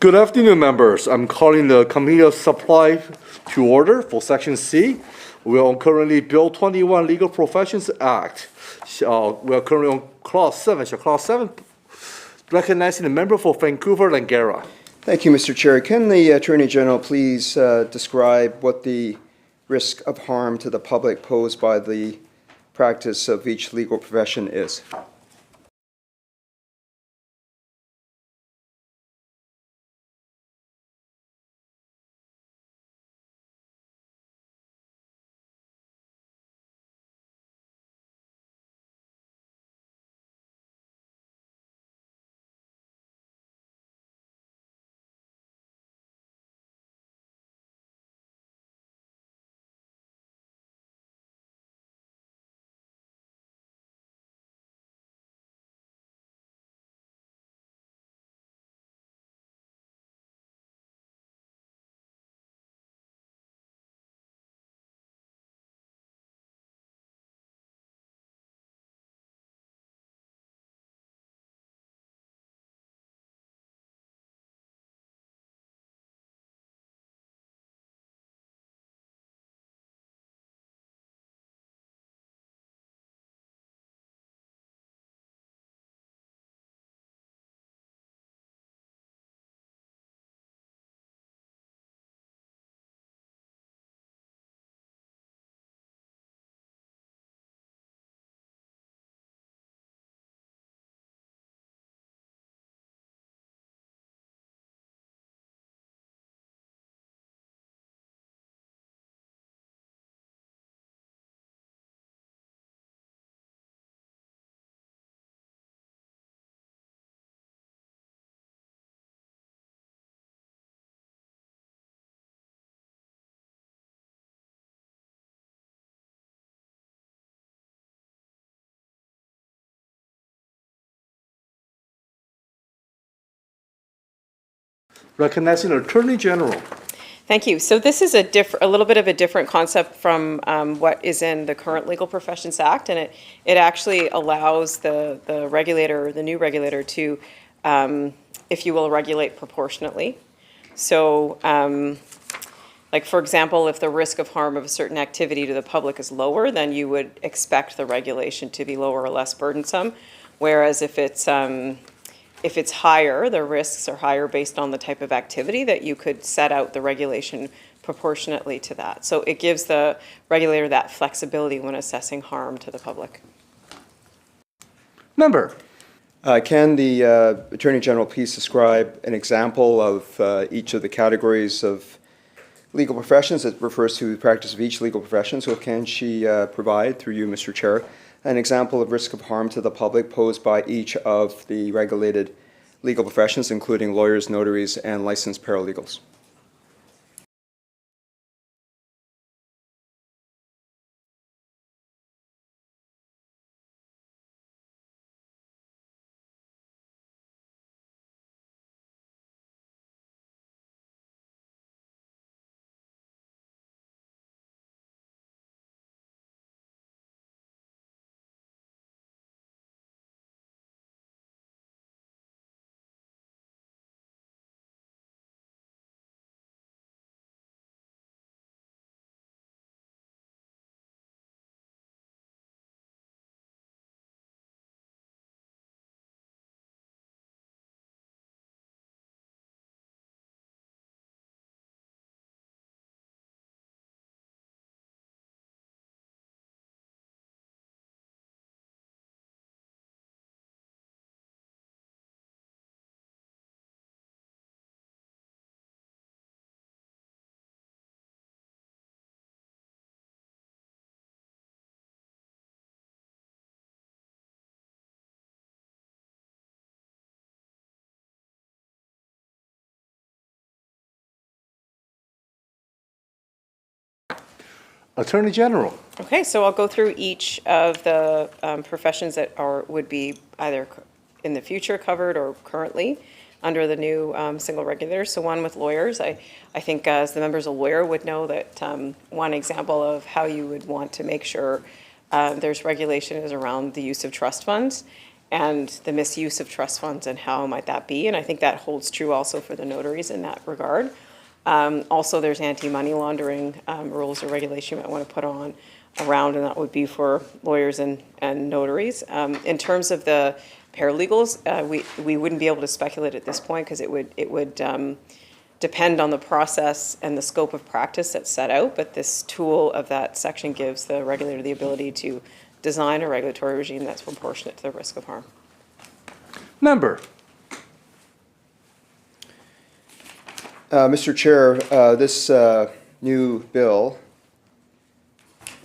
Good afternoon, members. I'm calling the Committee of Supply to order for Section C. We are currently Bill 21 Legal Professions Act. We are currently on Clause 7. Shall Clause 7 recognizing the member for Vancouver, Langara. Thank you, Mr. Chair. Can the Attorney General please describe what the risk of harm to the public posed by the practice of each legal profession is? Recognizing the Attorney General. Thank you. So this is a little bit of a different concept from what is in the current Legal Professions Act, and it actually allows the regulator, the new regulator, to, if you will, regulate proportionately. So, like for example, if the risk of harm of a certain activity to the public is lower, then you would expect the regulation to be lower or less burdensome. Whereas if it's higher, the risks are higher based on the type of activity, that you could set out the regulation proportionately to that. So it gives the regulator that flexibility when assessing harm to the public. Member. Can the Attorney General please describe an example of each of the categories of legal professions? It refers to the practice of each legal profession. So can she provide, through you, Mr. Chair, an example of risk of harm to the public posed by each of the regulated legal professions, including lawyers, notaries, and licensed paralegals? Attorney General. Okay, so I'll go through each of the professions that would be either in the future covered or currently under the new single regulator. So one with lawyers, I think as the members, a lawyer would know that one example of how you would want to make sure there's regulation is around the use of trust funds. and the misuse of trust funds and how might that be. And I think that holds true also for the notaries in that regard. Also, there's anti-money laundering rules or regulation you might want to put on around, and that would be for lawyers and notaries. In terms of the paralegals, we wouldn't be able to speculate at this point because it would depend on the process and the scope of practice that's set out, but this tool of that section gives the regulator the ability to design a regulatory regime that's proportionate to the risk of harm. Member. Mr. Chair, this new bill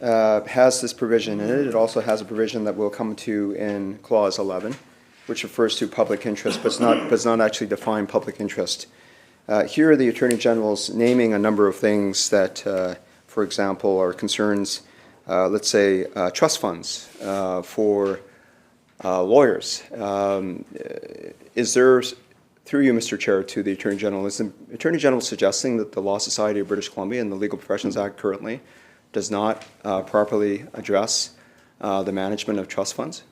has this provision in it. It also has a provision that we'll come to in Clause 11, which refers to public interest, but does not actually define public interest. Here are the Attorney General's naming a number of things that, for example, are concerns, let's say, trust funds for lawyers. Is there, through you, Mr. Chair, to the Attorney General, is the Attorney General suggesting that the Law Society of British Columbia and the Legal Professions Act currently does not properly address the management of trust funds?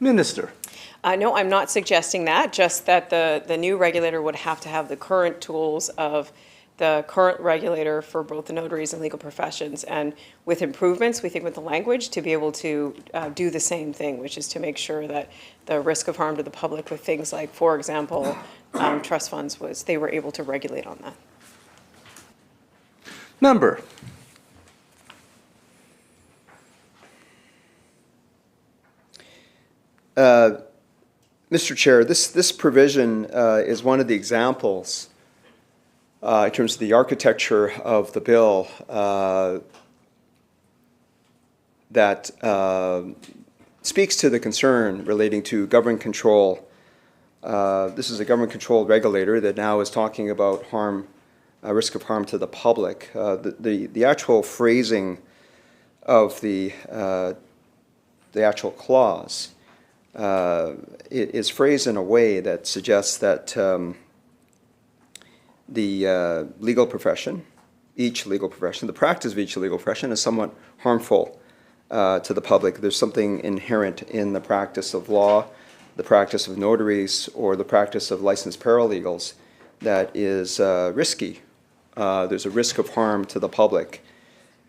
Minister. No, I'm not suggesting that, just that the new regulator would have to have the current tools of the current regulator for both the notaries and legal professions, and with improvements, we think with the language, to be able to do the same thing, which is to make sure that the risk of harm to the public with things like, for example, trust funds they were able to regulate on that. Member. Mr. Chair, this provision is one of the examples in terms of the architecture of the bill that speaks to the concern relating to government control. This is a government-controlled regulator that now is talking about risk of harm to the public. The actual phrasing of the actual clause it is phrased in a way that suggests that the legal profession, the practice of each legal profession is somewhat harmful to the public. There's something inherent in the practice of law, the practice of notaries, or the practice of licensed paralegals that is risky. There's a risk of harm to the public.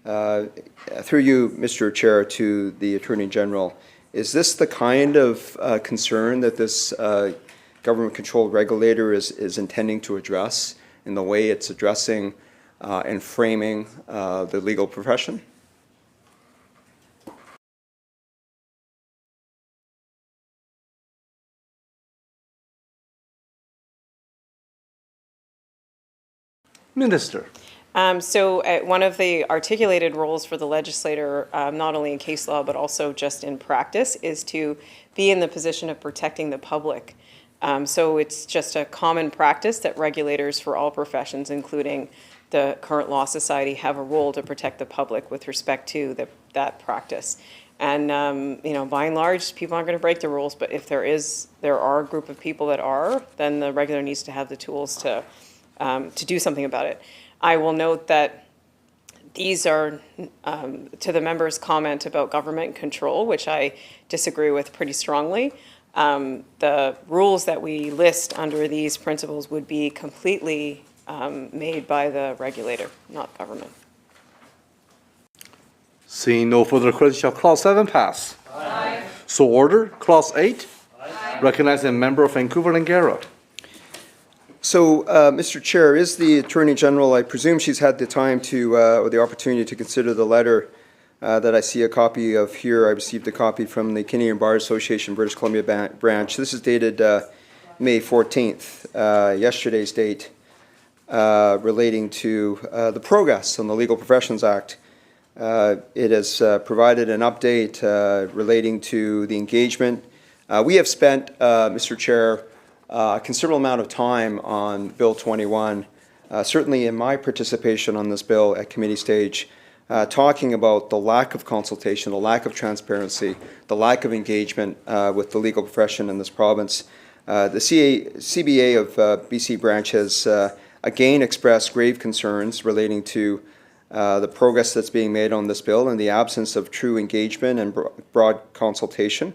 Through you, Mr. Chair, to the Attorney General, is this the kind of concern that this government-controlled regulator is intending to address in the way it's addressing and framing the legal profession? Minister. One of the articulated roles for the legislator, not only in case law but also just in practice, is to be in the position of protecting the public. So it's just a common practice that regulators for all professions, including the current Law Society, have a role to protect the public with respect to that practice. And by and large, people aren't going to break the rules, but if there are a group of people that are, then the regulator needs to have the tools to do something about it. I will note that these are, to the member's comment about government control, which I disagree with pretty strongly. The rules that we list under these principles would be completely made by the regulator, not government. Seeing no further questions, shall Clause 7 pass? Aye. So ordered. Clause 8. Aye. Recognizing a member of Vancouver Langara. So, Mr. Chair, is the Attorney General, I presume she's had the time to, or the opportunity to consider the letter that I see a copy of here. I received a copy from the Canadian Bar Association British Columbia branch. This is dated May 14th, yesterday's date. relating to the progress on the Legal Professions Act. It has provided an update relating to the engagement. We have spent, Mr. Chair, a considerable amount of time on Bill 21, certainly in my participation on this bill at committee stage, talking about the lack of consultation, the lack of transparency, the lack of engagement with the legal profession in this province. The CBA of BC branch has again expressed grave concerns relating to the progress that's being made on this bill and the absence of true engagement and broad consultation.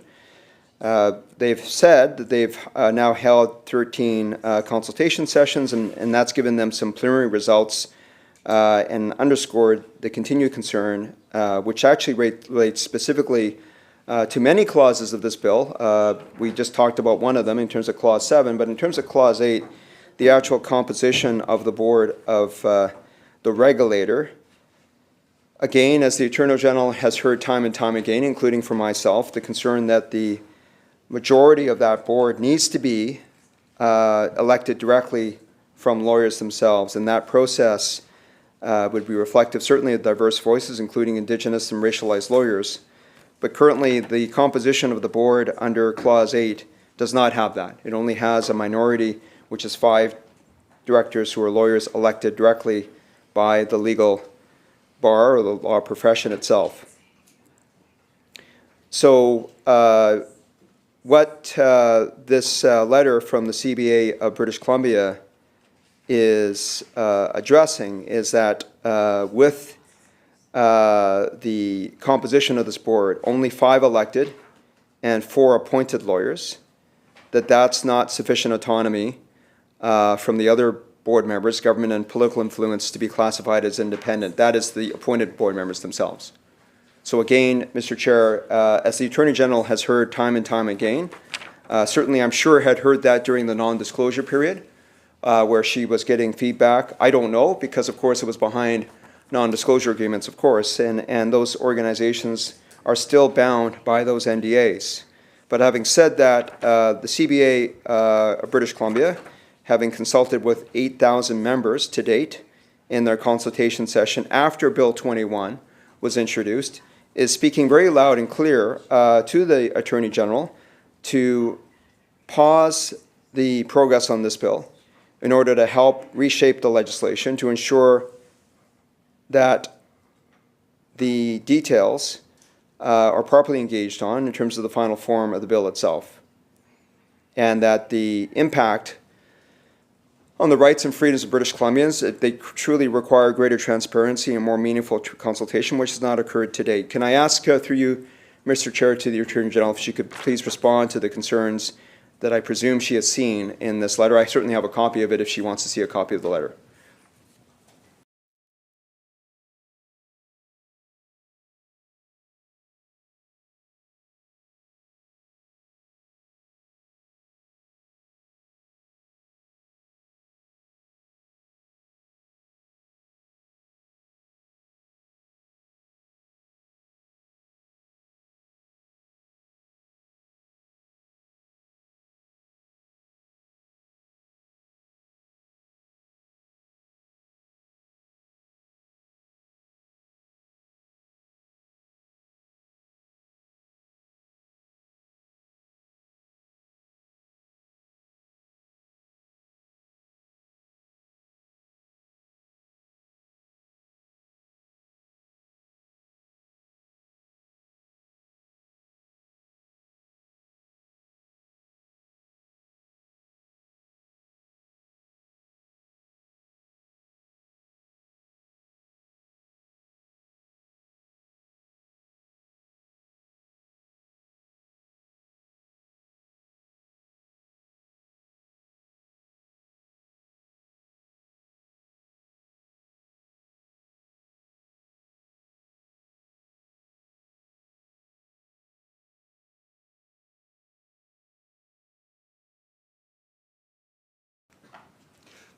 They've said that they've now held 13 consultation sessions, and that's given them some preliminary results and underscored the continued concern, which actually relates specifically to many clauses of this bill. We just talked about one of them in terms of Clause 7, but in terms of Clause 8, the actual composition of the board of the regulator. Again, as the Attorney General has heard time and time again, including from myself, the concern that the majority of that board needs to be elected directly from lawyers themselves, and that process would be reflective certainly of diverse voices, including Indigenous and racialized lawyers. But currently, the composition of the board under Clause 8 does not have that. It only has a minority, which is 5 directors who are lawyers elected directly by the legal bar or the law profession itself. So what this letter from the CBA of British Columbia is addressing is that with the composition of this board, only 5 elected and 4 appointed lawyers, that's not sufficient autonomy from the other board members, government and political influence, to be classified as independent. That is the appointed board members themselves. So again, Mr. Chair, as the Attorney General has heard time and time again, certainly I'm sure had heard that during the non-disclosure period, where she was getting feedback. I don't know, because of course it was behind non-disclosure agreements, of course, and those organizations are still bound by those NDAs. But having said that, the CBA of British Columbia, having consulted with 8,000 members to date in their consultation session after Bill 21 was introduced, is speaking very loud and clear to the Attorney General to pause the progress on this bill in order to help reshape the legislation to ensure that the details are properly engaged on in terms of the final form of the bill itself, and that the impact on the rights and freedoms of British Columbians, they truly require greater transparency and more meaningful consultation, which has not occurred to date. Can I ask through you, Mr. Chair, to the Attorney General, if she could please respond to the concerns that I presume she has seen in this letter? I certainly have a copy of it if she wants to see a copy of the letter.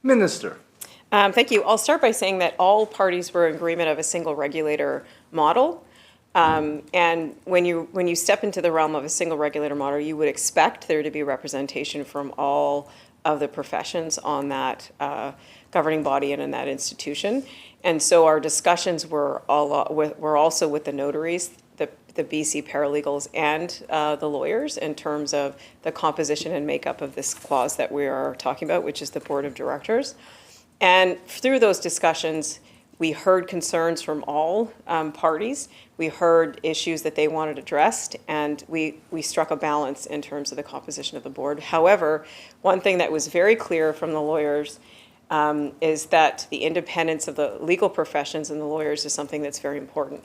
Minister. Thank you. I'll start by saying that all parties were in agreement of a single regulator model. And when you step into the realm of a single regulator model, you would expect there to be representation from all of the professions on that governing body and in that institution. And so our discussions were also with the notaries, the BC paralegals, and the lawyers in terms of the composition and makeup of this clause that we are talking about, which is the board of directors. And through those discussions, we heard concerns from all parties. We heard issues that they wanted addressed, and we struck a balance in terms of the composition of the board. However, one thing that was very clear from the lawyers is that the independence of the legal professions and the lawyers is something that's very important.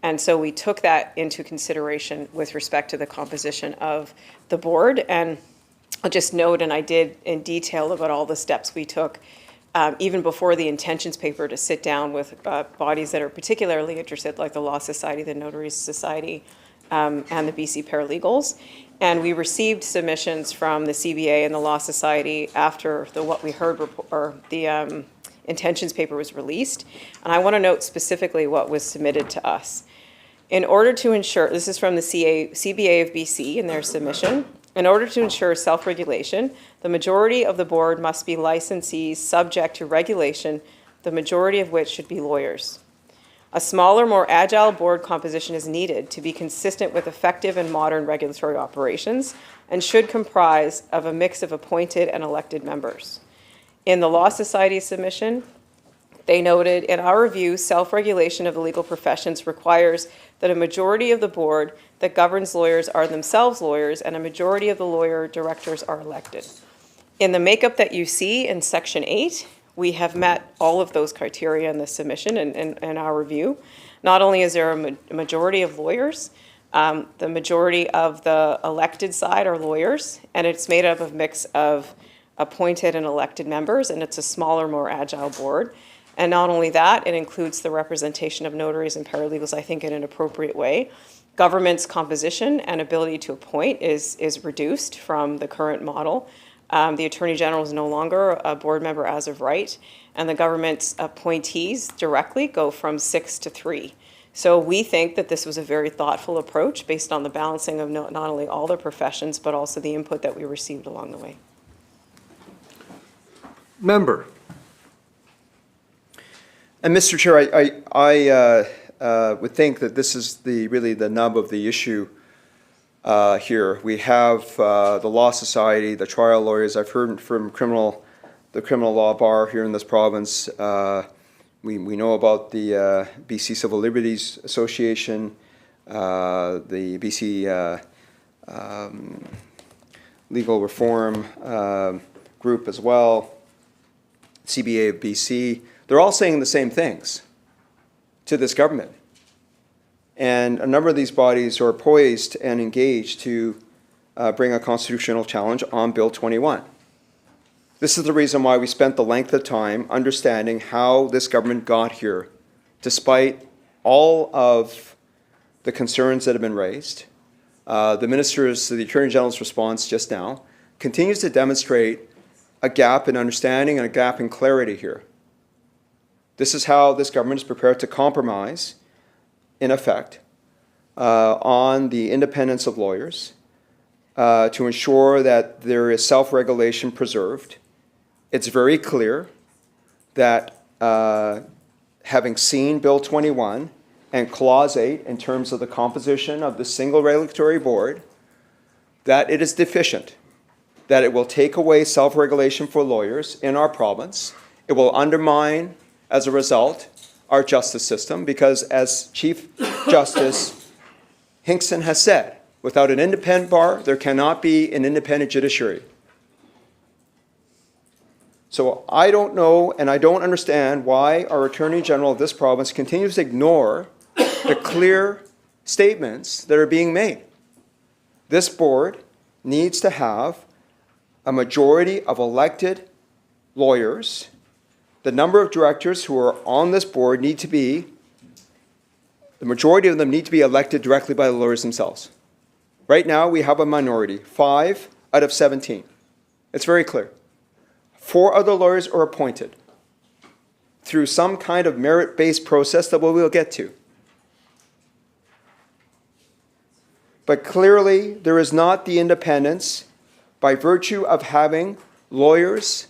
And so we took that into consideration with respect to the composition of the board. And I'll just note, and I did in detail about all the steps we took even before the intentions paper, to sit down with bodies that are particularly interested, like the Law Society, the Notary Society, and the BC Paralegals. And we received submissions from the CBA and the Law Society after what we heard, or the intentions paper was released. And I want to note specifically what was submitted to us. In order to ensure, this is from the CBA of BC in their submission, in order to ensure self-regulation, the majority of the board must be licensees subject to regulation, the majority of which should be lawyers. A smaller, more agile board composition is needed to be consistent with effective and modern regulatory operations, and should comprise of a mix of appointed and elected members. In the Law Society submission, they noted, in our review, self-regulation of the legal professions requires that a majority of the board that governs lawyers are themselves lawyers, and a majority of the lawyer directors are elected. In the makeup that you see in Section 8, we have met all of those criteria in the submission and in our review. Not only is there a majority of lawyers, the majority of the elected side are lawyers, and it's made up of a mix of appointed and elected members, and it's a smaller, more agile board. And not only that, it includes the representation of notaries and paralegals, I think, in an appropriate way. Government's composition and ability to appoint is reduced from the current model. The Attorney General is no longer a board member as of right, and the government's appointees directly go from 6 to 3. So we think that this was a very thoughtful approach based on the balancing of not only all the professions, but also the input that we received along the way. Member. And Mr. Chair, I would think that this is really the nub of the issue here. We have the Law Society, the trial lawyers. I've heard from the criminal law bar here in this province. We know about the BC Civil Liberties Association, the BC Legal Reform group as well, CBA of BC. They're all saying the same things to this government. And a number of these bodies are poised and engaged to bring a constitutional challenge on Bill 21. This is the reason why we spent the length of time understanding how this government got here, despite all of the concerns that have been raised. The Attorney General's response just now continues to demonstrate a gap in understanding and a gap in clarity here. This is how this government is prepared to compromise, in effect, on the independence of lawyers to ensure that there is self-regulation preserved. It's very clear that having seen Bill 21 and Clause 8 in terms of the composition of the single regulatory board, that it is deficient, that it will take away self-regulation for lawyers in our province. It will undermine, as a result, our justice system, because as Chief Justice Hinkson has said, without an independent bar, there cannot be an independent judiciary. So I don't know and I don't understand why our Attorney General of this province continues to ignore the clear statements that are being made. This board needs to have a majority of elected lawyers. The number of directors who are on this board the majority of them need to be elected directly by the lawyers themselves. Right now, we have a minority, 5 out of 17. It's very clear. 4 other lawyers are appointed through some kind of merit-based process that we'll get to. But clearly, there is not the independence by virtue of having lawyers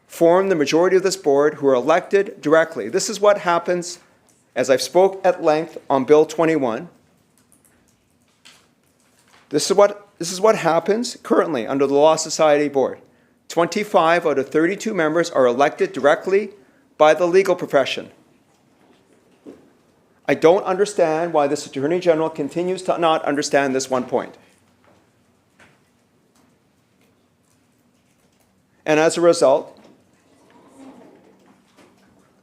form the majority of this board who are elected directly. This is what happens, as I've spoke at length on Bill 21. This is what happens currently under the Law Society Board. 25 out of 32 members are elected directly by the legal profession. I don't understand why this Attorney General continues to not understand this one point. And as a result,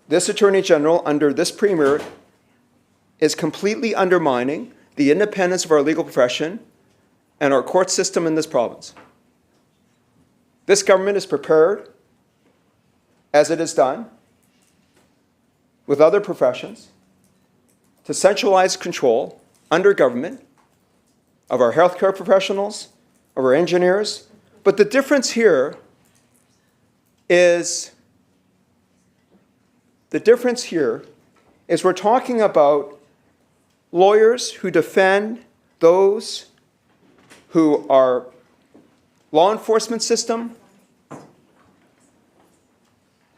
this Attorney General under this Premier is completely undermining the independence of our legal profession and our court system in this province. This government is prepared, as it has done with other professions, to centralize control under government of our healthcare professionals, of our engineers. But the difference here is we're talking about lawyers who defend those who are law enforcement system,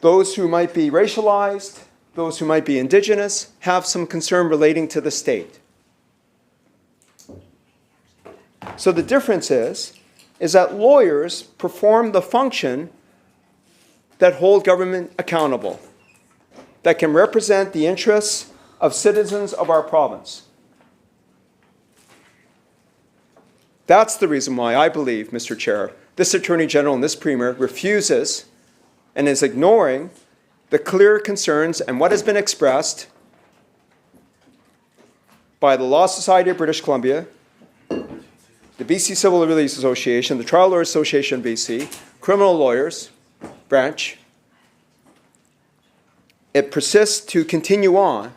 those who might be racialized, those who might be Indigenous, have some concern relating to the state. So the difference is that lawyers perform the function that hold government accountable, that can represent the interests of citizens of our province. That's the reason why I believe, Mr. Chair, this Attorney General and this Premier refuses and is ignoring the clear concerns and what has been expressed by the Law Society of British Columbia, the BC Civil Liberties Association, the Trial Lawyers Association BC, criminal lawyers, Birch. It persists to continue on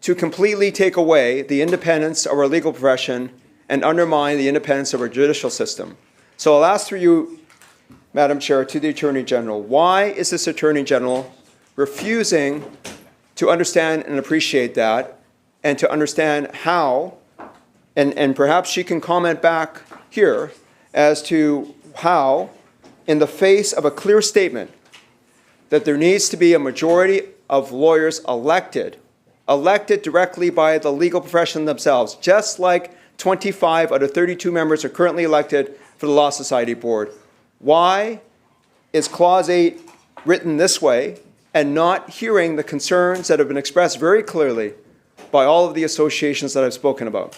to completely take away the independence of our legal profession and undermine the independence of our judicial system. So I'll ask through you, Madam Chair, to the Attorney General, why is this Attorney General refusing to understand and appreciate that, and to understand how, and perhaps she can comment back here as to how, in the face of a clear statement that there needs to be a majority of lawyers elected directly by the legal profession themselves, just like 25 out of 32 members are currently elected for the Law Society Board. Why is Clause 8 written this way and not hearing the concerns that have been expressed very clearly by all of the associations that I've spoken about?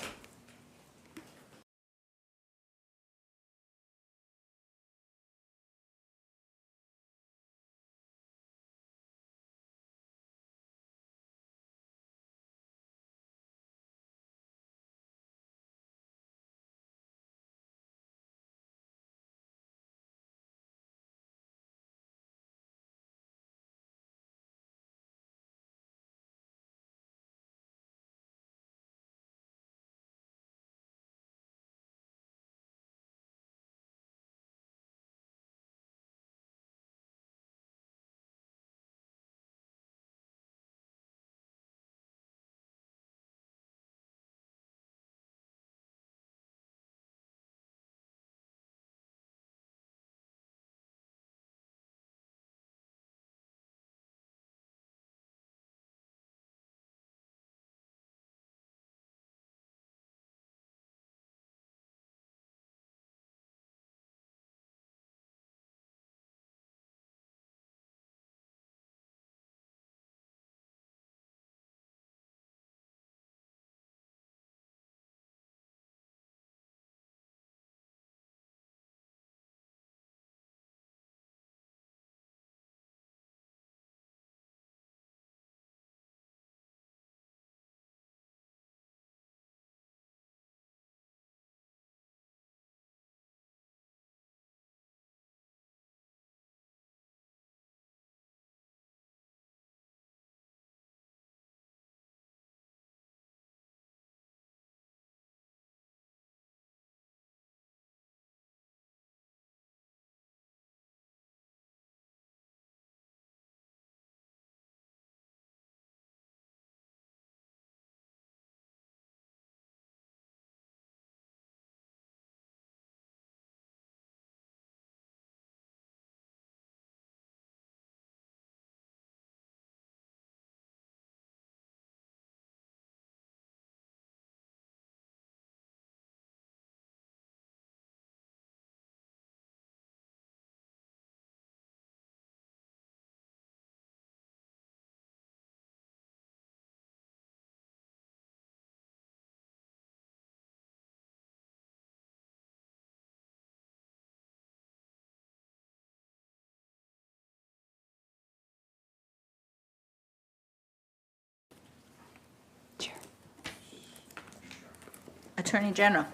Attorney General.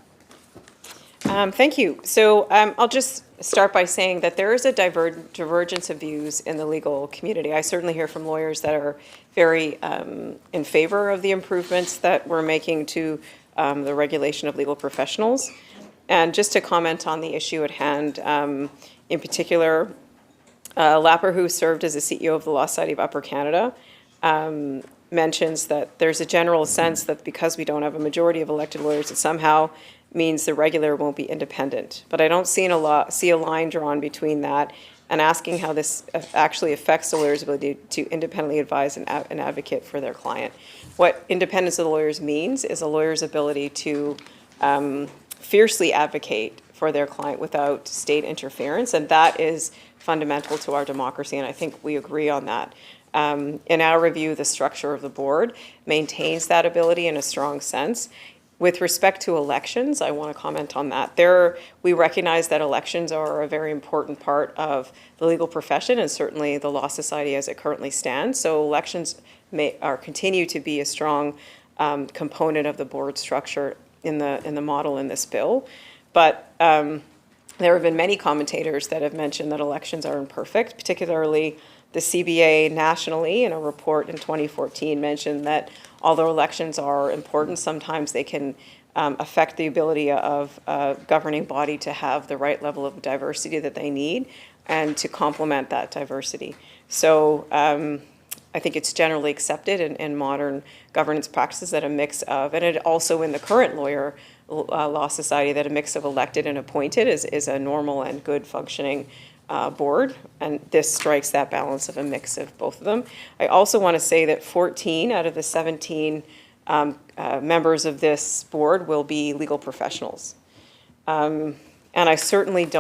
Thank you. So I'll just start by saying that there is a divergence of views in the legal community. I certainly hear from lawyers that are very in favor of the improvements that we're making to the regulation of legal professionals. And just to comment on the issue at hand, in particular, Lapper, who served as the CEO of the Law Society of Upper Canada, mentions that there's a general sense that because we don't have a majority of elected lawyers, it somehow means the regulator won't be independent. But I don't see a line drawn between that and asking how this actually affects the lawyer's ability to independently advise and advocate for their client. What independence of the lawyers means is a lawyer's ability to fiercely advocate for their client without state interference, and that is fundamental to our democracy, and I think we agree on that. In our review, the structure of the board maintains that ability in a strong sense. With respect to elections, I want to comment on that. We recognize that elections are a very important part of the legal profession and certainly the Law Society as it currently stands. So elections continue to be a strong component of the board structure in the model in this bill. But there have been many commentators that have mentioned that elections are imperfect, particularly the CBA nationally in a report in 2014 mentioned that although elections are important, sometimes they can affect the ability of a governing body to have the right level of diversity that they need and to complement that diversity. So I think it's generally accepted in modern governance practices that a mix of, and it also in the current law society, that a mix of elected and appointed is a normal and good functioning board, and this strikes that balance of a mix of both of them. I also want to say that 14 out of the 17 members of this board will be legal professionals. And I certainly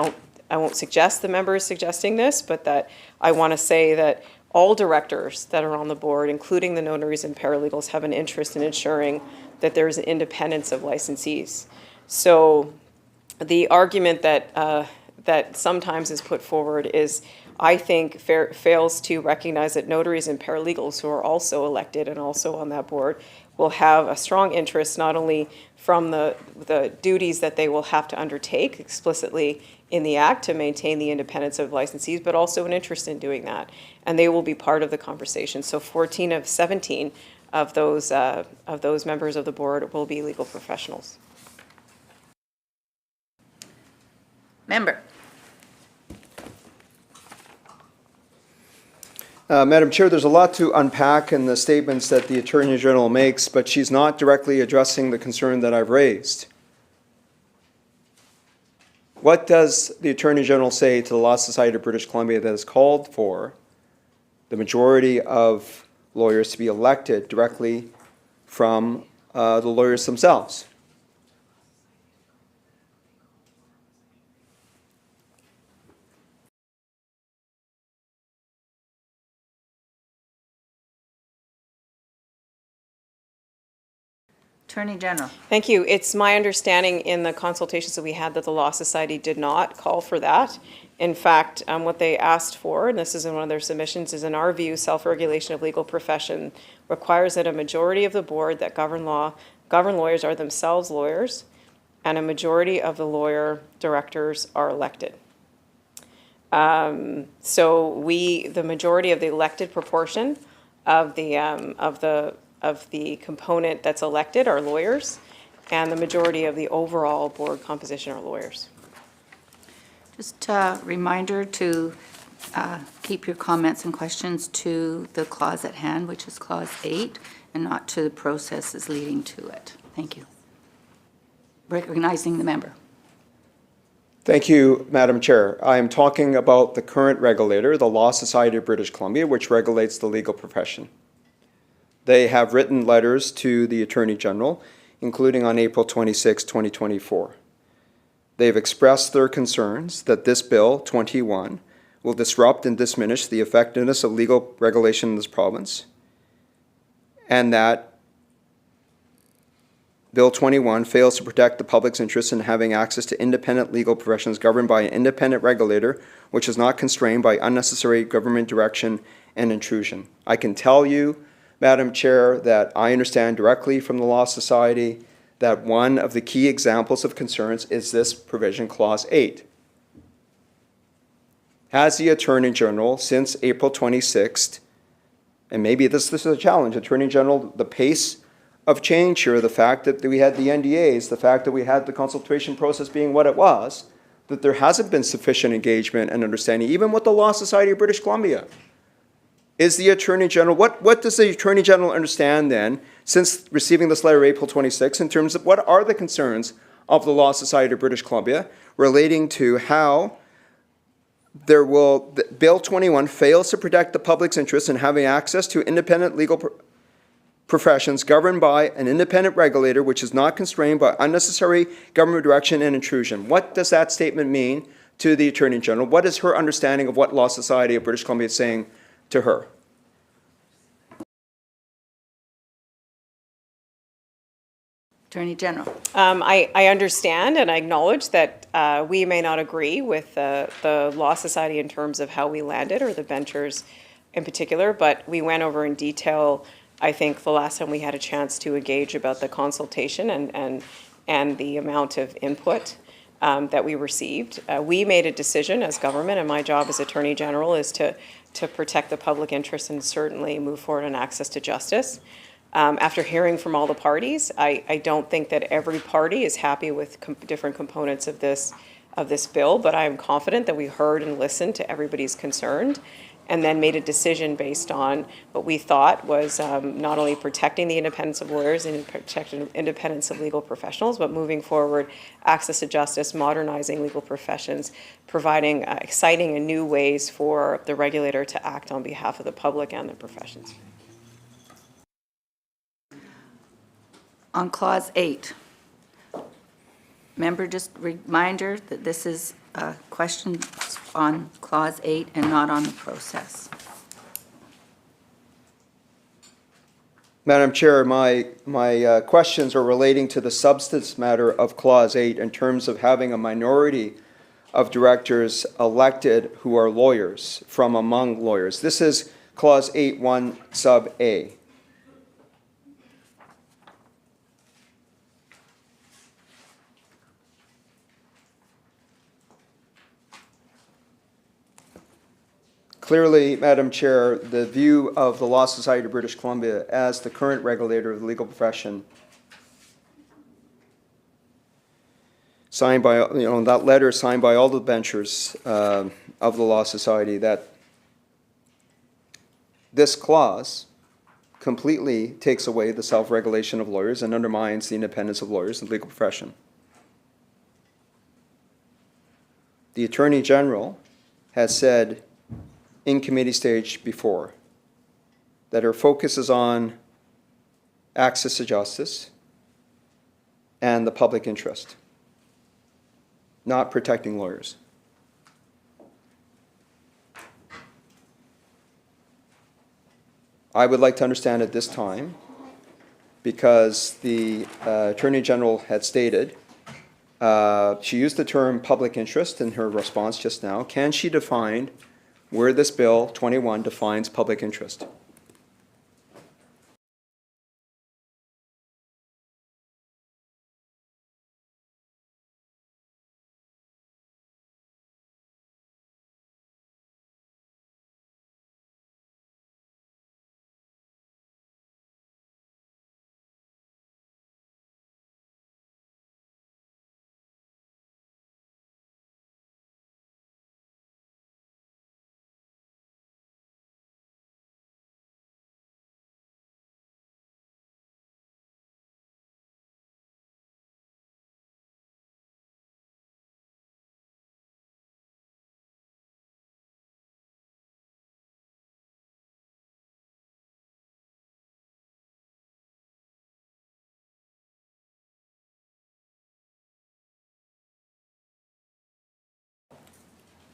I won't suggest the members suggesting this, but that I want to say that all directors that are on the board, including the notaries and paralegals, have an interest in ensuring that there is an independence of licensees. So the argument that sometimes is put forward is, I think, fails to recognize that notaries and paralegals who are also elected and also on that board will have a strong interest not only from the duties that they will have to undertake explicitly in the Act to maintain the independence of licensees, but also an interest in doing that. And they will be part of the conversation. So 14 of 17 of those members of the board will be legal professionals. Member. Madam Chair, there's a lot to unpack in the statements that the Attorney General makes, but she's not directly addressing the concern that I've raised. What does the Attorney General say to the Law Society of British Columbia that has called for the majority of lawyers to be elected directly from the lawyers themselves? Attorney General. Thank you. It's my understanding in the consultations that we had that the Law Society did not call for that. In fact, what they asked for, and this is in one of their submissions, is in our view, self-regulation of legal profession requires that a majority of the board that govern lawyers are themselves lawyers, and a majority of the lawyer directors are elected. So the majority of the elected proportion of the component that's elected are lawyers, and the majority of the overall board composition are lawyers. Just a reminder to keep your comments and questions to the clause at hand, which is clause 8, and not to the processes leading to it. Thank you. Recognizing the member. Thank you, Madam Chair. I am talking about the current regulator, the Law Society of British Columbia, which regulates the legal profession. They have written letters to the Attorney General, including on April 26, 2024. They've expressed their concerns that this Bill 21 will disrupt and diminish the effectiveness of legal regulation in this province, and that Bill 21 fails to protect the public's interest in having access to independent legal professions governed by an independent regulator, which is not constrained by unnecessary government direction and intrusion. I can tell you, Madam Chair, that I understand directly from the Law Society that one of the key examples of concerns is this provision, Clause 8. Has the Attorney General, since April 26th, and maybe this is a challenge, Attorney General, the pace of change here, the fact that we had the NDAs, the fact that we had the consultation process being what it was, that there hasn't been sufficient engagement and understanding, even with the Law Society of British Columbia. Is the Attorney General, what does the Attorney General understand then, since receiving this letter April 26, in terms of what are the concerns of the Law Society of British Columbia relating to how Bill 21 fails to protect the public's interest in having access to independent legal professions governed by an independent regulator which is not constrained by unnecessary government direction and intrusion? What does that statement mean to the Attorney General? What is her understanding of what Law Society of British Columbia is saying to her? Attorney General. I understand and I acknowledge that we may not agree with the Law Society in terms of how we landed, or the benchers in particular, but we went over in detail, I think, the last time we had a chance to engage about the consultation and the amount of input that we received. We made a decision as government, and my job as Attorney General is to protect the public interest and certainly move forward on access to justice. After hearing from all the parties, I don't think that every party is happy with different components of this bill, but I am confident that we heard and listened to everybody's concerned, and then made a decision based on what we thought was not only protecting the independence of lawyers and protecting the independence of legal professionals, but moving forward, access to justice, modernizing legal professions, providing exciting and new ways for the regulator to act on behalf of the public and the professions. On Clause 8, member, just reminder that this is a question on Clause 8 and not on the process. Madam Chair, my questions are relating to the substance matter of Clause 8 in terms of having a minority of directors elected who are lawyers from among lawyers. This is Clause 8.1 sub A. Clearly, Madam Chair, the view of the Law Society of British Columbia as the current regulator of the legal profession, signed by, that letter signed by all the benchers of the Law Society, that this clause completely takes away the self-regulation of lawyers and undermines the independence of lawyers in the legal profession. The Attorney General has said in committee stage before that her focus is on access to justice and the public interest, not protecting lawyers. I would like to understand at this time, because the Attorney General had stated, she used the term public interest in her response just now. Can she define where this Bill 21 defines public interest?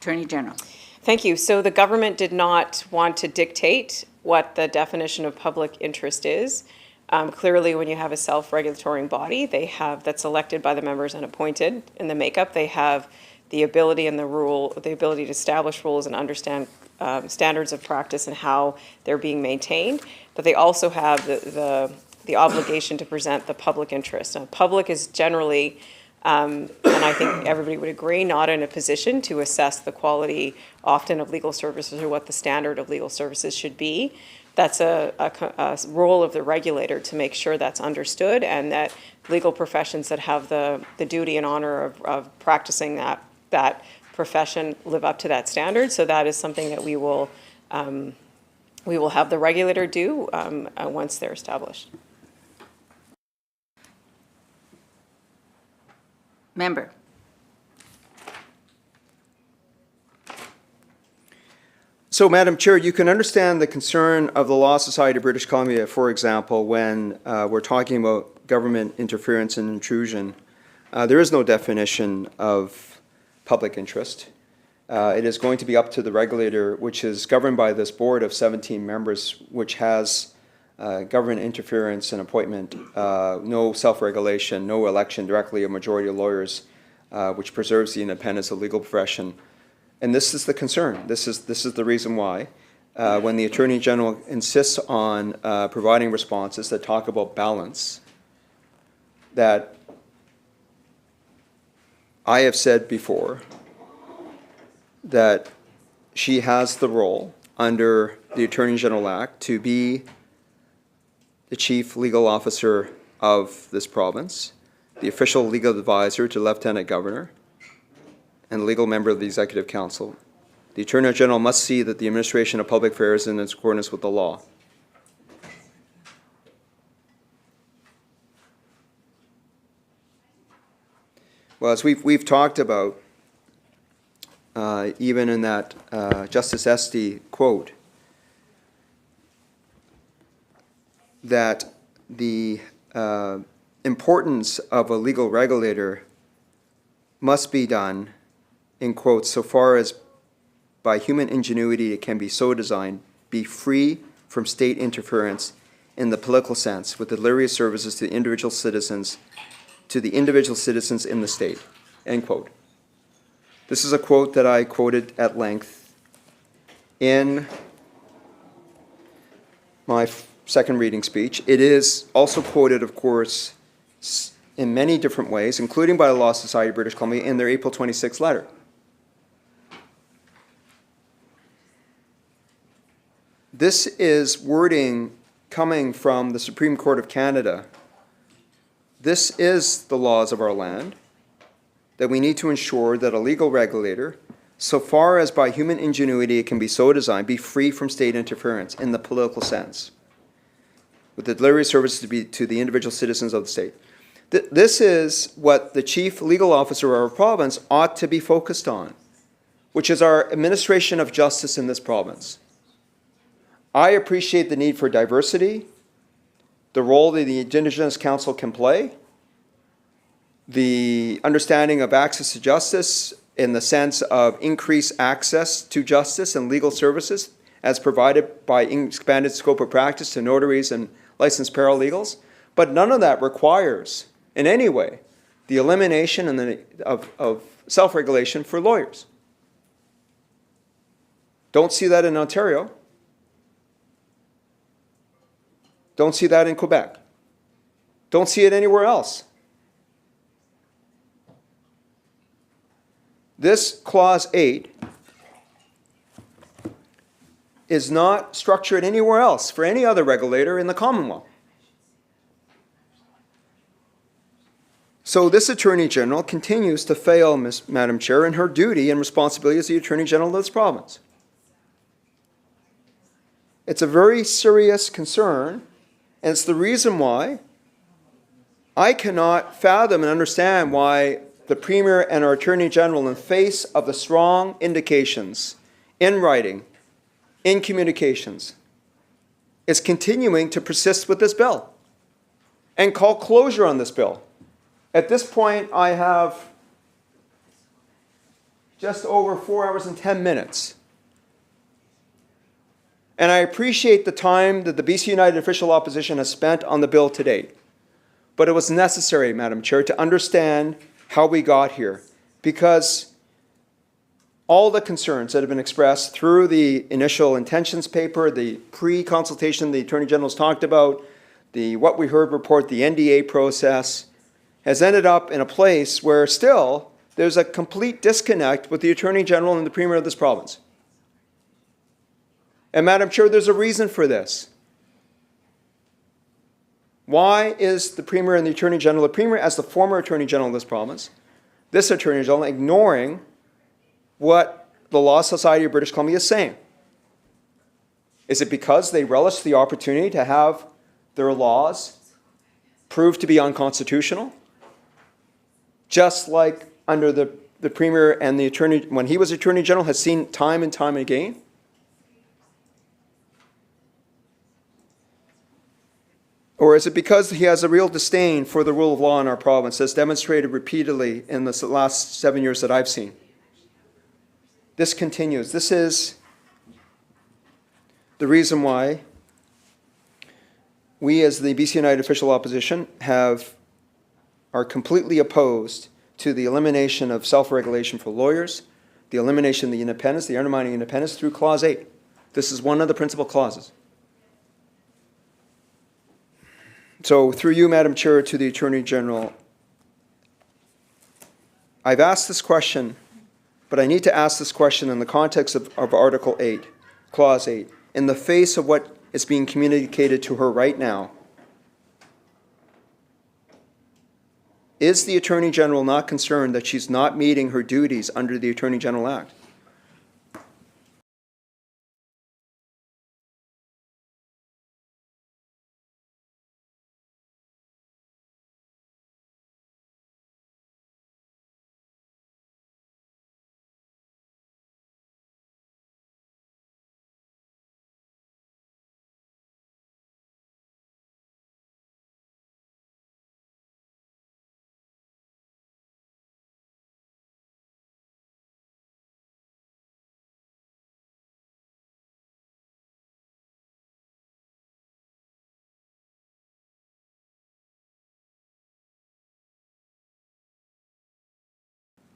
Attorney General. Thank you. So the government did not want to dictate what the definition of public interest is. Clearly, when you have a self-regulatory body, that's elected by the members and appointed in the makeup, they have the ability and the ability to establish rules and understand standards of practice and how they're being maintained. But they also have the the obligation to present the public interest. Now, public is generally, and I think everybody would agree, not in a position to assess the quality often of legal services or what the standard of legal services should be. That's a role of the regulator to make sure that's understood and that legal professions that have the duty and honor of practicing that profession live up to that standard. So that is something that we will have the regulator do once they're established. Member. So, Madam Chair, you can understand the concern of the Law Society of British Columbia, for example, when we're talking about government interference and intrusion. There is no definition of public interest. It is going to be up to the regulator, which is governed by this board of 17 members, which has government interference and appointment, no self-regulation, no election directly of majority of lawyers, which preserves the independence of the legal profession. And this is the concern. This is the reason why. When the Attorney General insists on providing responses that talk about balance, that I have said before that she has the role under the Attorney General Act to be the chief legal officer of this province, the official legal advisor to Lieutenant Governor, and legal member of the Executive Council. The Attorney General must see that the administration of public affairs is in accordance with the law. Well, as we've talked about, even in that Justice Esty quote, that the importance of a legal regulator must be done, in quotes, so far as by human ingenuity it can be so designed, be free from state interference in the political sense, with the delivery of services to individual citizens, in the state, end quote. This is a quote that I quoted at length in my second reading speech. It is also quoted, of course, in many different ways, including by the Law Society of British Columbia in their April 26th letter. This is wording coming from the Supreme Court of Canada. This is the laws of our land, that we need to ensure that a legal regulator, so far as by human ingenuity it can be so designed, be free from state interference in the political sense, with the delivery of services to the individual citizens of the state. This is what the chief legal officer of our province ought to be focused on, which is our administration of justice in this province. I appreciate the need for diversity, the role that the Indigenous Council can play, the understanding of access to justice in the sense of increased access to justice and legal services as provided by expanded scope of practice to notaries and licensed paralegals. But none of that requires, in any way, the elimination of self-regulation for lawyers. Don't see that in Ontario. Don't see that in Quebec. Don't see it anywhere else. This Clause 8 is not structured anywhere else for any other regulator in the Commonwealth. So this Attorney General continues to fail, Madam Chair, in her duty and responsibility as the Attorney General of this province. It's a very serious concern, and it's the reason why I cannot fathom and understand why the Premier and our Attorney General, in face of the strong indications in writing, in communications, is continuing to persist with this bill and call closure on this bill. At this point, I have just over 4 hours and 10 minutes. And I appreciate the time that the BC United Official Opposition has spent on the bill to date. But it was necessary, Madam Chair, to understand how we got here, because all the concerns that have been expressed through the initial intentions paper, the pre-consultation the Attorney General's talked about, the What We Heard report, the NDA process, has ended up in a place where still there's a complete disconnect with the Attorney General and the Premier of this province. And Madam Chair, there's a reason for this. Why is the Premier and the Attorney General, the Premier as the former Attorney General of this province, this Attorney General ignoring what the Law Society of British Columbia is saying? Is it because they relish the opportunity to have their laws proved to be unconstitutional? Just like under the Premier and the Attorney, when he was Attorney General, has seen time and time again? Or is it because he has a real disdain for the rule of law in our province, as demonstrated repeatedly in the last 7 years that I've seen? This continues. This is the reason why we, as the BC United Official Opposition, are completely opposed to the elimination of self-regulation for lawyers, the elimination of the independence, the undermining independence through Clause 8. This is one of the principal clauses. So through you, Madam Chair, to the Attorney General, I've asked this question, but I need to ask this question in the context of Article 8, Clause 8, in the face of what is being communicated to her right now. Is the Attorney General not concerned that she's not meeting her duties under the Attorney General Act?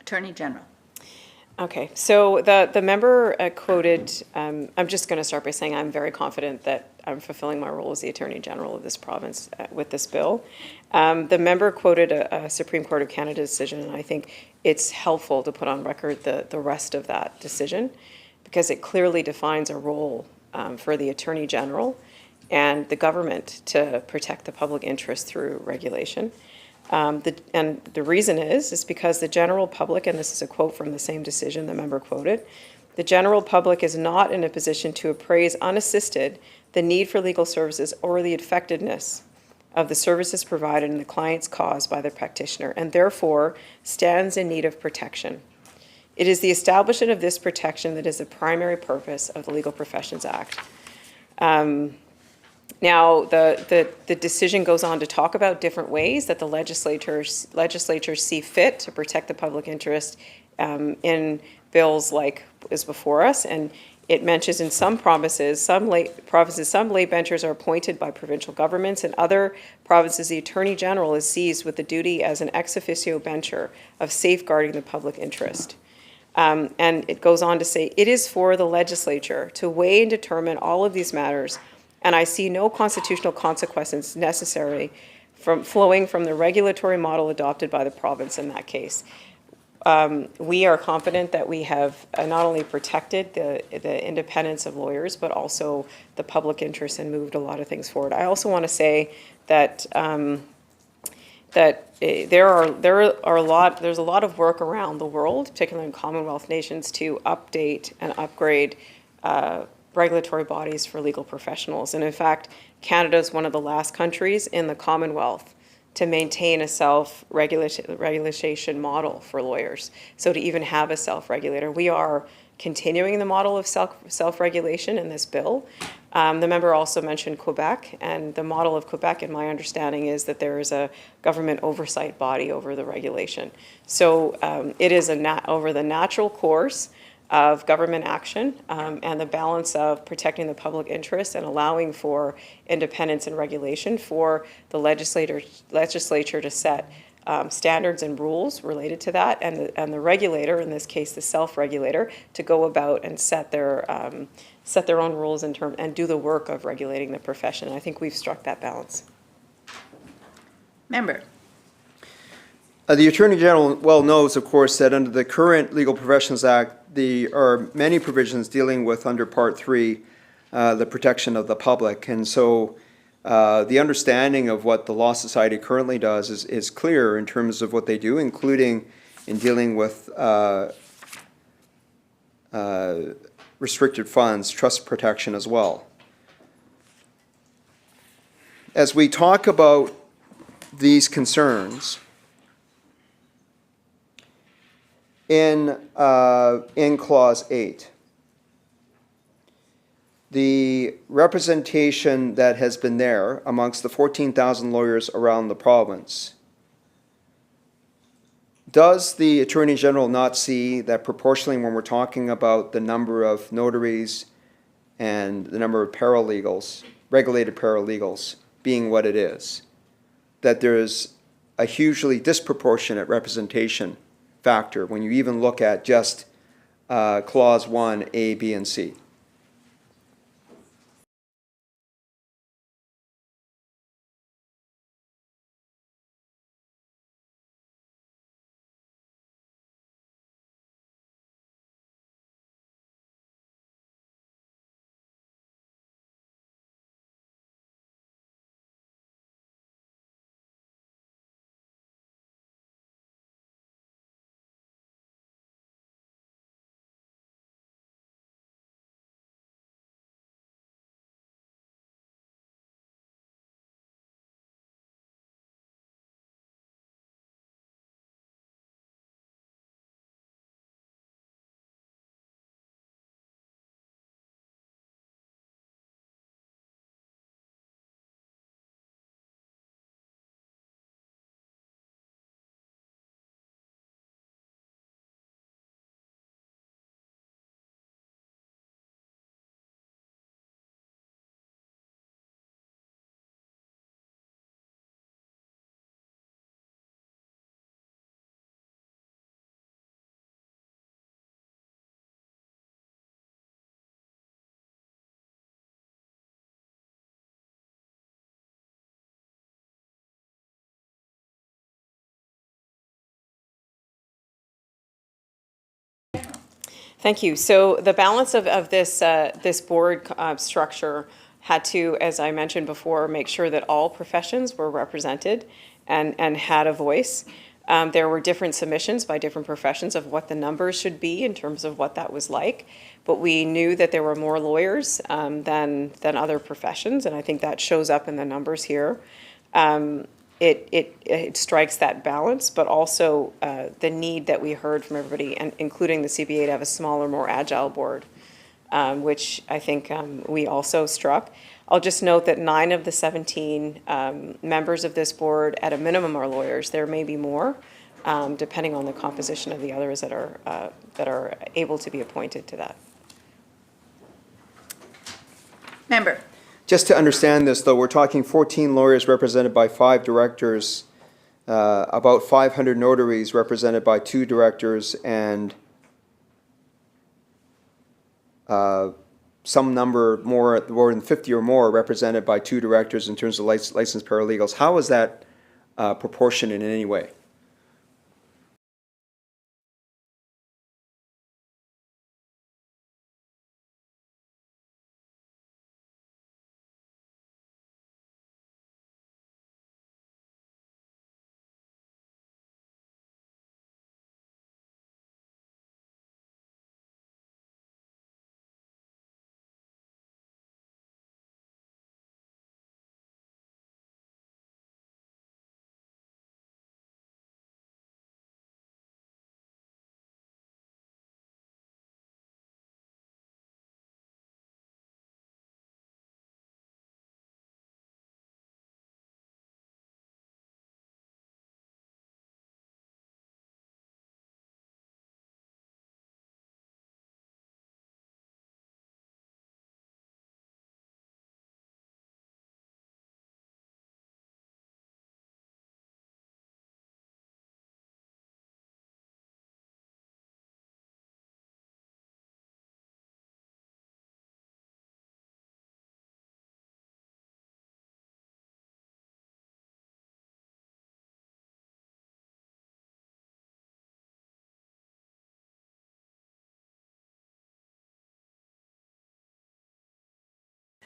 Attorney General. Okay, so the member quoted, I'm just going to start by saying I'm very confident that I'm fulfilling my role as the Attorney General of this province with this bill. The member quoted a Supreme Court of Canada decision, and I think it's helpful to put on record the rest of that decision, because it clearly defines a role for the Attorney General and the government to protect the public interest through regulation. And the reason is because the general public, and this is a quote from the same decision the member quoted, the general public is not in a position to appraise unassisted the need for legal services or the effectiveness of the services provided in the client's cause by the practitioner, and therefore stands in need of protection. It is the establishment of this protection that is the primary purpose of the Legal Professions Act. Now, the decision goes on to talk about different ways that the legislatures see fit to protect the public interest in bills like is before us, and it mentions in some provinces, some lay benchers are appointed by provincial governments. In other provinces, the Attorney General is seized with the duty as an ex officio bencher of safeguarding the public interest. And it goes on to say, it is for the legislature to weigh and determine all of these matters, and I see no constitutional consequences necessary flowing from the regulatory model adopted by the province in that case. We are confident that we have not only protected the independence of lawyers, but also the public interest and moved a lot of things forward. I also want to say that there's a lot of work around the world, particularly in Commonwealth nations, to update and upgrade regulatory bodies for legal professionals. And in fact, Canada is one of the last countries in the Commonwealth to maintain a self-regulation model for lawyers. So to even have a self-regulator, we are continuing the model of self-regulation in this bill. The member also mentioned Quebec, and the model of Quebec, in my understanding, is that there is a government oversight body over the regulation. So it is over the natural course of government action and the balance of protecting the public interest and allowing for independence and regulation for the legislature to set standards and rules related to that, and the regulator, in this case the self-regulator, to go about and set their own rules and do the work of regulating the profession. I think we've struck that balance. Member. The Attorney General well knows, of course, that under the current Legal Professions Act, there are many provisions dealing with, under Part 3, the protection of the public. And so the understanding of what the Law Society currently does is clear in terms of what they do, including in dealing with restricted funds, trust protection as well. As we talk about these concerns, in Clause 8, the representation that has been there amongst the 14,000 lawyers around the province, does the Attorney General not see that proportionally when we're talking about the number of notaries and the number of paralegals, regulated paralegals, being what it is, that there's a hugely disproportionate representation factor when you even look at just Clause 1, A, B, and C? Thank you. So the balance of this, this board structure had to, as I mentioned before, make sure that all professions were represented and had a voice. There were different submissions by different professions of what the numbers should be in terms of what that was like. But we knew that there were more lawyers than other professions, and I think that shows up in the numbers here. It strikes that balance, but also the need that we heard from everybody, and including the CBA, to have a smaller, more agile board, which I think we also struck. I'll just note that 9 of the 17 members of this board, at a minimum, are lawyers. There may be more, depending on the composition of the others that are able to be appointed to that. Member. Just to understand this, though, we're talking 14 lawyers represented by 5 directors, about 500 notaries represented by 2 directors, and some number more than 50 or more represented by 2 directors in terms of licensed paralegals. How is that proportionate in any way?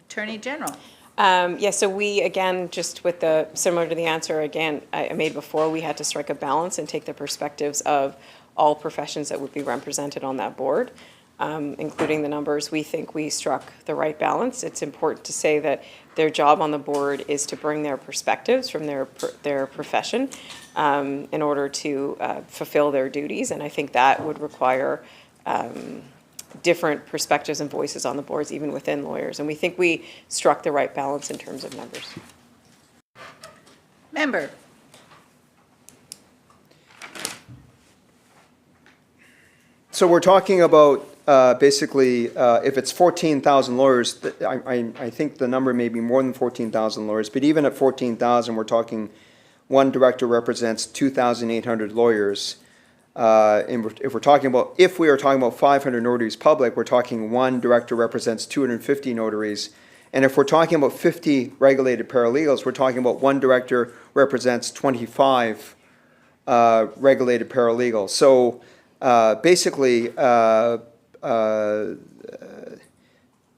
Attorney General. Yeah, so we, again, just with the, similar to the answer, again, I made before, we had to strike a balance and take the perspectives of all professions that would be represented on that board, including the numbers. We think we struck the right balance. It's important to say that their job on the board is to bring their perspectives from their profession in order to fulfill their duties, and I think that would require different perspectives and voices on the boards, even within lawyers. And we think we struck the right balance in terms of numbers. Member. So we're talking about basically, if it's 14,000 lawyers, I think the number may be more than 14,000 lawyers, but even at 14,000, we're talking one director represents 2,800 lawyers. If we are talking about 500 notaries public, we're talking one director represents 250 notaries. And if we're talking about 50 regulated paralegals, we're talking about one director represents 25 regulated paralegals. So basically,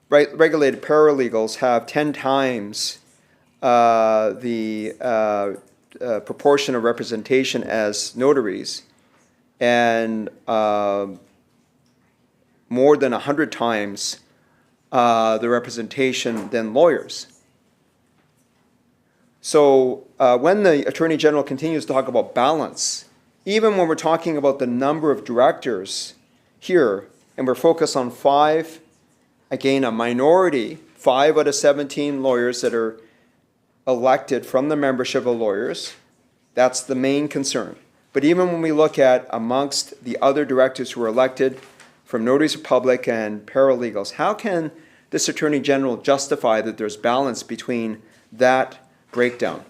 regulated paralegals have 10 times the proportion of representation as notaries, and more than 100 times the representation than lawyers. So when the Attorney General continues to talk about balance, even when we're talking about the number of directors here, and we're focused on 5, again, a minority, 5 out of 17 lawyers that are elected from the membership of lawyers, that's the main concern. But even when we look at amongst the other directors who are elected from notaries public and paralegals, how can this Attorney General justify that there's balance between that breakdown?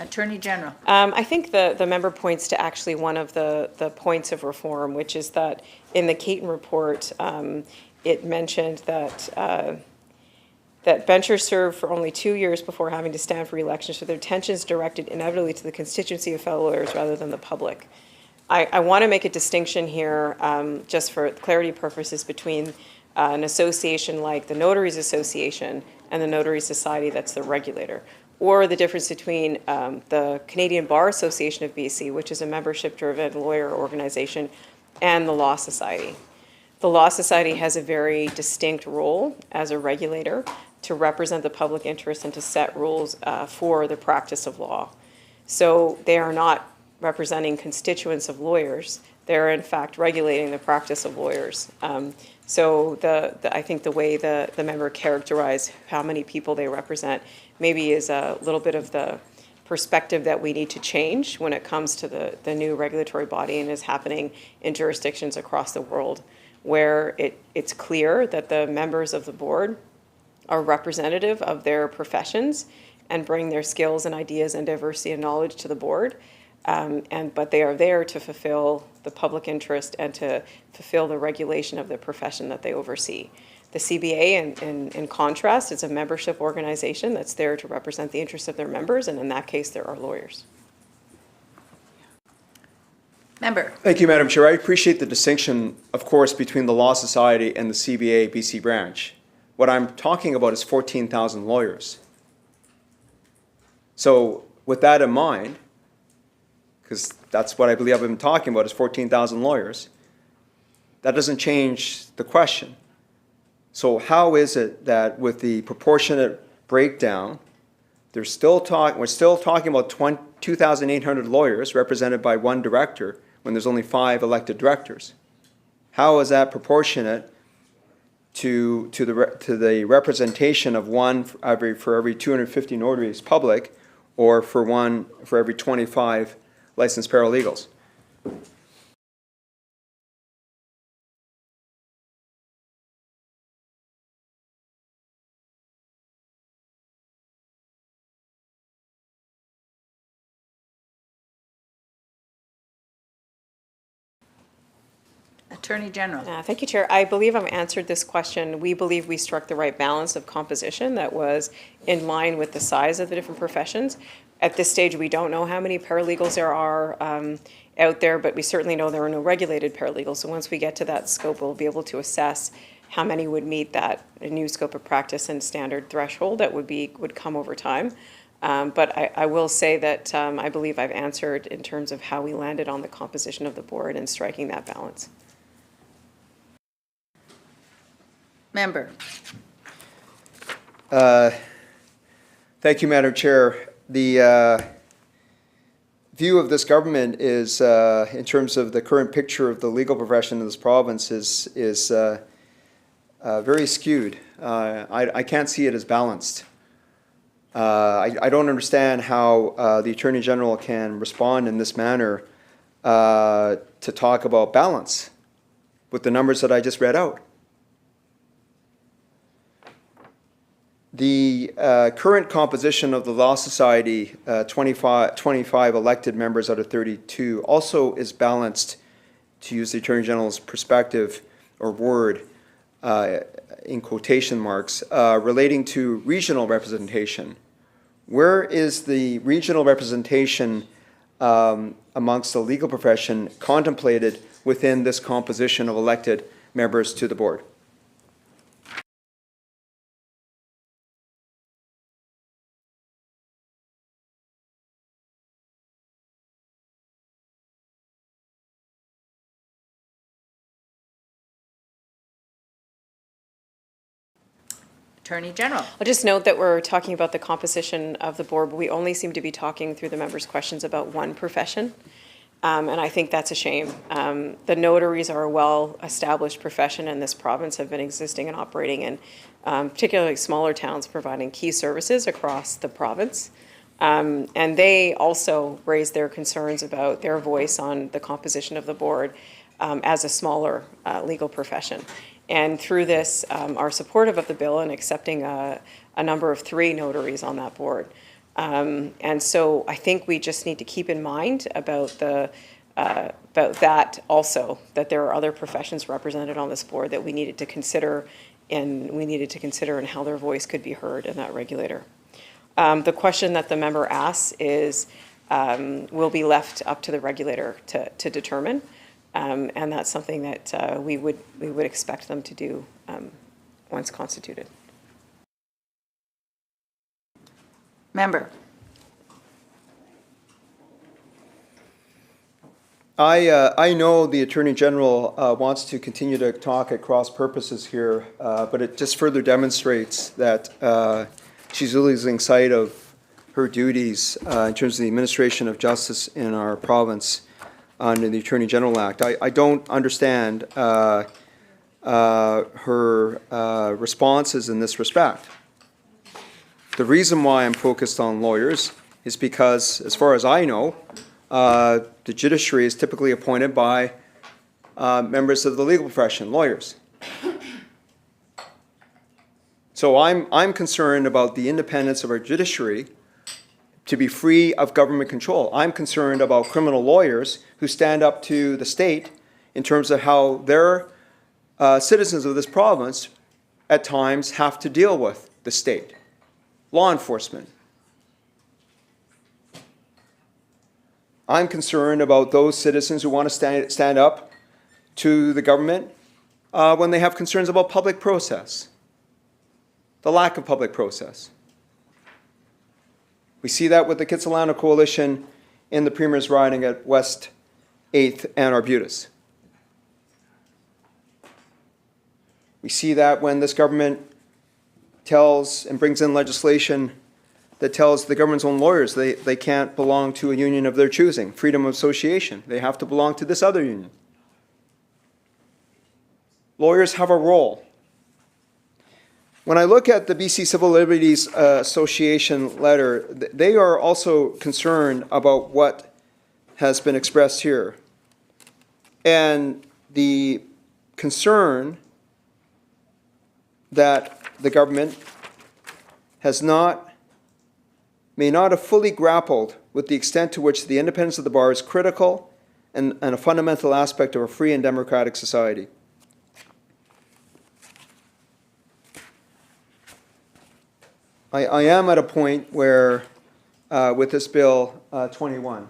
Attorney General. I think the member points to actually one of the points of reform, which is that in the Caton report, it mentioned that that benchers serve for only 2 years before having to stand for re-election, so their attention is directed inevitably to the constituency of fellow lawyers rather than the public. I want to make a distinction here, just for clarity purposes, between an association like the Notaries Association and the Notary Society that's the regulator, or the difference between the Canadian Bar Association of BC, which is a membership-driven lawyer organization, and the Law Society. The Law Society has a very distinct role as a regulator to represent the public interest and to set rules for the practice of law. So they are not representing constituents of lawyers. They're in fact regulating the practice of lawyers. So I think the way the member characterized how many people they represent maybe is a little bit of the perspective that we need to change when it comes to the new regulatory body, and is happening in jurisdictions across the world where it's clear that the members of the board are representative of their professions and bring their skills and ideas and diversity and knowledge to the board. But they are there to fulfill the public interest and to fulfill the regulation of the profession that they oversee. The CBA, in contrast, is a membership organization that's there to represent the interests of their members, and in that case, there are lawyers. Member. Thank you, Madam Chair. I appreciate the distinction, of course, between the Law Society and the CBA BC branch. What I'm talking about is 14,000 lawyers. So with that in mind, because that's what I believe I've been talking about, is 14,000 lawyers, that doesn't change the question. So how is it that with the proportionate breakdown, we're still talking about 2,800 lawyers represented by one director when there's only 5 elected directors? How is that proportionate to the representation of one for every 250 notaries public, or for every 25 licensed paralegals? Attorney General. Thank you, Chair. I believe I've answered this question. We believe we struck the right balance of composition that was in line with the size of the different professions. At this stage, we don't know how many paralegals there are out there, but we certainly know there are no regulated paralegals. So once we get to that scope, we'll be able to assess how many would meet that new scope of practice and standard threshold that would come over time. But I will say that I believe I've answered in terms of how we landed on the composition of the board and striking that balance. Member. Thank you, Madam Chair. The view of this government is, in terms of the current picture of the legal profession in this province, is very skewed. I can't see it as balanced. I don't understand how the Attorney General can respond in this manner to talk about balance with the numbers that I just read out. The current composition of the Law Society, 25 elected members out of 32, also is balanced, to use the Attorney General's perspective or word, in quotation marks, relating to regional representation. Where is the regional representation amongst the legal profession contemplated within this composition of elected members to the board? Attorney General. I'll just note that we're talking about the composition of the board, but we only seem to be talking through the members' questions about one profession. And I think that's a shame. The notaries are a well-established profession in this province, have been existing and operating in particularly smaller towns, providing key services across the province. And they also raised their concerns about their voice on the composition of the board as a smaller legal profession. And through this, are supportive of the bill and accepting a number of 3 notaries on that board. And so I think we just need to keep in mind about that also, that there are other professions represented on this board that we needed to consider and how their voice could be heard in that regulator. The question that the member asks is, will be left up to the regulator to determine. And that's something that we would expect them to do once constituted. Member. I know the Attorney General wants to continue to talk at cross purposes here, but it just further demonstrates that she's losing sight of her duties in terms of the administration of justice in our province under the Attorney General Act. I don't understand her responses in this respect. The reason why I'm focused on lawyers is because, as far as I know, the judiciary is typically appointed by members of the legal profession, lawyers. So I'm concerned about the independence of our judiciary to be free of government control. I'm concerned about criminal lawyers who stand up to the state in terms of how their citizens of this province at times have to deal with the state, law enforcement. I'm concerned about those citizens who want to stand up to the government when they have concerns about public process, the lack of public process. We see that with the Kitsilano Coalition in the Premier's riding at West 8th and Arbutus. We see that when this government tells and brings in legislation that tells the government's own lawyers they can't belong to a union of their choosing, freedom of association. They have to belong to this other union. Lawyers have a role. When I look at the BC Civil Liberties Association letter, they are also concerned about what has been expressed here. And the concern that the government may not have fully grappled with the extent to which the independence of the bar is critical and a fundamental aspect of a free and democratic society. I am at a point where, with this Bill 21,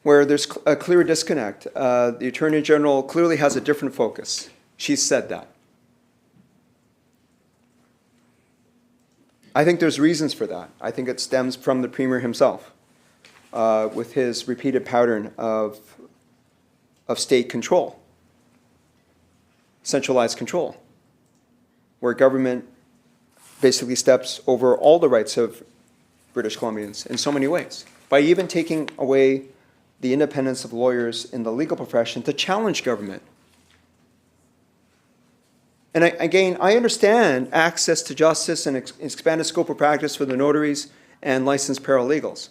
where there's a clear disconnect. The Attorney General clearly has a different focus. She's said that. I think there's reasons for that. I think it stems from the Premier himself, with his repeated pattern of state control, centralized control, where government basically steps over all the rights of British Columbians in so many ways, by even taking away the independence of lawyers in the legal profession to challenge government. And again, I understand access to justice and expanded scope of practice for the notaries and licensed paralegals.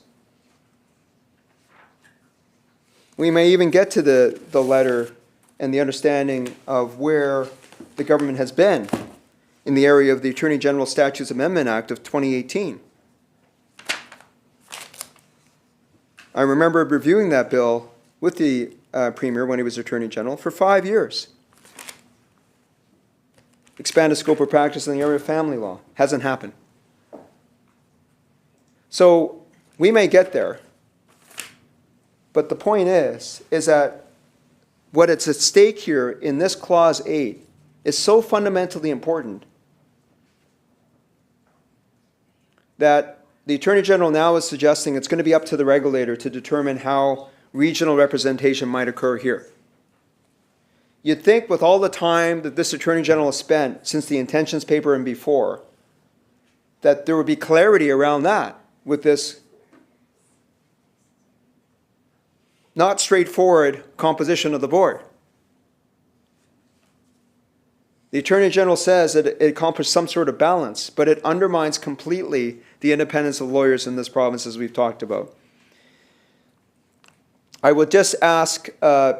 We may even get to the letter and the understanding of where the government has been in the area of the Attorney General Statutes Amendment Act of 2018. I remember reviewing that bill with the Premier when he was Attorney General for 5 years. Expanded scope of practice in the area of family law. Hasn't happened. So we may get there, but the point is that what is at stake here in this Clause 8 is so fundamentally important that the Attorney General now is suggesting it's going to be up to the regulator to determine how regional representation might occur here. You'd think with all the time that this Attorney General has spent since the intentions paper and before, that there would be clarity around that with this not straightforward composition of the board. The Attorney General says that it accomplished some sort of balance, but it undermines completely the independence of lawyers in this province, as we've talked about. I would just ask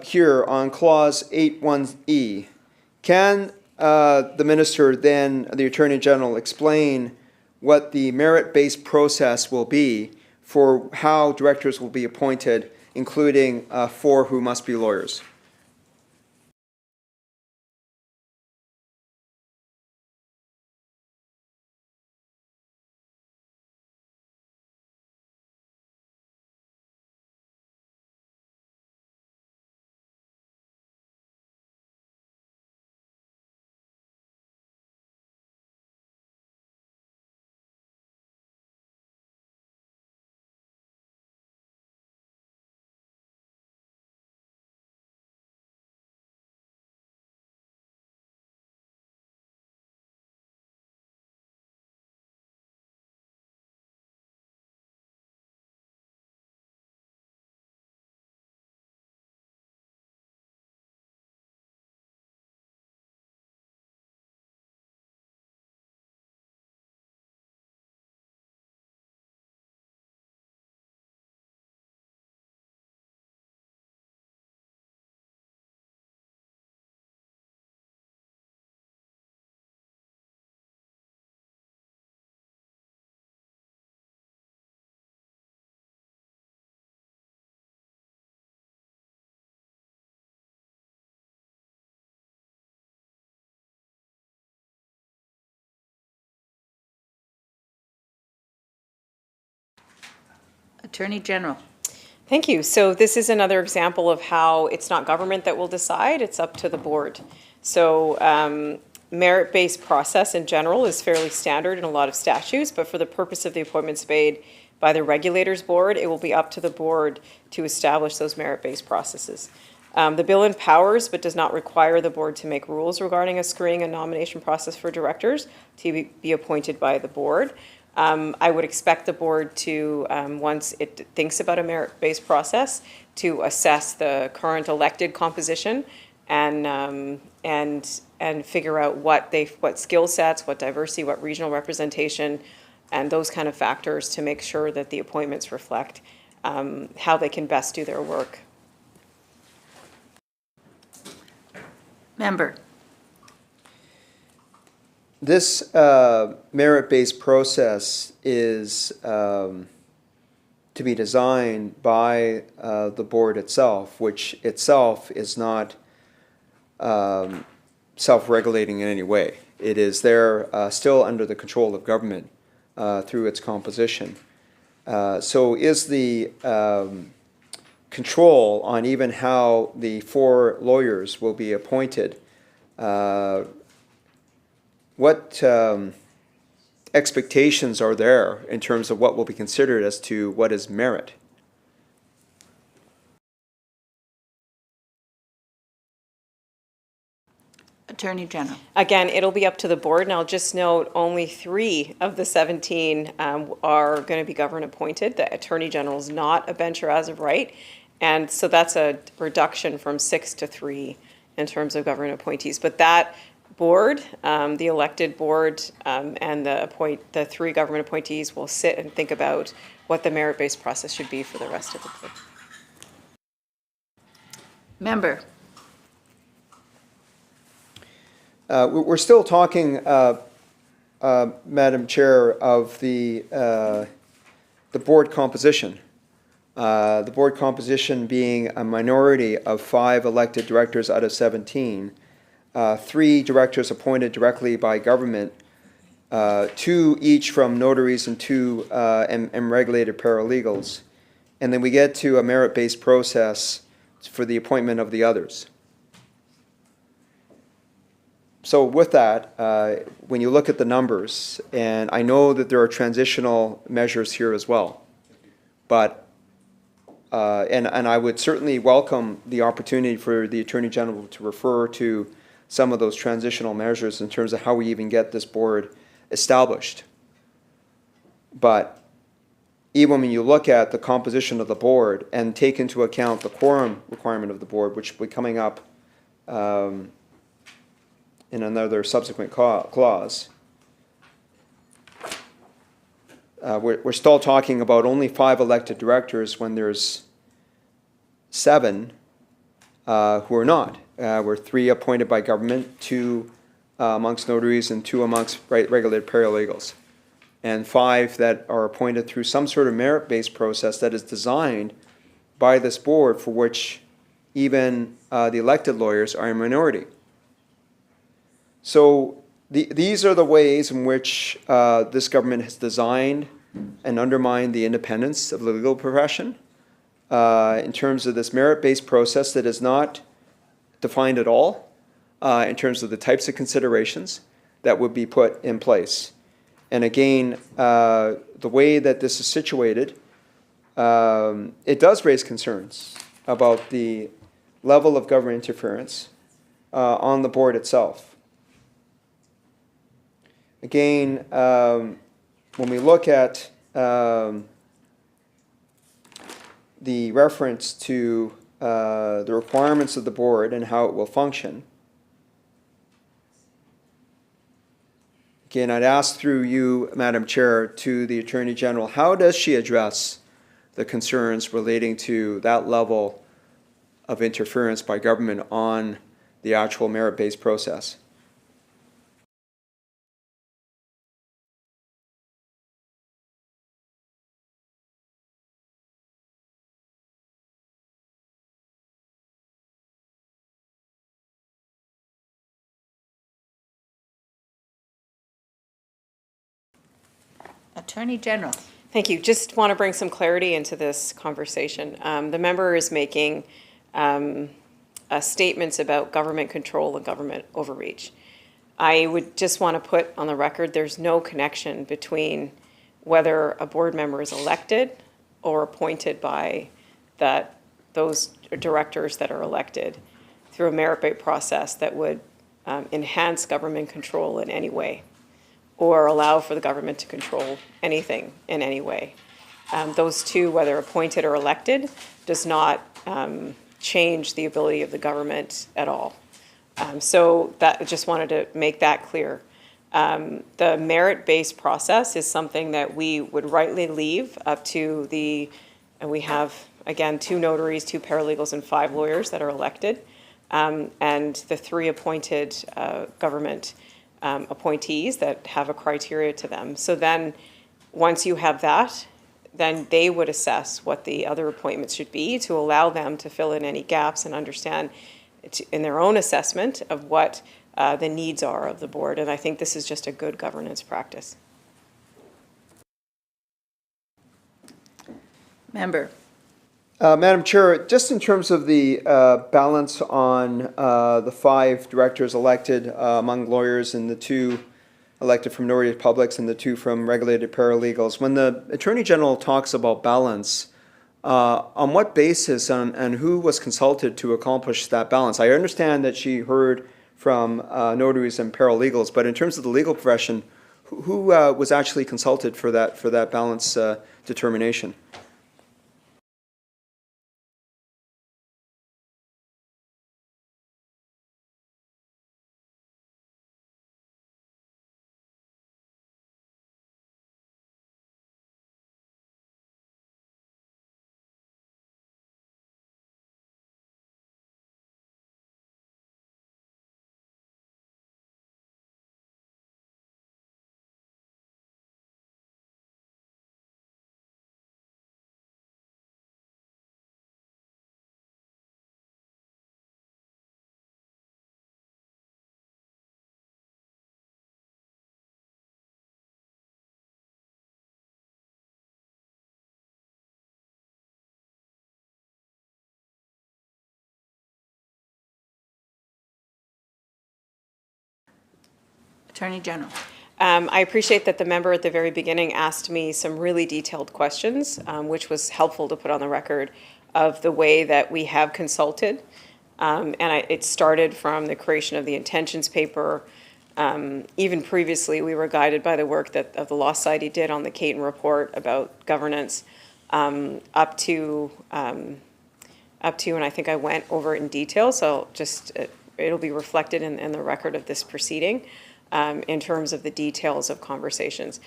here on Clause 8.1e, can the Minister, then the Attorney General, explain what the merit-based process will be for how directors will be appointed, including 4 who must be lawyers? Attorney General. Thank you. So this is another example of how it's not government that will decide, it's up to the board. So merit-based process in general is fairly standard in a lot of statutes, but for the purpose of the appointments made by the regulators board, it will be up to the board to establish those merit-based processes. The bill empowers but does not require the board to make rules regarding a screening and nomination process for directors to be appointed by the board. I would expect the board to, once it thinks about a merit-based process, to assess the current elected composition and figure out what skill sets, what diversity, what regional representation, and those kind of factors to make sure that the appointments reflect how they can best do their work. Member. This merit-based process is, to to be designed by the board itself, which itself is not self-regulating in any way. It is there still under the control of government through its composition. So is the control on even how the 4 lawyers will be appointed, what expectations are there in terms of what will be considered as to what is merit? Attorney General. Again, it'll be up to the board, and I'll just note only 3 of the 17 are going to be government appointed. The Attorney General is not a bencher as of right, and so that's a reduction from 6 to 3 in terms of government appointees. But that board, the elected board, and the 3 government appointees will sit and think about what the merit-based process should be for the rest of the board. Member. We're still talking, Madam Chair, of the board composition. The board composition being a minority of 5 elected directors out of 17, 3 directors appointed directly by government, 2 each from notaries and 2 and regulated paralegals. And then we get to a merit-based process for the appointment of the others. So with that, when you look at the numbers, and I know that there are transitional measures here as well, but, and I would certainly welcome the opportunity for the Attorney General to refer to some of those transitional measures in terms of how we even get this board established. But even when you look at the composition of the board and take into account the quorum requirement of the board, which will be coming up in another subsequent clause, we're still talking about only 5 elected directors when there's 7 who are not. We're 3 appointed by government, 2 amongst notaries, and 2 amongst regulated paralegals, and 5 that are appointed through some sort of merit-based process that is designed by this board, for which even the elected lawyers are a minority. So these are the ways in which this government has designed and undermined the independence of the legal profession in terms of this merit-based process that is not defined at all in terms of the types of considerations that would be put in place. And again, the way that this is situated, it does raise concerns about the level of government interference on the board itself. Again, when we look at the reference to the requirements of the board and how it will function, again, I'd ask through you, Madam Chair, to the Attorney General, how does she address the concerns relating to that level of interference by government on the actual merit-based process? Attorney General. Thank you. Just want to bring some clarity into this conversation. The member is making statements about government control and government overreach. I would just want to put on the record, there's no connection between whether a board member is elected or appointed by those directors that are elected through a merit-based process that would enhance government control in any way, or allow for the government to control anything in any way. Those 2, whether appointed or elected, does not change the ability of the government at all. So that, I just wanted to make that clear. The merit-based process is something that we would rightly leave up to and we have, again, 2 notaries, 2 paralegals, and 5 lawyers that are elected, and the 3 appointed government appointees that have a criteria to them. So then, once you have that, then they would assess what the other appointments should be to allow them to fill in any gaps and understand in their own assessment of what the needs are of the board. And I think this is just a good governance practice. Member. Madam Chair, just in terms of the balance on the 5 directors elected among lawyers and the 2 elected from minority publics and the 2 from regulated paralegals, when the Attorney General talks about balance, on what basis and who was consulted to accomplish that balance? I understand that she heard from notaries and paralegals, but in terms of the legal profession, who was actually consulted for that balance determination? Attorney General. I appreciate that the member at the very beginning asked me some really detailed questions, which was helpful to put on the record of the way that we have consulted. It started from the creation of the intentions paper. Even previously, we were guided by the work of the Law Society did on the Caton report about governance, up to, and I think I went over it in detail, so just it'll be reflected in the record of this proceeding. In terms of the details of conversations.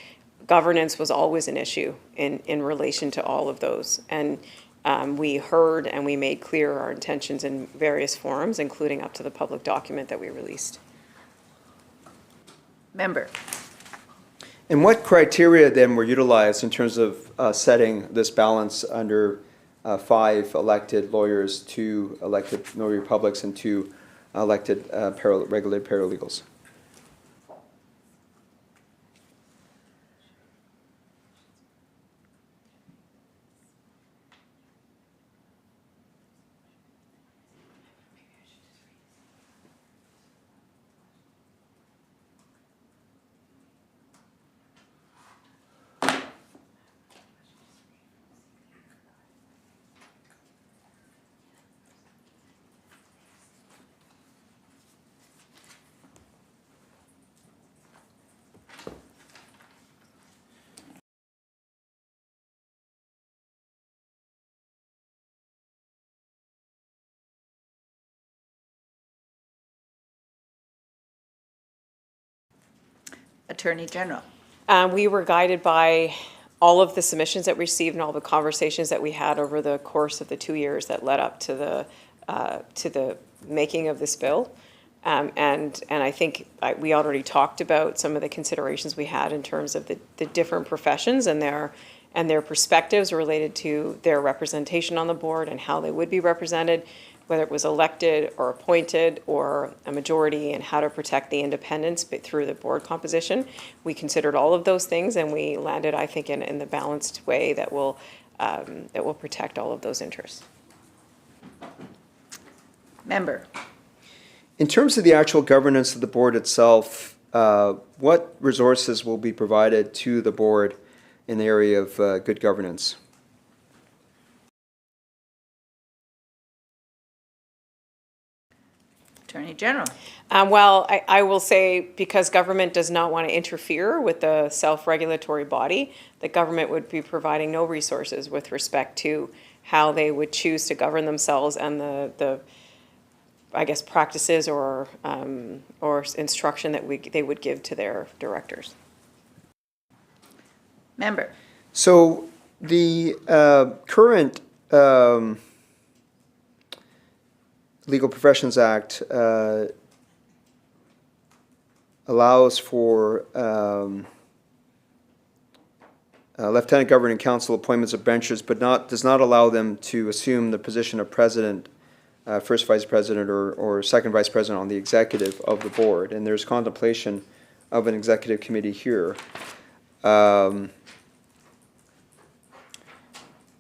Governance was always an issue in relation to all of those. And we heard and we made clear our intentions in various forums, including up to the public document that we released. Member. And what criteria then were utilized in terms of setting this balance under 5 elected lawyers, 2 elected notary publics, and 2 elected regulated paralegals? Attorney General. We were guided by all of the submissions that we received and all the conversations that we had over the course of the 2 years that led up to the making of this bill. And I think we already talked about some of the considerations we had in terms of the different professions and their perspectives related to their representation on the board and how they would be represented, whether it was elected or appointed or a majority, and how to protect the independence through the board composition. We considered all of those things, and we landed, I think, in the balanced way that will protect all of those interests. Member. In terms of the actual governance of the board itself, what resources will be provided to the board in the area of good governance? Attorney General. Well, I will say, because government does not want to interfere with the self-regulatory body, the government would be providing no resources with respect to how they would choose to govern themselves and the I guess, practices or instruction that they would give to their directors. Member. So the current Legal Professions Act allows for Lieutenant Governor and Council appointments of benchers, but does not allow them to assume the position of president, first vice president, or second vice president on the executive of the board. And there's contemplation of an executive committee here.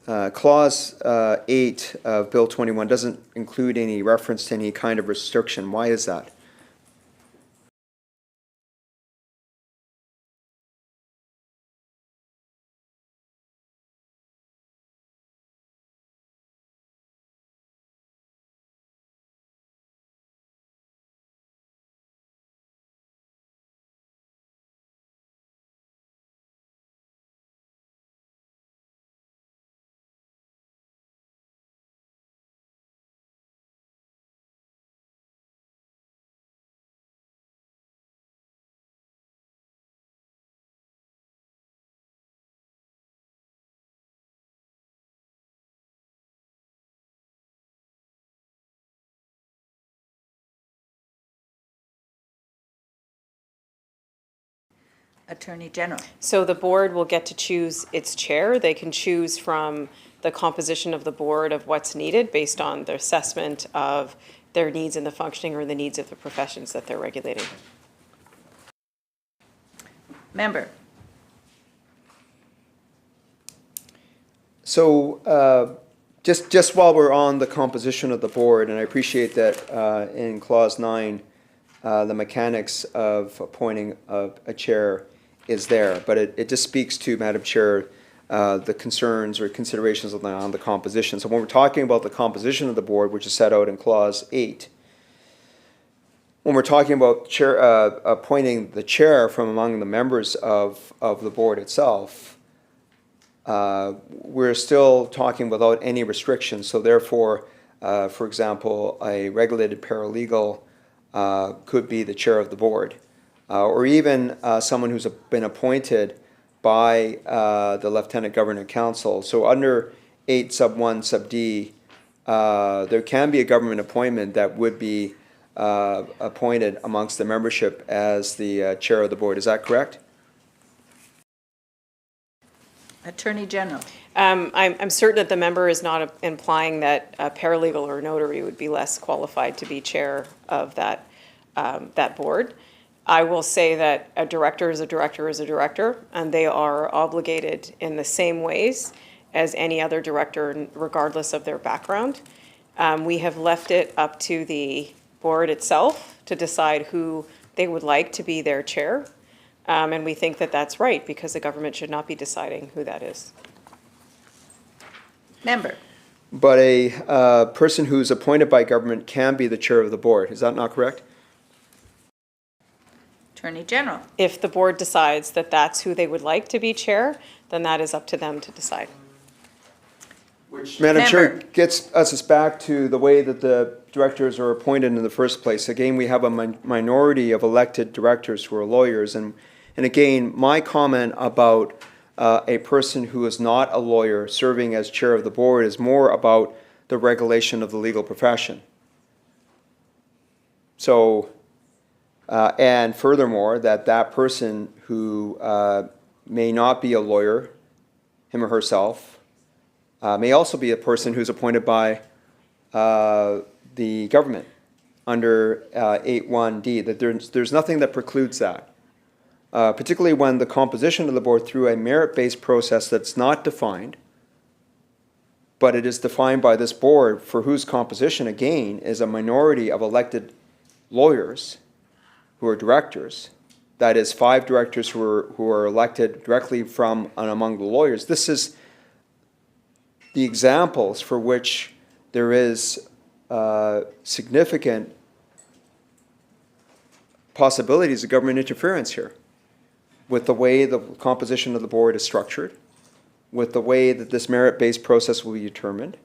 Clause 8 of Bill 21 doesn't include any reference to any kind of restriction. Why is that? Attorney General. So the board will get to choose its chair. They can choose from the composition of the board of what's needed based on their assessment of their needs in the functioning or the needs of the professions that they're regulating. Member. So just while we're on the composition of the board, and I appreciate that in Clause 9, the mechanics of appointing a chair is there, but it just speaks to, Madam Chair, the concerns or considerations on the composition. So when we're talking about the composition of the board, which is set out in Clause 8, when we're talking about chair, appointing the chair from among the members of the board itself, we're still talking without any restrictions. So therefore, for example, a regulated paralegal could be the chair of the board, or even someone who's been appointed by the Lieutenant Governor and Council. So under 8 sub 1 sub D, there can be a government appointment that would be appointed amongst the membership as the chair of the board. Is that Attorney General. I'm certain that the member is not implying that a paralegal or notary would be less qualified to be chair of that, that board. I will say that a director is a director is a director, and they are obligated in the same ways as any other director, regardless of their background. We have left it up to the board itself to decide who they would like to be their chair. And we think that that's right, because the government should not be deciding who that is. Member. But a person who's appointed by government can be the chair of the board. Is that not correct? Attorney General. If the board decides that that's who they would like to be chair, then that is up to them to decide. Which, Madam Chair, Member. gets us back to the way that the directors are appointed in the first place. Again, we have a minority of elected directors who are lawyers. And again, my comment about a person who is not a lawyer serving as chair of the board is more about the regulation of the legal profession. So, and furthermore, that person who may not be a lawyer, him or herself, may also be a person who's appointed by the government under 8.1D, that there's nothing that precludes that. Particularly when the composition of the board through a merit-based process that's not defined, but it is defined by this board, for whose composition, again, is a minority of elected lawyers who are directors. That is 5 directors who are elected directly from and among the lawyers. This is the examples for which there is significant possibilities of government interference here, with the way the composition of the board is structured, with the way that this merit-based process will be determined,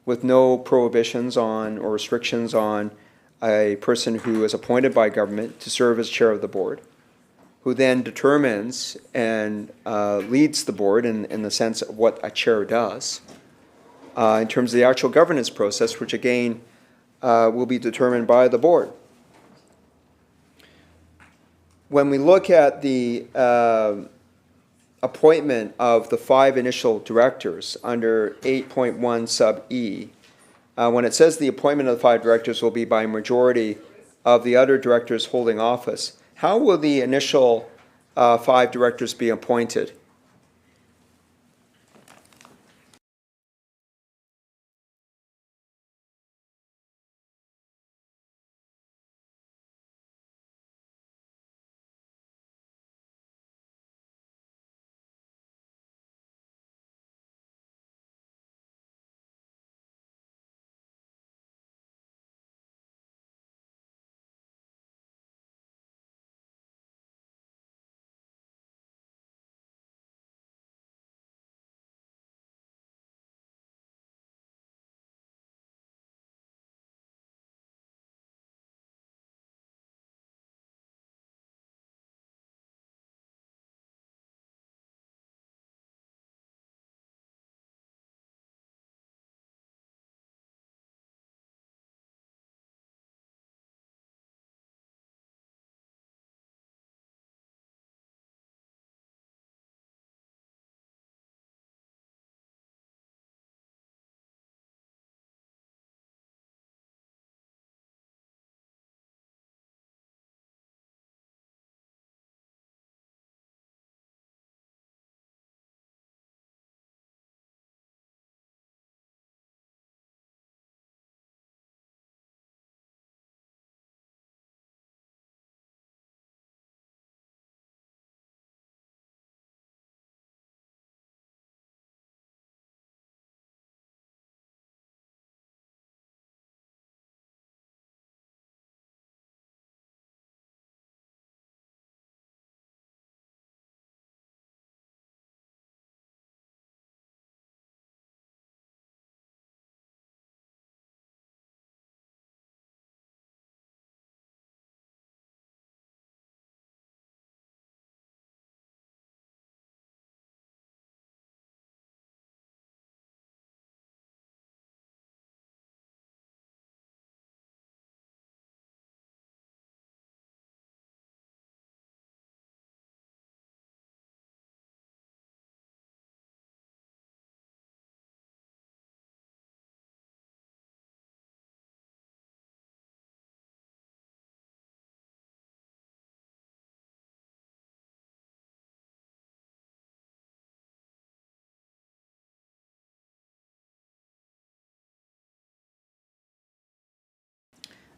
with no prohibitions on or restrictions on a person who is appointed by government to serve as chair of the board, who then determines and leads the board in the sense of what a chair does, in terms of the actual governance process, which again will be determined by the board. When we look at the appointment of the 5 initial directors under 8.1 sub E, when it says the appointment of the 5 directors will be by majority of the other directors holding office, how will the initial 5 directors be appointed?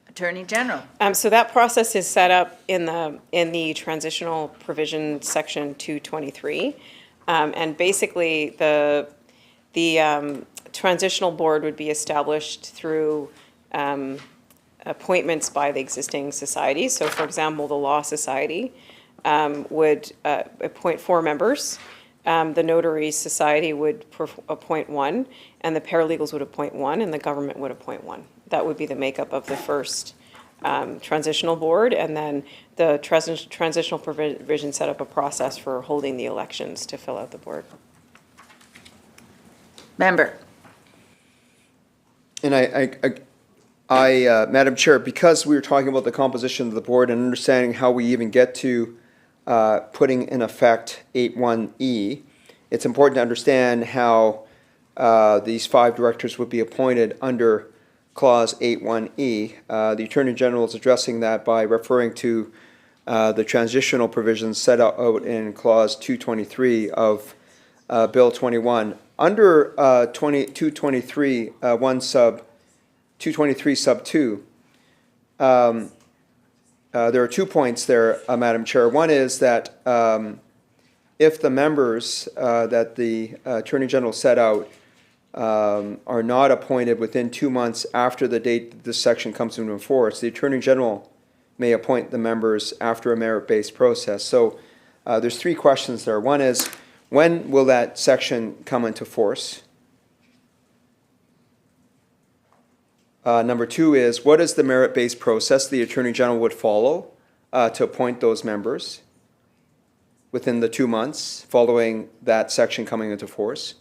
Attorney General. So that process is set up in the transitional provision section 223. And basically, the transitional board would be established through appointments by the existing societies. So for example, the Law Society would appoint 4 members. The Notary Society would appoint 1, and the paralegals would appoint 1, and the government would appoint 1. That would be the makeup of the first transitional board, and then the transitional provision set up a process for holding the elections to fill out the board. Member. And I Madam Chair, because we were talking about the composition of the board and understanding how we even get to putting in effect 8.1E, it's important to understand how these 5 directors would be appointed under Clause 8.1E. The Attorney General is addressing that by referring to the transitional provisions set out in Clause 223 of Bill 21. Under 223, 223 sub 2, there are 2 points there, Madam Chair. One is that if the members that the Attorney General set out are not appointed within 2 months after the date that this section comes into force, the Attorney General may appoint the members after a merit-based process. So there's 3 questions there. One is, when will that section come into force? Number 2 is, what is the merit-based process the Attorney General would follow to appoint those members within the 2 months following that section coming into force?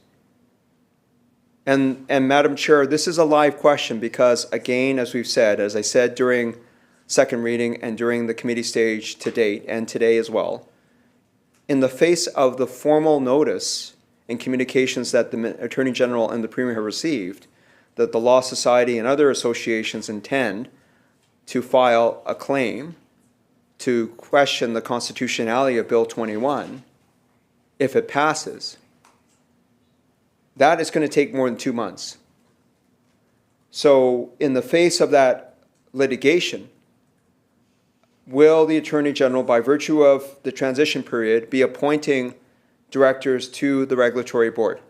And Madam Chair, this is a live question because, again, as we've said, as I said during second reading and during the committee stage to date and today as well, in the face of the formal notice and communications that the Attorney General and the Premier have received, that the Law Society and other associations intend to file a claim to question the constitutionality of Bill 21, if it passes, that is going to take more than 2 months. So in the face of that litigation, will the Attorney General, by virtue of the transition period, be appointing directors to the regulatory board?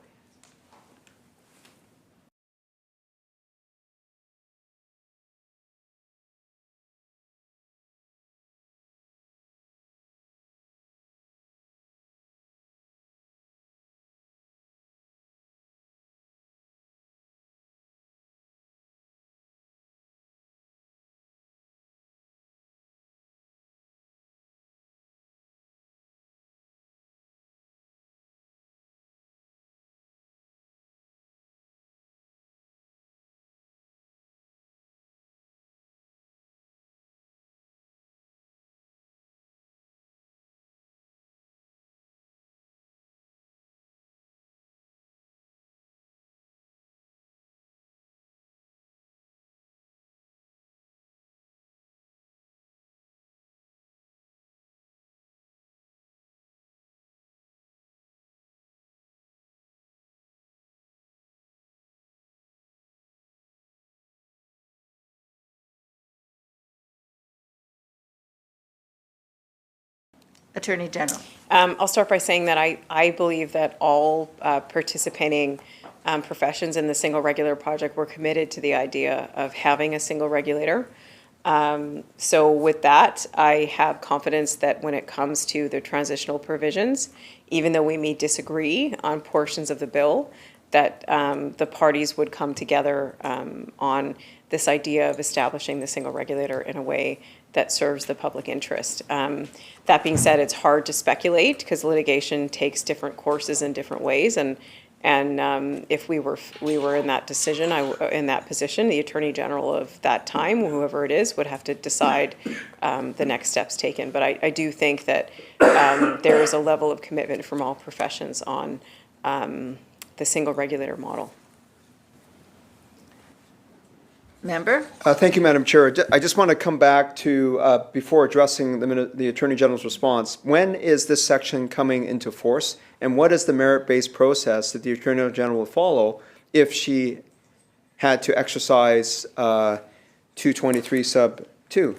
Attorney General. I'll start by saying that I believe that all participating professions in the single regulator project were committed to the idea of having a single regulator. So with that, I have confidence that when it comes to the transitional provisions, even though we may disagree on portions of the bill, that the parties would come together on this idea of establishing the single regulator in a way that serves the public interest. That being said, it's hard to speculate because litigation takes different courses in different ways, and if we were in that decision, in that position, the Attorney General of that time, whoever it is, would have to decide the next steps taken. But I do think that there is a level of commitment from all professions on the single regulator model. Member? Thank you, Madam Chair. I just want to come back to, before addressing the Attorney General's response, when is this section coming into force? And what is the merit-based process that the Attorney General will follow if she had to exercise 223 sub 2?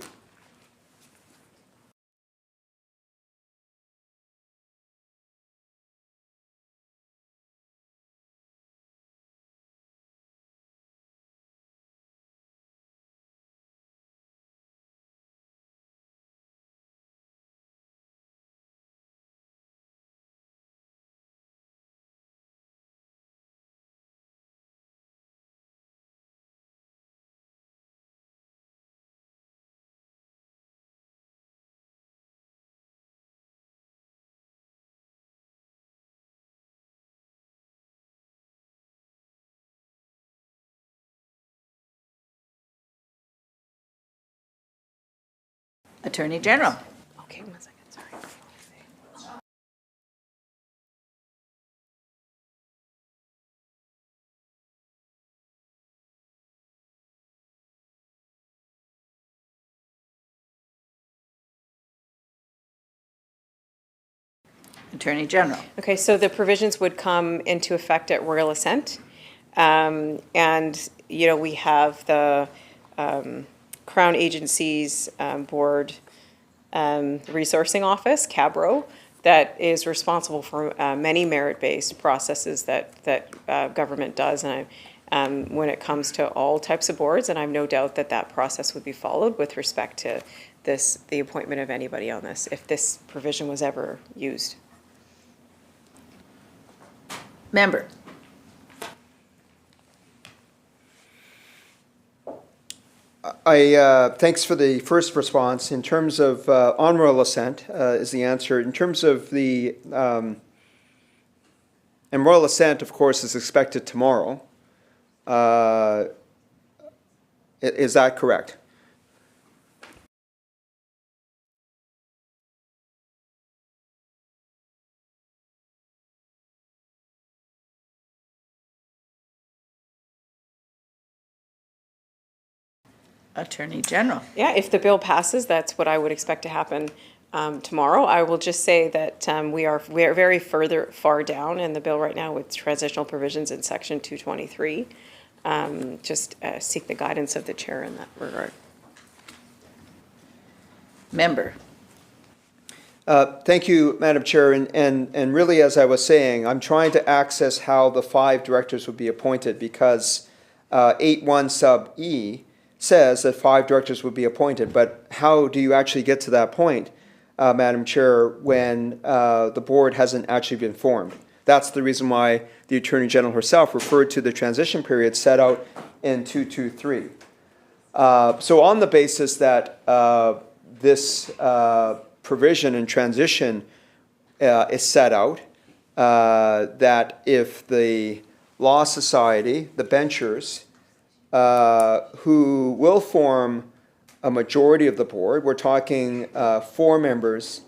Attorney General. Okay, 1 second, sorry. Attorney General. Okay, so the provisions would come into effect at royal assent. And, you know, we have the Crown Agencies Board Resourcing Office, CABRO, that is responsible for many merit-based processes that government does. And when it comes to all types of boards, and I have no doubt that that process would be followed with respect to the appointment of anybody on this, if this provision was ever used. Member. Thanks for the first response. In terms of on royal assent is the answer. In terms of the, and royal assent, of course, is expected tomorrow. Is that correct? Attorney General. Yeah, if the bill passes, that's what I would expect to happen tomorrow. I will just say that we are very far down in the bill right now with transitional provisions in section 223. Just seek the guidance of the chair in that regard. Member. Thank you, Madam Chair. And really, as I was saying, I'm trying to access how the 5 directors would be appointed, because 8.1 sub E says that 5 directors would be appointed. But how do you actually get to that point, Madam Chair, when the board hasn't actually been formed? That's the reason why the Attorney General herself referred to the transition period set out in 223. So on the basis that this provision in transition is set out, that if the Law Society, the benchers, who will form a majority of the board, we're talking 4 members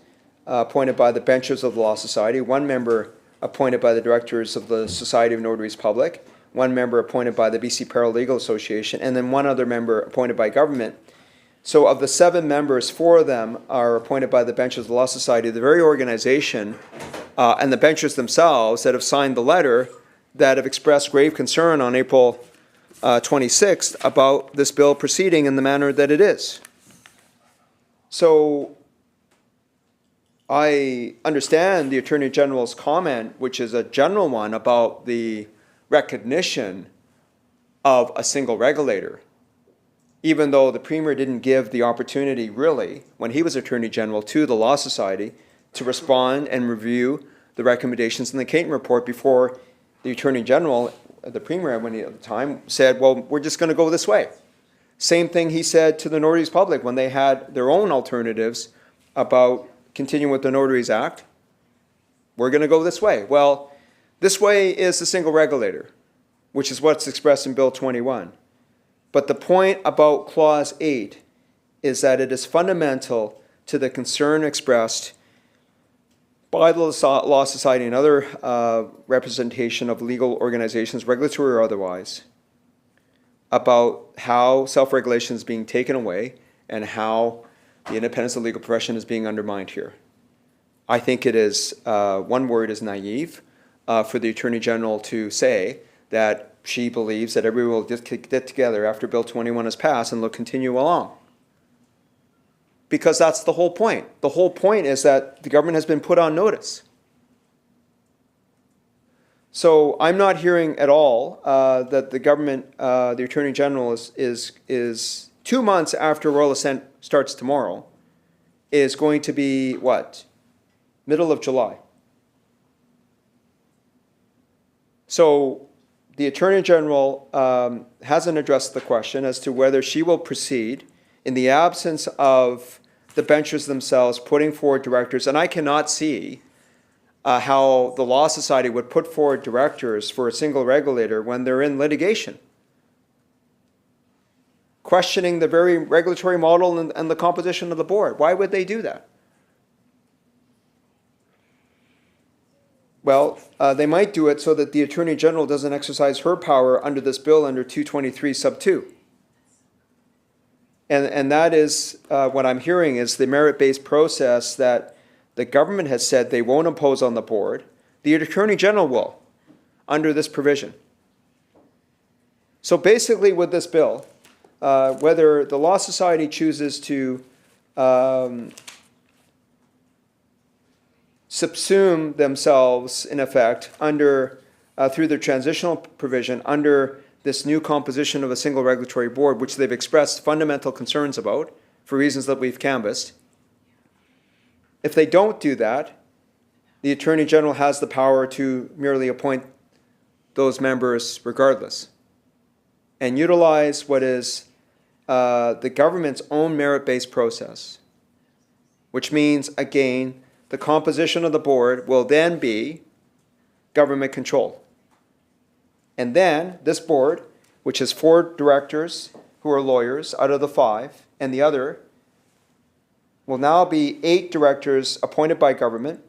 appointed by the benchers of the Law Society, 1 member appointed by the directors of the Society of Notaries Public, 1 member appointed by the BC Paralegal Association, and then 1 other member appointed by government. So of the 7 members, 4 of them are appointed by the benchers of the Law Society, the very organization and the benchers themselves that have signed the letter that have expressed grave concern on April 26th about this bill proceeding in the manner that it is. So I understand the Attorney General's comment, which is a general one about the recognition of a single regulator, even though the Premier didn't give the opportunity, really, when he was Attorney General, to the Law Society to respond and review the recommendations in the Caton Report before the Attorney General, the Premier at the time, said, well, we're just going to go this way. Same thing he said to the Notaries Public when they had their own alternatives about continuing with the Notaries Act. We're going to go this way. Well, this way is the single regulator, which is what's expressed in Bill 21. But the point about Clause 8 is that it is fundamental to the concern expressed by the Law Society and other representation of legal organizations, regulatory or otherwise, about how self-regulation is being taken away and how the independence of the legal profession is being undermined here. I think it is, one word is naive, for the Attorney General to say that she believes that everyone will just get together after Bill 21 is passed and they'll continue along. Because that's the whole point. The whole point is that the government has been put on notice. So I'm not hearing at all that the government, the Attorney General is 2 months after Royal Assent starts tomorrow, is going to be, what, middle of July. So the Attorney General hasn't addressed the question as to whether she will proceed in the absence of the benchers themselves putting forward directors. And I cannot see how the Law Society would put forward directors for a single regulator when they're in litigation, questioning the very regulatory model and the composition of the board. Why would they do that? Well, they might do it so that the Attorney General doesn't exercise her power under this bill under 223 sub 2. And that is what I'm hearing is the merit-based process that the government has said they won't impose on the board. The Attorney General will under this provision. So basically with this bill, whether the Law Society chooses to subsume themselves, in effect, under through the transitional provision under this new composition of a single regulatory board, which they've expressed fundamental concerns about for reasons that we've canvassed. If they don't do that, the Attorney General has the power to merely appoint those members regardless and utilize what is the government's own merit-based process, which means, again, the composition of the board will then be government controlled. And then this board, which has 4 directors who are lawyers out of the 5, and the other will now be 8 directors appointed by government,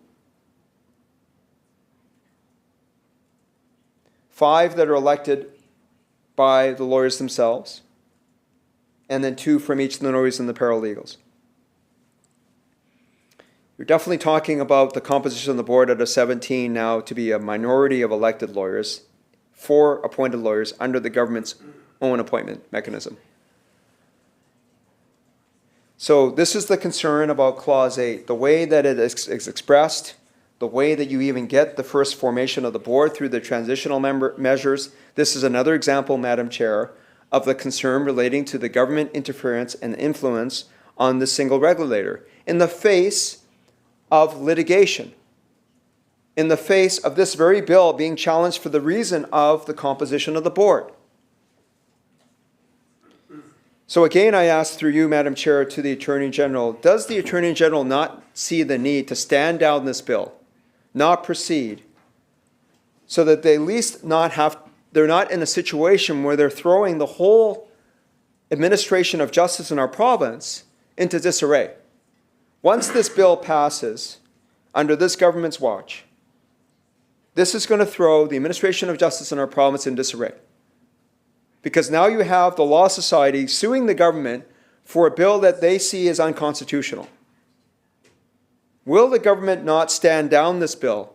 5 that are elected by the lawyers themselves, and then 2 from each of the notaries and the paralegals. You're definitely talking about the composition of the board out of 17 now to be a minority of elected lawyers, 4 appointed lawyers under the government's own appointment mechanism. So this is the concern about Clause 8, the way that it is expressed, the way that you even get the first formation of the board through the transitional measures. This is another example, Madam Chair, of the concern relating to the government interference and influence on the single regulator in the face of litigation, in the face of this very bill being challenged for the reason of the composition of the board. So again, I ask through you, Madam Chair, to the Attorney General, does the Attorney General not see the need to stand down this bill, not proceed, so that they at least they're not in a situation where they're throwing the whole administration of justice in our province into disarray? Once this bill passes under this government's watch, this is going to throw the administration of justice in our province in disarray. Because now you have the Law Society suing the government for a bill that they see as unconstitutional. Will the government not stand down this bill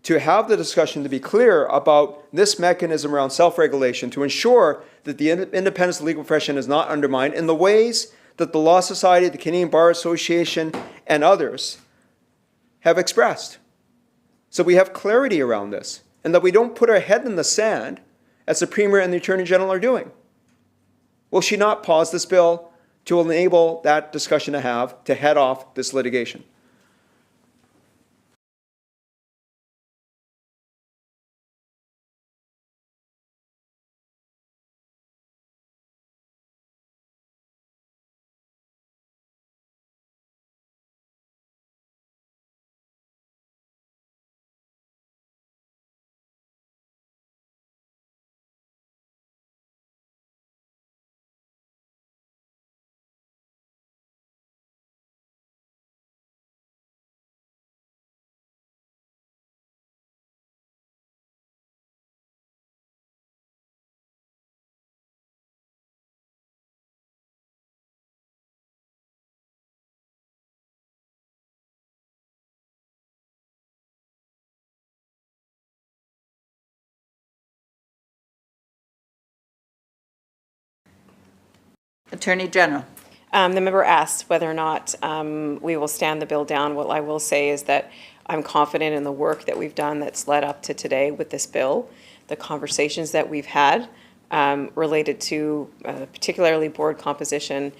to have the discussion to be clear about this mechanism around self-regulation to ensure that the independence of the legal profession is not undermined in the ways that the Law Society, the Canadian Bar Association, and others have expressed? So we have clarity around this, and that we don't put our head in the sand as the Premier and the Attorney General are doing. Will she not pause this bill to enable that discussion to head off this litigation? Attorney General. The member asked whether or not we will stand the bill down. What I will say is that I'm confident in the work that we've done that's led up to today with this bill, the conversations that we've had related to particularly board composition,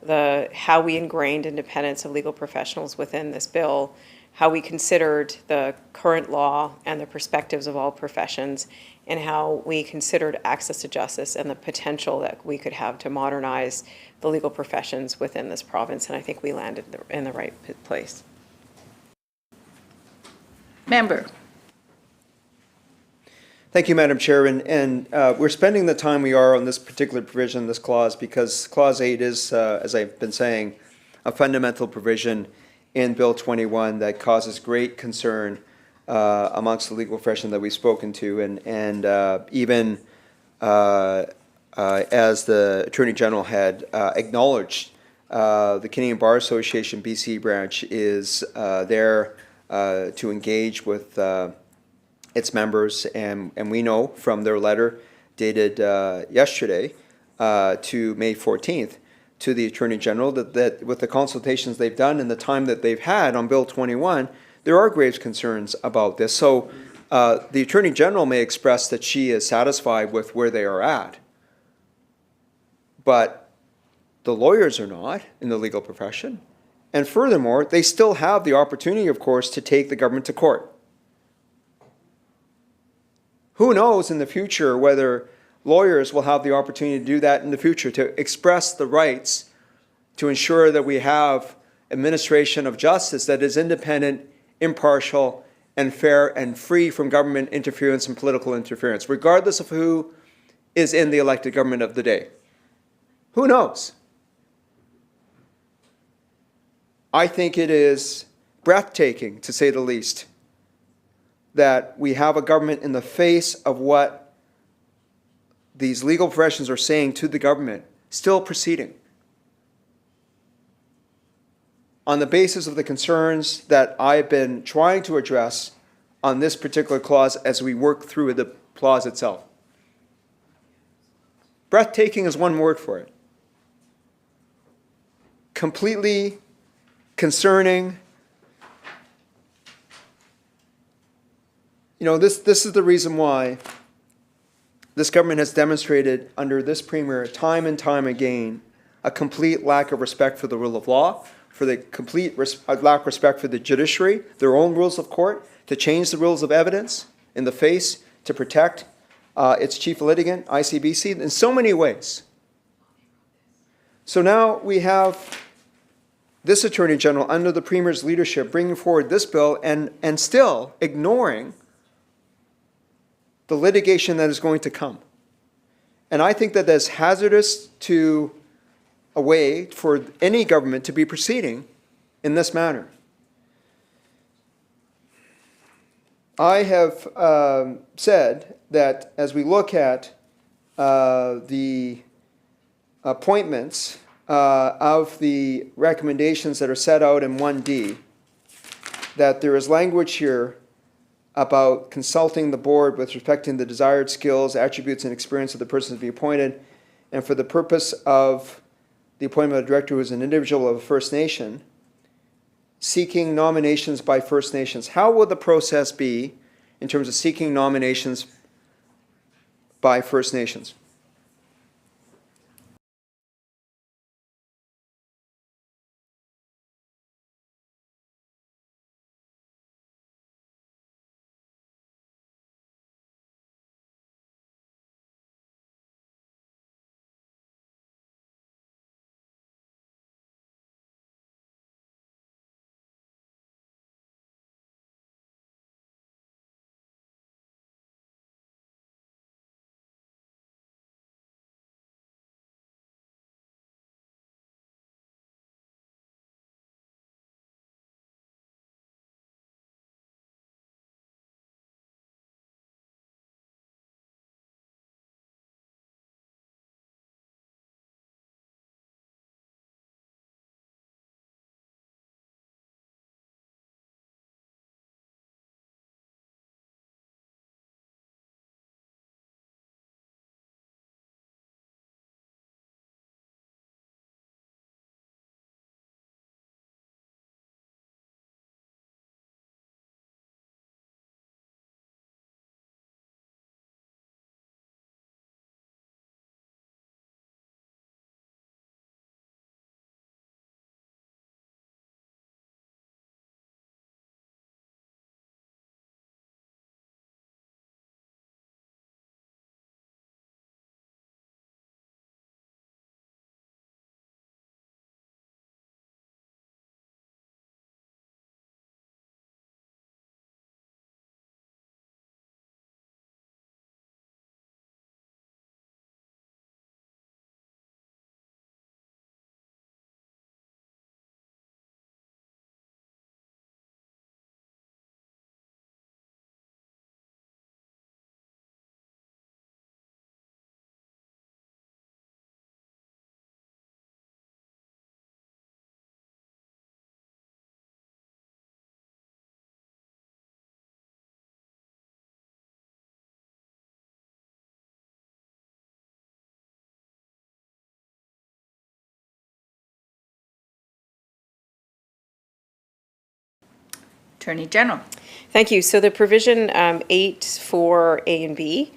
how we ingrained independence of legal professionals within this bill, how we considered the current law and the perspectives of all professions, and how we considered access to justice and the potential that we could have to modernize the legal professions within this province. And I think we landed in the right place. Member. Thank you, Madam Chair. And we're spending the time we are on this particular provision, this clause, because Clause 8 is, as I've been saying, a fundamental provision in Bill 21 that causes great concern amongst the legal profession that we've spoken to. And even as the Attorney General had acknowledged, the Canadian Bar Association BC branch is there to engage with its members, and we know from their letter dated yesterday to May 14th to the Attorney General that with the consultations they've done and the time that they've had on Bill 21, there are grave concerns about this. So the Attorney General may express that she is satisfied with where they are at, but the lawyers are not in the legal profession. And furthermore, they still have the opportunity, of course, to take the government to court. Who knows in the future whether lawyers will have the opportunity to do that in the future, to express the rights to ensure that we have administration of justice that is independent, impartial, and fair, and free from government interference and political interference, regardless of who is in the elected government of the day. Who knows? I think it is breathtaking, to say the least, that we have a government in the face of what these legal professions are saying to the government, still proceeding. on the basis of the concerns that I've been trying to address on this particular clause as we work through the clause itself. Breathtaking is one word for it. Completely concerning. You know, this is the reason why this government has demonstrated under this premier time and time again a complete lack of respect for the rule of law, for the complete lack of respect for the judiciary, their own rules of court, to change the rules of evidence in the face to protect its chief litigant, ICBC, in so many ways. So now we have this Attorney General under the Premier's leadership bringing forward this bill and still ignoring the litigation that is going to come. And I think that that's hazardous to a way for any government to be proceeding in this manner. I have said that as we look at the appointments of the recommendations that are set out in 1D, that there is language here about consulting the board with respect to the desired skills, attributes, and experience of the person to be appointed, and for the purpose of the appointment of a director who is an individual of a First Nation, seeking nominations by First Nations. How will the process be in terms of seeking nominations by First Nations? Attorney General. Thank you. So the provision 8 for A and B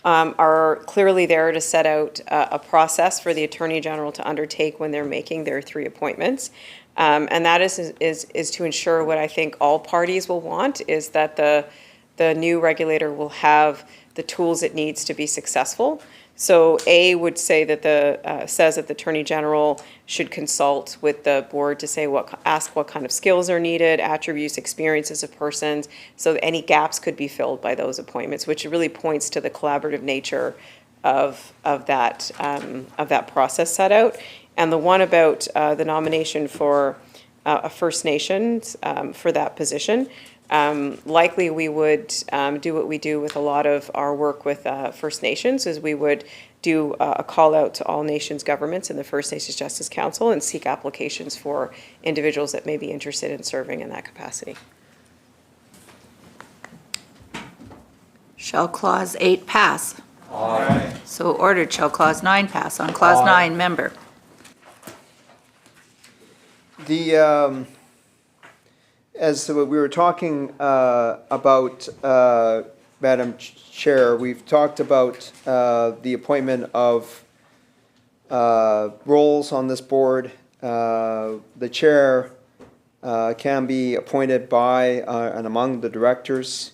are clearly there to set out a process for the Attorney General to undertake when they're making their 3 appointments. And that is to ensure what I think all parties will want, is that the new regulator will have the tools it needs to be successful. So A would say that says that the Attorney General should consult with the board to say ask what kind of skills are needed, attributes, experiences of persons, so that any gaps could be filled by those appointments, which really points to the collaborative nature of that process set out. And the one about the nomination for a First Nations for that position, Likely, we would do what we do with a lot of our work with First Nations, is we would do a call out to all nations governments and the First Nations Justice Council and seek applications for individuals that may be interested in serving in that capacity. Shall Clause 8 pass? Aye. So ordered. Shall Clause 9 pass? On Clause 9, member. As we were talking about, Madam Chair, we've talked about the appointment of roles on this board. The chair can be appointed by and among the directors.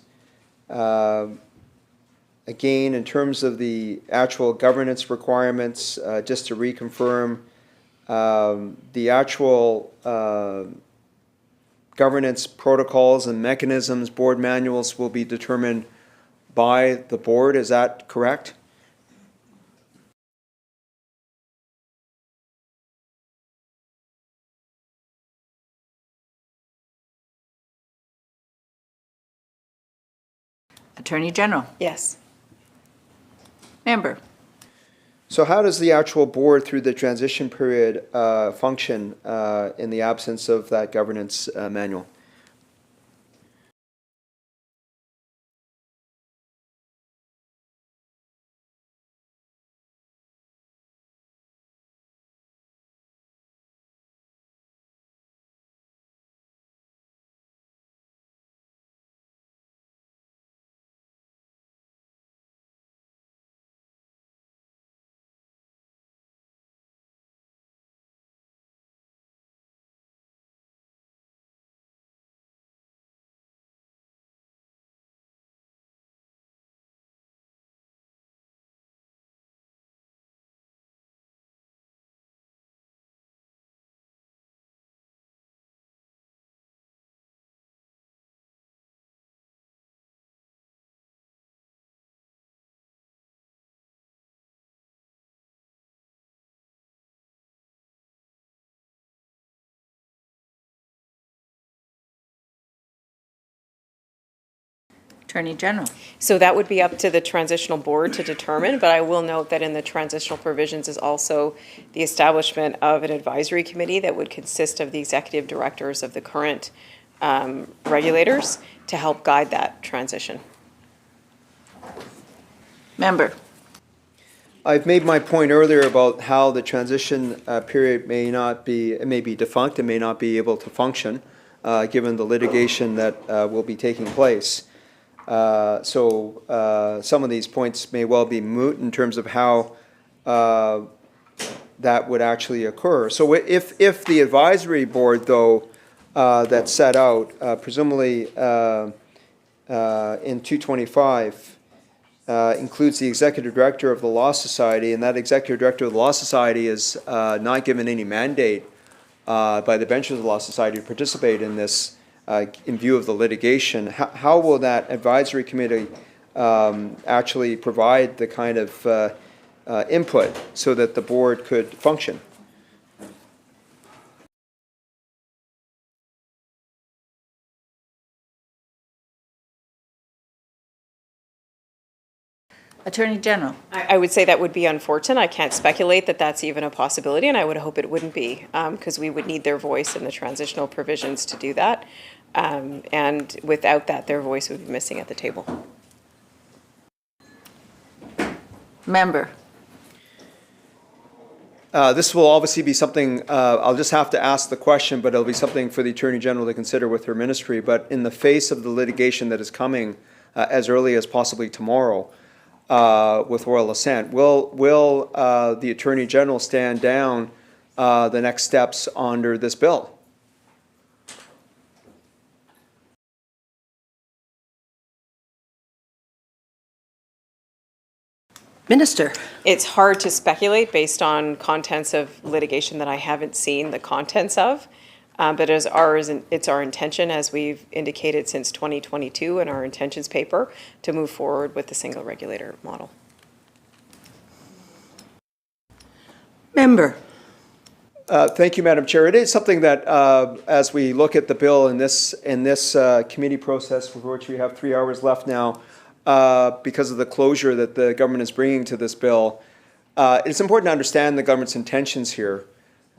Again, in terms of the actual governance requirements, just to reconfirm, the actual governance protocols and mechanisms, board manuals will be determined by the board. Is that correct? Attorney General. Yes. Member. So how does the actual board through the transition period function in the absence of that governance manual? Attorney General. So that would be up to the transitional board to determine, but I will note that in the transitional provisions is also the establishment of an advisory committee that would consist of the executive directors of the current regulators to help guide that transition. Member. I've made my point earlier about how the transition period may be defunct and may not be able to function given the litigation that will be taking place. So some of these points may well be moot in terms of how that would actually occur. So if the advisory board, though, that's set out, presumably in 225, includes the executive director of the Law Society, and that executive director of the Law Society is not given any mandate by the benches of the Law Society to participate in this in view of the litigation. How will that advisory committee actually provide the kind of input so that the board could function? Attorney General. I would say that would be unfortunate. I can't speculate that that's even a possibility, and I would hope it wouldn't be, because we would need their voice in the transitional provisions to do that. And without that, their voice would be missing at the table. Member. This will obviously be something, I'll just have to ask the question, but it'll be something for the Attorney General to consider with her ministry. But in the face of the litigation that is coming as early as possibly tomorrow, with royal assent, will the Attorney General stand down the next steps under this bill? Minister. It's hard to speculate based on contents of litigation that I haven't seen the contents of. But it's our intention, as we've indicated since 2022 in our intentions paper, to move forward with the single regulator model. Member. Thank you, Madam Chair. It is something that, as we look at the bill in this committee process, for which we have 3 hours left now, because of the closure that the government is bringing to this bill, it's important to understand the government's intentions here.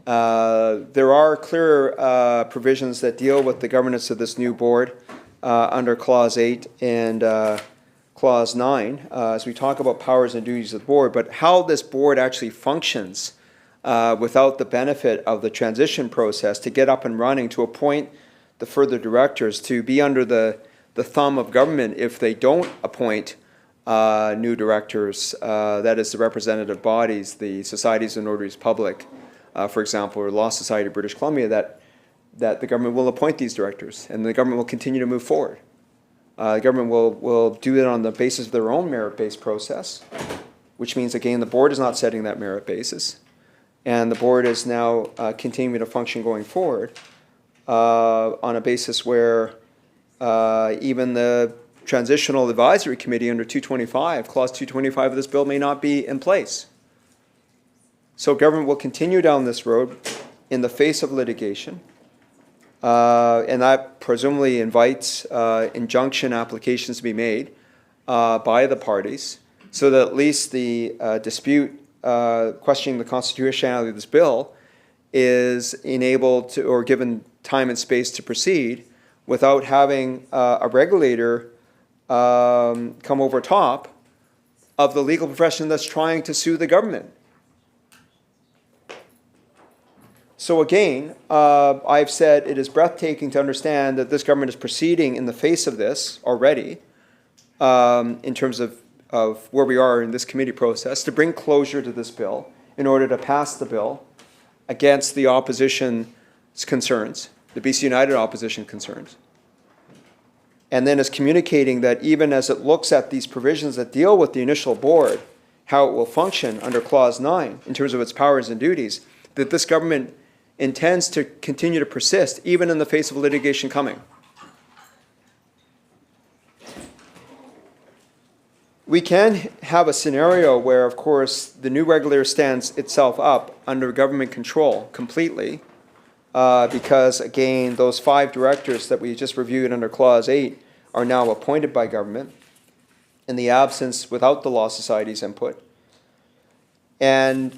There are clear provisions that deal with the governance of this new board under Clause 8 and Clause 9, as we talk about powers and duties of the board, but how this board actually functions without the benefit of the transition process to get up and running, to appoint the further directors, to be under the thumb of government if they don't appoint new directors, that is the representative bodies, the Societies of Notaries Public, for example, or Law Society of British Columbia, that the government will appoint these directors and the government will continue to move forward. The government will do it on the basis of their own merit-based process, which means, again, the board is not setting that merit basis. And the board is now continuing to function going forward on a basis where even the Transitional Advisory Committee under 225, Clause 225 of this bill, may not be in place. So government will continue down this road in the face of litigation. And that presumably invites injunction applications to be made by the parties, so that at least the dispute questioning the constitutionality of this bill is enabled to, or given time and space to proceed without having a regulator come over top of the legal profession that's trying to sue the government. So again, I've said it is breathtaking to understand that this government is proceeding in the face of this already, in terms of where we are in this committee process, to bring closure to this bill in order to pass the bill against the opposition's concerns, the BC United opposition concerns. And then is communicating that even as it looks at these provisions that deal with the initial board, how it will function under Clause 9 in terms of its powers and duties, that this government intends to continue to persist even in the face of litigation coming. We can have a scenario where, of course, the new regulator stands itself up under government control completely, because, again, those 5 directors that we just reviewed under Clause 8 are now appointed by government in the absence, without the Law Society's input, and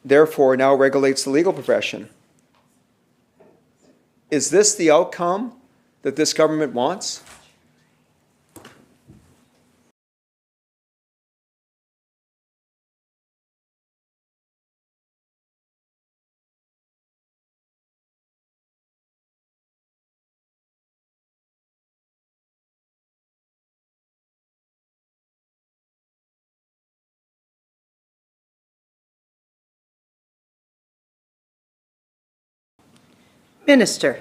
therefore now regulates the legal profession. Is this the outcome that this government wants? Minister.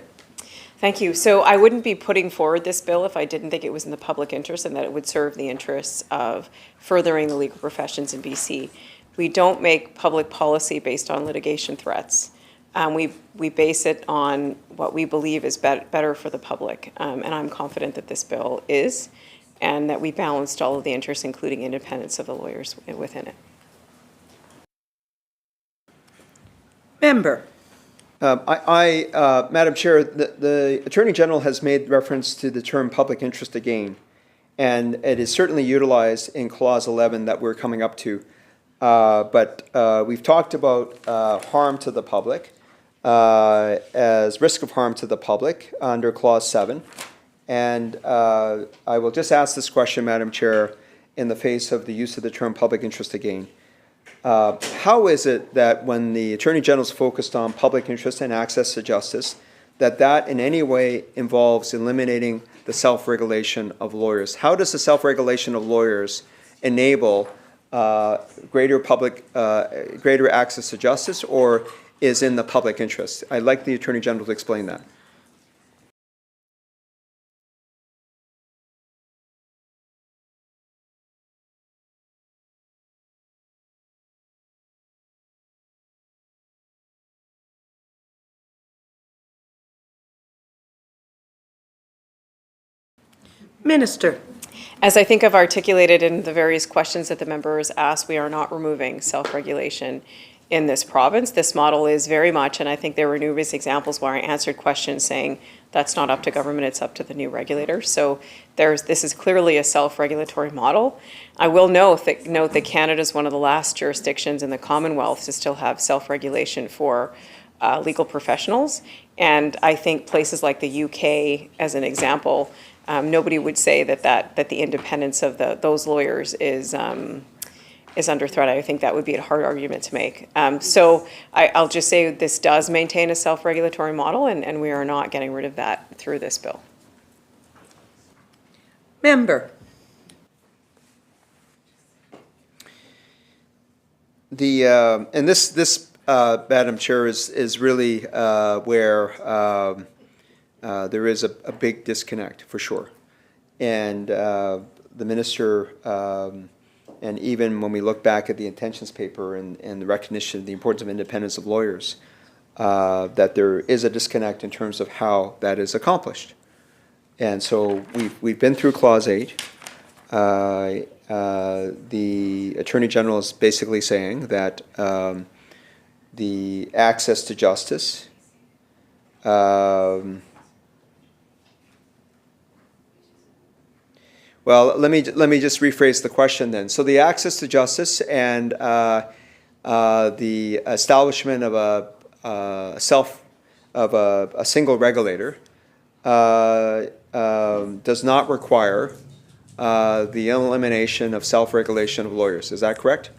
Thank you. So I wouldn't be putting forward this bill if I didn't think it was in the public interest and that it would serve the interests of furthering the legal professions in BC. We don't make public policy based on litigation threats. We base it on what we believe is better for the public. And I'm confident that this bill is, and that we balanced all of the interests, including independence of the lawyers within it. Member. Madam Chair, the Attorney General has made reference to the term public interest again, and it is certainly utilized in Clause 11 that we're coming up to. But we've talked about harm to the public as risk of harm to the public under Clause 7. And I will just ask this question, Madam Chair, in the face of the use of the term public interest again. How is it that when the Attorney General is focused on public interest and access to justice, that in any way involves eliminating the self-regulation of lawyers? How does the self-regulation of lawyers enable greater access to justice, or is in the public interest? I'd like the Attorney General to explain that. Minister. As I think I've articulated in the various questions that the members asked, we are not removing self-regulation. in this province. This model is very much, and I think there were numerous examples where I answered questions saying that's not up to government, it's up to the new regulator. So this is clearly a self-regulatory model. I will note that Canada is one of the last jurisdictions in the Commonwealth to still have self-regulation for legal professionals. And I think places like the UK, as an example, nobody would say that the independence of those lawyers is under threat. I think that would be a hard argument to make. So I'll just say this does maintain a self-regulatory model, and we are not getting rid of that through this bill. Member. And this Madam Chair, is really where there is a big disconnect, for sure. And the minister, and even when we look back at the intentions paper and the recognition of the importance of independence of lawyers, that there is a disconnect in terms of how that is accomplished. And so we've been through Clause 8. The Attorney General is basically saying that the access to justice well, let me just rephrase the question then. So the access to justice and the establishment of a single regulator does not require the elimination of self-regulation of lawyers. Is that correct?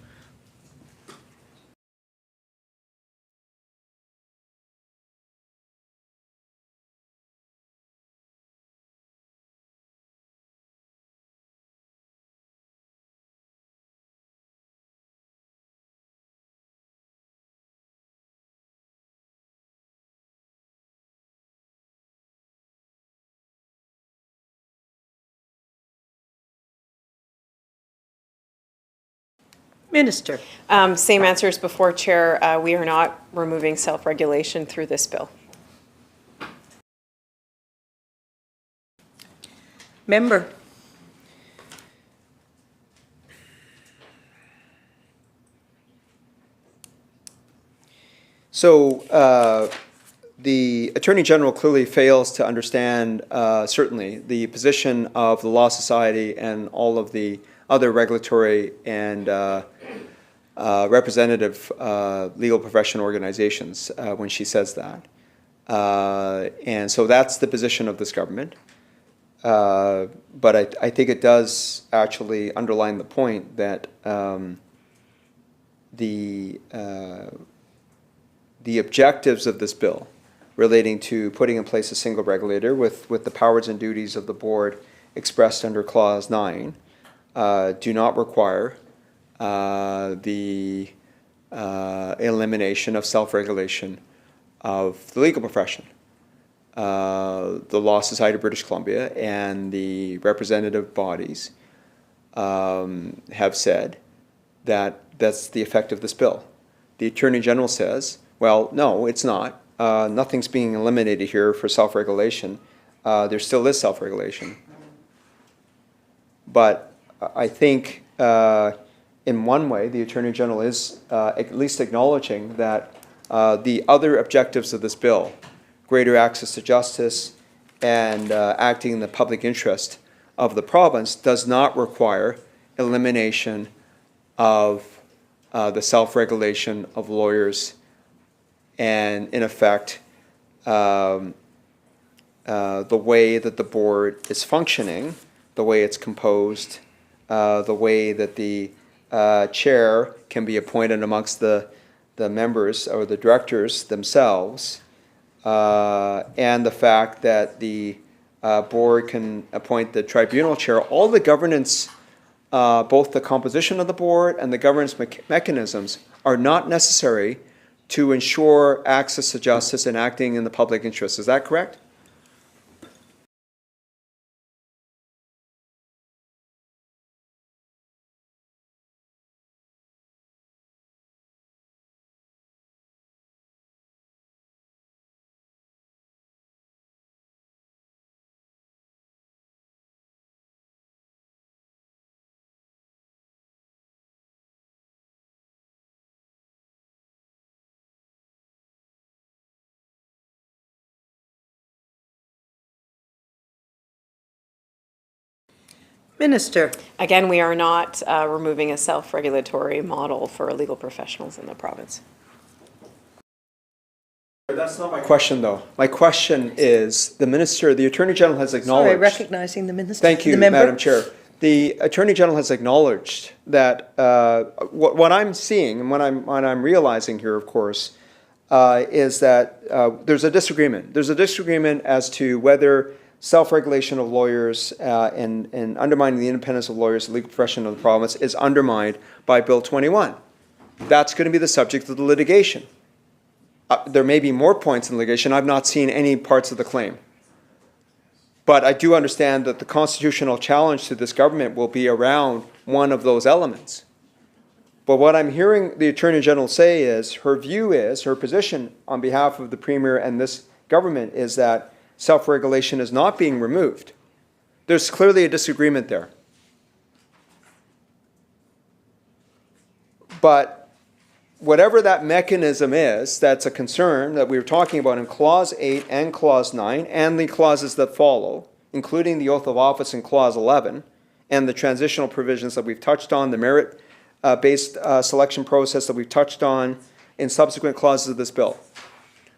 Minister. Same answer as before, Chair. We are not removing self-regulation through this bill. Member. So the Attorney General clearly fails to understand, certainly, the position of the Law Society and all of the other regulatory and representative legal profession organizations when she says that. And so that's the position of this government. But I think it does actually underline the point that the objectives of this bill relating to putting in place a single regulator with the powers and duties of the board expressed under Clause 9 do not require the elimination of self-regulation of the legal profession. The Law Society of British Columbia and the representative bodies have said that that's the effect of this bill. The Attorney General says, well, no, it's not. Nothing's being eliminated here for self-regulation. There still is self-regulation. But I think in one way, the Attorney General is at least acknowledging that the other objectives of this bill, greater access to justice and acting in the public interest of the province, does not require elimination of the self-regulation of lawyers and, in effect, the way that the board is functioning, the way it's composed, the way that the chair can be appointed amongst the members or the directors themselves, and the fact that the board can appoint the tribunal chair. All the governance, both the composition of the board and the governance mechanisms, are not necessary to ensure access to justice and acting in the public interest. Is that correct? Minister. Again, we are not removing a self-regulatory model for legal professionals in the province. That's not my question, though. My question is, the Attorney General has acknowledged. Sorry, recognizing the minister. Thank you, the member. Madam Chair. The Attorney General has acknowledged that what I'm seeing and what I'm realizing here, of course, is that there's a disagreement. There's a disagreement as to whether self-regulation of lawyers and undermining the independence of lawyers, the legal profession of the province, is undermined by Bill 21. That's going to be the subject of the litigation. There may be more points in litigation. I've not seen any parts of the claim. But I do understand that the constitutional challenge to this government will be around one of those elements. But what I'm hearing the Attorney General say is, her view is, her position on behalf of the Premier and this government is that self-regulation is not being removed. There's clearly a disagreement there. But whatever that mechanism is, that's a concern that we were talking about in Clause 8 and Clause 9 and the clauses that follow, including the oath of office in Clause 11 and the transitional provisions that we've touched on, the merit-based selection process that we've touched on in subsequent clauses of this bill.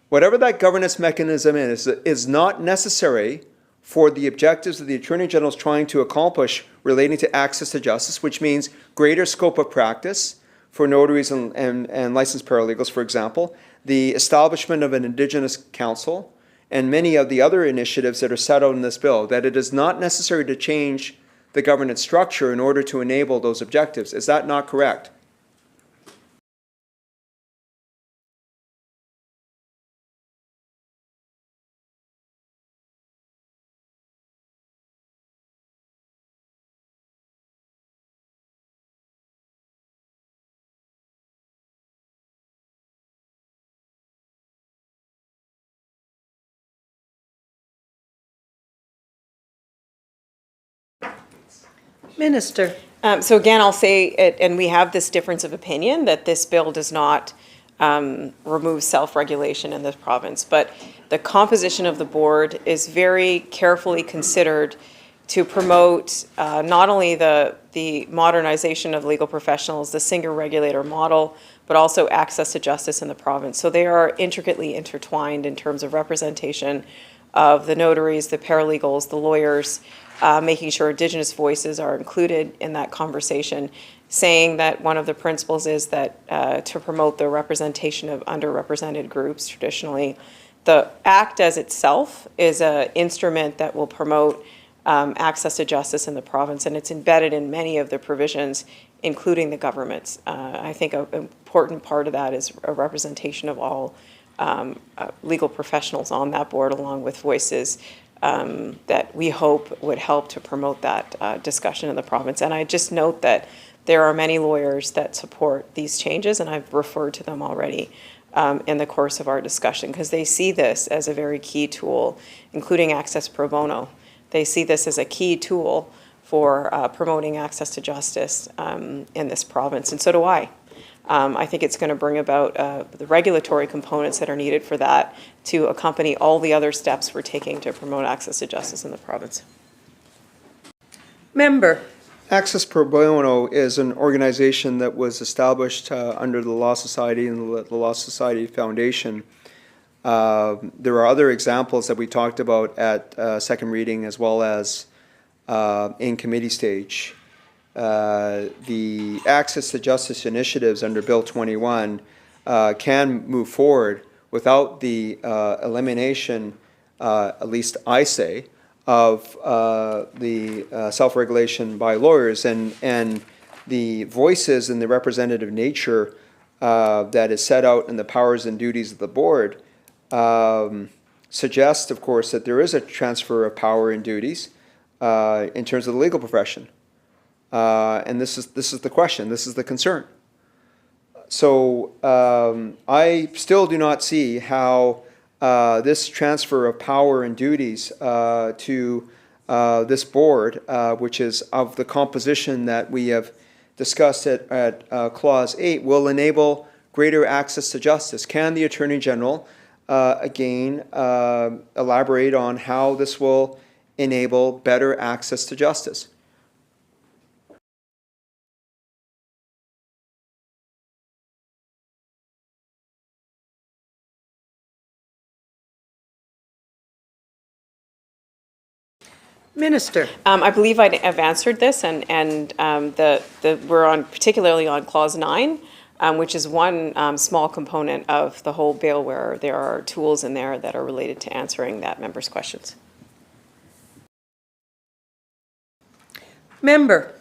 Whatever that governance mechanism is not necessary for the objectives that the Attorney General is trying to accomplish relating to access to justice, which means greater scope of practice for notaries and licensed paralegals, for example, the establishment of an Indigenous council, and many of the other initiatives that are set out in this bill, that it is not necessary to change the governance structure in order to enable those objectives. Is that not correct? Minister. So again, I'll say, and we have this difference of opinion, that this bill does not remove self-regulation in this province, but the composition of the board is very carefully considered to promote not only the modernization of legal professionals, the single regulator model, but also access to justice in the province. So they are intricately intertwined in terms of representation of the notaries, the paralegals, the lawyers, making sure Indigenous voices are included in that conversation, saying that one of the principles is that to promote the representation of underrepresented groups traditionally. The Act as itself is an instrument that will promote access to justice in the province, and it's embedded in many of the provisions, including the government's. I think an important part of that is a representation of all legal professionals on that board, along with voices that we hope would help to promote that discussion in the province. And I just note that there are many lawyers that support these changes, and I've referred to them already in the course of our discussion, because they see this as a very key tool, including access pro bono. They see this as a key tool for promoting access to justice in this province, and so do I. I think it's going to bring about the regulatory components that are needed for that to accompany all the other steps we're taking to promote access to justice in the province. Member. Access Pro Bono is an organization that was established under the Law Society and the Law Society Foundation. There are other examples that we talked about at second reading as well as in committee stage. The access to justice initiatives under Bill 21 can move forward without the elimination, at least I say, of the self-regulation by lawyers and the voices and the representative nature that is set out in the powers and duties of the board suggest, of course, that there is a transfer of power and duties in terms of the legal profession. And this is the question, this is the concern. So I still do not see how this transfer of power and duties to this board, which is of the composition that we have discussed at Clause 8, will enable greater access to justice. Can the Attorney General again elaborate on how this will enable better access to justice? Minister. I believe I've answered this, and we're on, particularly on clause 9, which is one small component of the whole bill where there are tools in there that are related to answering that member's questions. Member.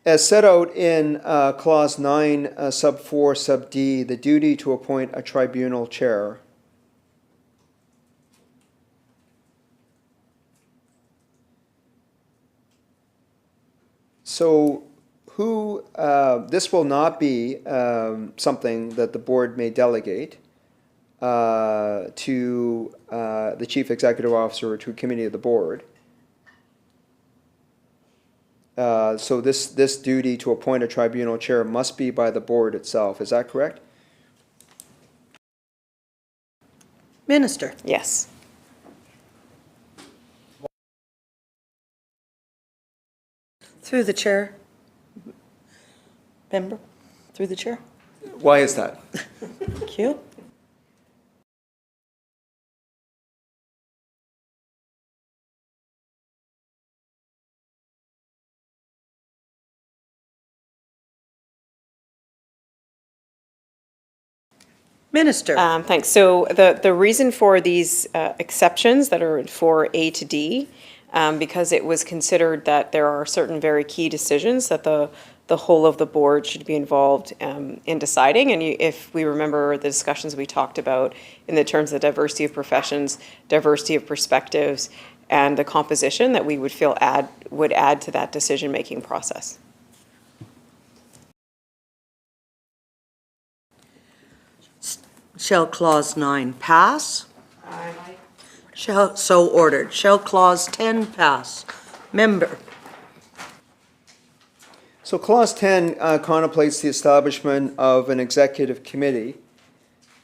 As set out in clause 9, sub 4, sub D, the duty to appoint a tribunal chair. So this will not be something that the board may delegate to the chief executive officer or to a committee of the board. So this duty to appoint a tribunal chair must be by the board itself. Is that correct? Minister. Yes. Through the chair. Member. Through the chair. Why is that? Thank you. Minister. Thanks. So the reason for these exceptions that are for A to D, because it was considered that there are certain very key decisions that the whole of the board should be involved in deciding. And if we remember the discussions we talked about in the terms of diversity of professions, diversity of perspectives, and the composition that we would feel would add to that decision-making process. Shall clause 9 pass? Aye. So ordered. Shall clause 10 pass? Member. So clause 10 contemplates the establishment of an executive committee.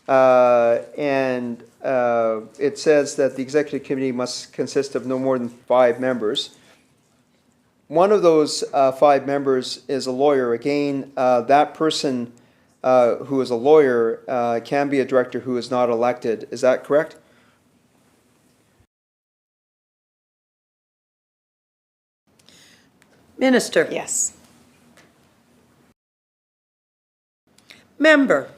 And it says that the executive committee must consist of no more than 5 members. One of those 5 members is a lawyer. Again, that person who is a lawyer can be a director who is not elected. Is that correct? Minister. Yes. Member.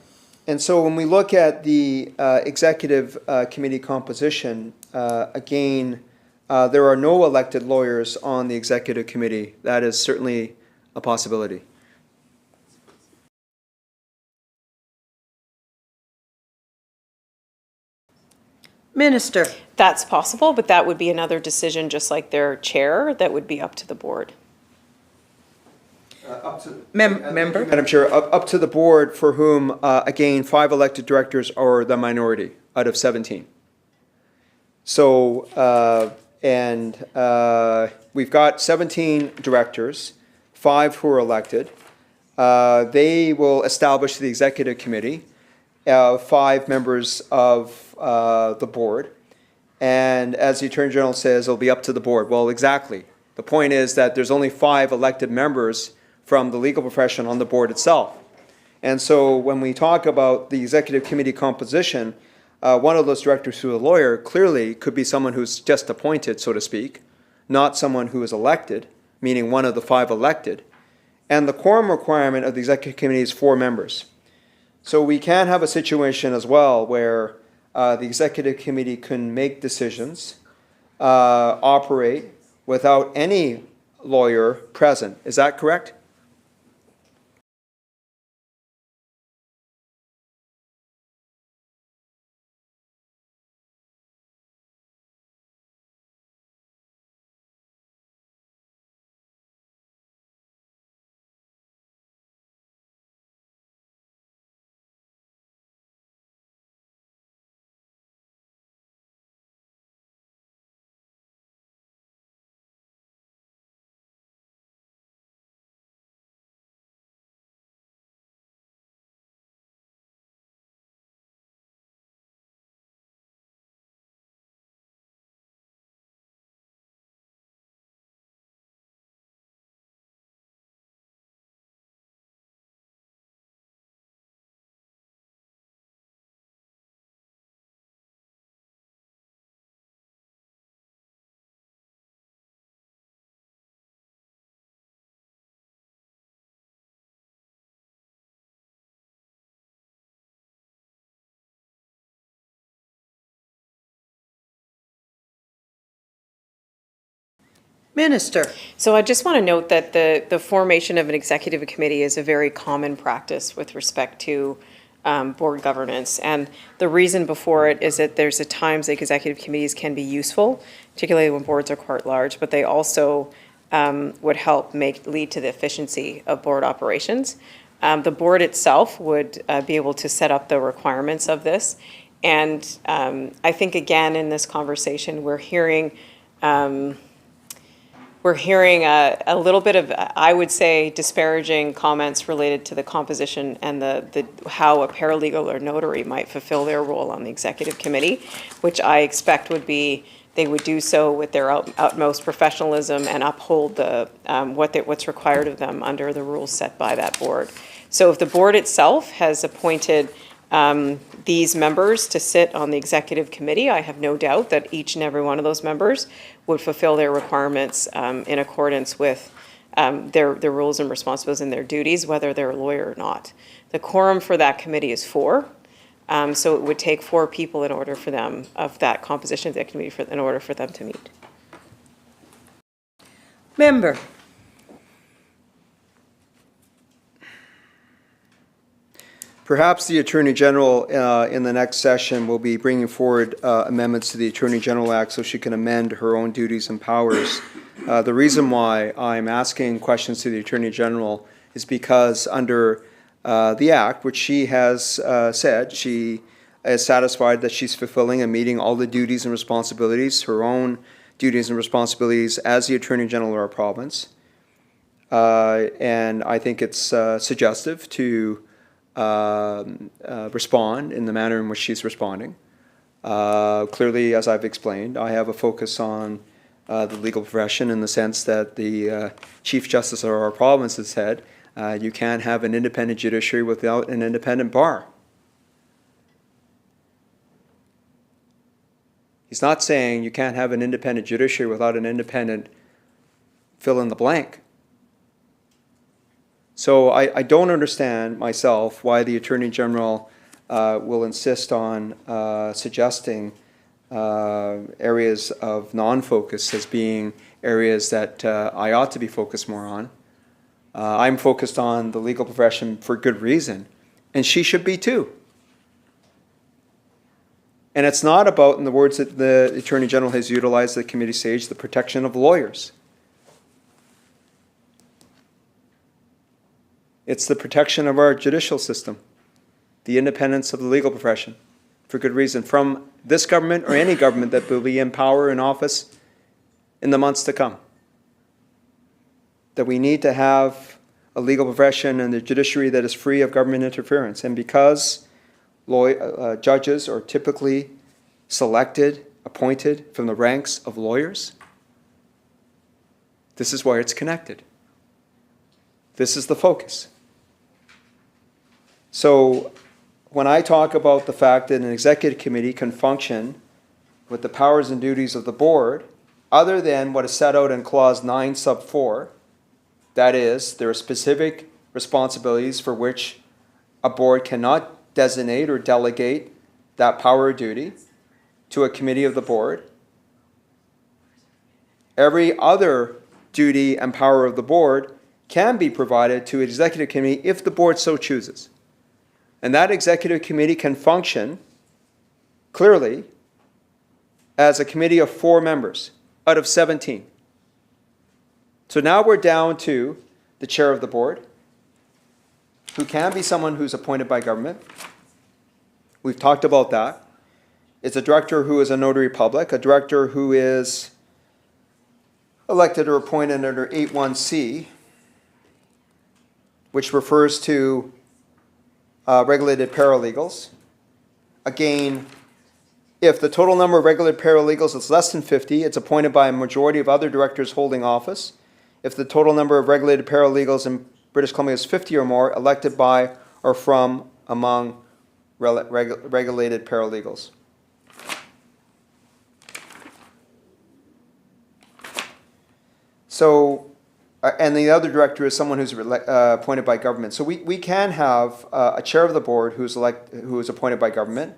And so when we look at the executive committee composition, again, there are no elected lawyers on the executive committee. That is certainly a possibility. Minister. That's possible, but that would be another decision, just like their chair, that would be up to the board. Member. Madam Chair, up to the board for whom, again, 5 elected directors are the minority out of 17. So, we've got 17 directors, 5 who are elected. They will establish the executive committee, 5 members of the board. And as the Attorney General says, it'll be up to the board. Well, exactly. The point is that there's only 5 elected members from the legal profession on the board itself. And so when we talk about the executive committee composition, one of those directors who is a lawyer clearly could be someone who's just appointed, so to speak, not someone who is elected, meaning one of the 5 elected. And the quorum requirement of the executive committee is 4 members. So we can have a situation as well where the executive committee can make decisions, operate without any lawyer present. Is that correct? Minister. So I just want to note that the formation of an executive committee is a very common practice with respect to board governance. And the reason before it is that there's at times that executive committees can be useful, particularly when boards are quite large, but they also would help lead to the efficiency of board operations. The board itself would be able to set up the requirements of this. And I think, again, in this conversation, we're hearing a little bit of, I would say, disparaging comments related to the composition and the how a paralegal or notary might fulfill their role on the executive committee, which I expect would be they would do so with their utmost professionalism and uphold what's required of them under the rules set by that board. So if the board itself has appointed these members to sit on the executive committee, I have no doubt that each and every one of those members would fulfill their requirements in accordance with their rules and responsibilities and their duties, whether they're a lawyer or not. The quorum for that committee is 4. So it would take 4 people in order for them, of that composition of that committee, in order for them to meet. Member. Perhaps the Attorney General in the next session will be bringing forward amendments to the Attorney General Act so she can amend her own duties and powers. The reason why I'm asking questions to the Attorney General is because under the Act, which she has said she is satisfied that she's fulfilling and meeting all the duties and responsibilities, her own duties and responsibilities as the Attorney General of our province. And I think it's suggestive to respond in the manner in which she's responding. Clearly, as I've explained, I have a focus on the legal profession in the sense that the Chief Justice of our province has said you can't have an independent judiciary without an independent bar. He's not saying you can't have an independent judiciary without an independent fill in the blank. So I don't understand myself why the Attorney General will insist on suggesting areas of non-focus as being areas that I ought to be focused more on. I'm focused on the legal profession for good reason, and she should be too. And it's not about, in the words that the Attorney General has utilized at the committee stage, the protection of lawyers. It's the protection of our judicial system, the independence of the legal profession, for good reason, from this government or any government that will be in power in office in the months to come. That we need to have a legal profession and a judiciary that is free of government interference. And because judges are typically selected, appointed from the ranks of lawyers, this is why it's connected. This is the focus. So when I talk about the fact that an executive committee can function with the powers and duties of the board, other than what is set out in clause 9 sub 4, that is, there are specific responsibilities for which a board cannot designate or delegate that power or duty to a committee of the board. Every other duty and power of the board can be provided to an executive committee if the board so chooses. And that executive committee can function clearly as a committee of 4 members out of 17. So now we're down to the chair of the board, who can be someone who's appointed by government. We've talked about that. It's a director who is a notary public, a director who is elected or appointed under 8(1)(c), which refers to regulated paralegals. Again, if the total number of regulated paralegals is less than 50, it's appointed by a majority of other directors holding office. If the total number of regulated paralegals in British Columbia is 50 or more, elected by or from among regulated paralegals. So, and the other director is someone who's appointed by government. So we can have a chair of the board who is appointed by government,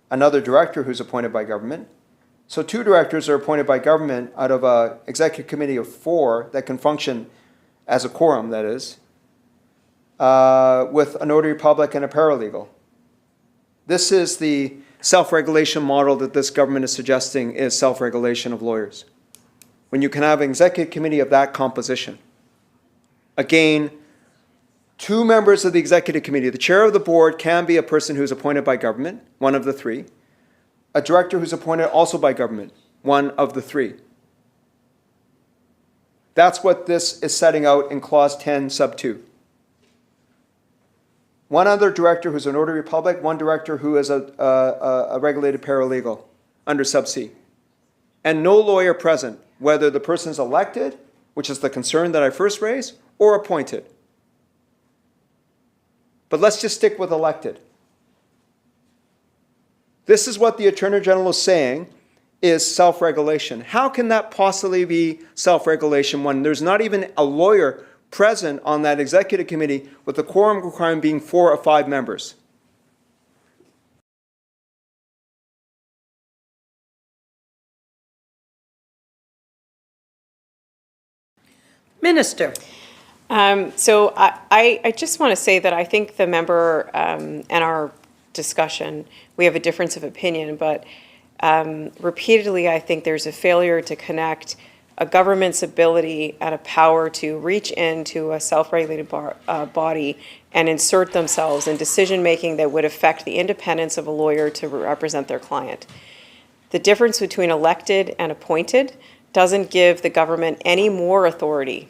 another director who's appointed by government, So 2 directors are appointed by government out of an executive committee of 4 that can function as a quorum, that is, with a notary public and a paralegal. This is the self-regulation model that this government is suggesting is self-regulation of lawyers. When you can have an executive committee of that composition. Again, 2 members of the executive committee, the chair of the board can be a person who's appointed by government, one of the 3. A director who's appointed also by government, one of the 3. That's what this is setting out in clause 10, sub 2. One other director who's a notary public, one director who is a regulated paralegal under sub C. And no lawyer present, whether the person's elected, which is the concern that I first raised, or appointed. But let's just stick with elected. This is what the Attorney General is saying is self-regulation. How can that possibly be self-regulation when there's not even a lawyer present on that executive committee with the quorum requirement being 4 or 5 members? Minister. So I just want to say that I think the member and our discussion, we have a difference of opinion, but repeatedly I think there's a failure to connect a government's ability and a power to reach into a self-regulated body and insert themselves in decision-making that would affect the independence of a lawyer to represent their client. The difference between elected and appointed doesn't give the government any more authority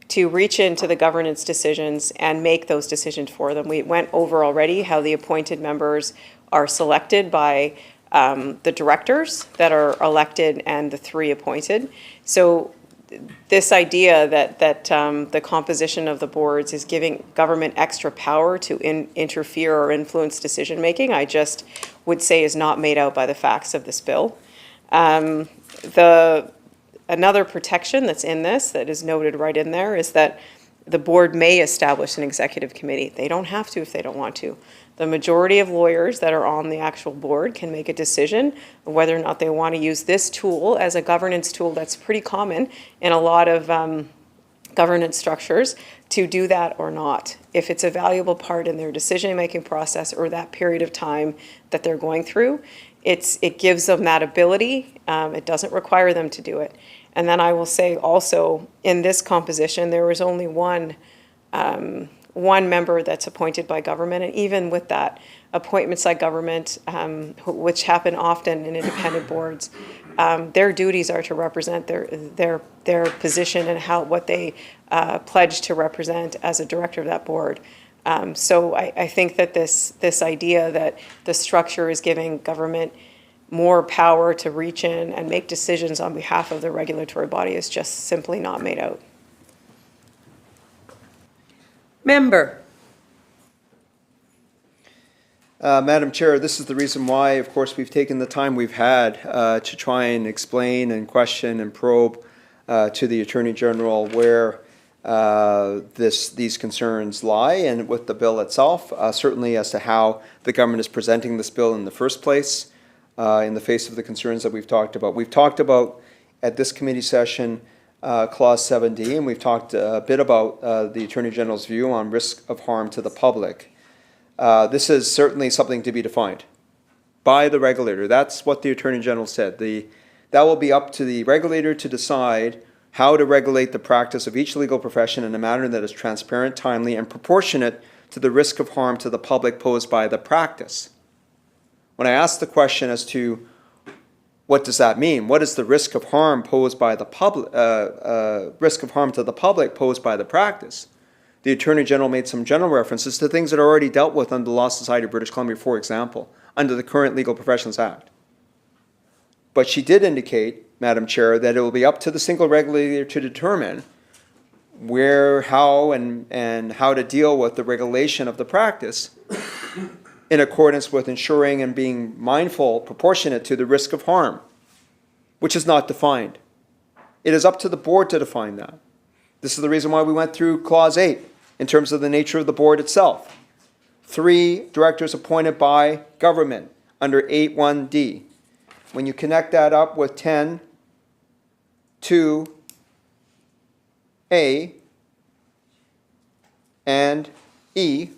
to reach into the governance decisions and make those decisions for them. We went over already how the appointed members are selected by the directors that are elected and the 3 appointed. So this idea that the composition of the boards is giving government extra power to interfere or influence decision-making, I just would say is not made out by the facts of this bill. Another protection that's in this that is noted right in there is that the board may establish an executive committee. They don't have to if they don't want to. The majority of lawyers that are on the actual board can make a decision of whether or not they want to use this tool as a governance tool that's pretty common in a lot of governance structures to do that or not. If it's a valuable part in their decision-making process or that period of time that they're going through, it gives them that ability. It doesn't require them to do it. And then I will say also, in this composition, there was only one member that's appointed by government, and even with that, appointments by government, which happen often in independent boards, their duties are to represent their position and what they pledge to represent as a director of that board. So I think that this idea that the structure is giving government more power to reach in and make decisions on behalf of the regulatory body is just simply not made out. Member. Madam Chair, this is the reason why, of course, we've taken the time we've had to try and explain and question and probe to the Attorney General where these concerns lie and with the bill itself, certainly as to how the government is presenting this bill in the first place in the face of the concerns that we've talked about. We've talked about at this committee session Clause 7D, and we've talked a bit about the Attorney General's view on risk of harm to the public. This is certainly something to be defined by the regulator. That's what the Attorney General said. That will be up to the regulator to decide how to regulate the practice of each legal profession in a manner that is transparent, timely, and proportionate to the risk of harm to the public posed by the practice. When I asked the question as to what does that mean, what is the risk of harm posed by the public, risk of harm to the public posed by the practice, the Attorney General made some general references to things that are already dealt with under the Law Society of British Columbia, for example, under the current Legal Professions Act. But she did indicate, Madam Chair, that it will be up to the single regulator to determine where, how, and how to deal with the regulation of the practice in accordance with ensuring and being mindful, proportionate to the risk of harm, which is not defined. It is up to the board to define that. This is the reason why we went through Clause 8 in terms of the nature of the board itself. 3 directors appointed by government under 8.1D. when you connect that up with 10, 2A, and E,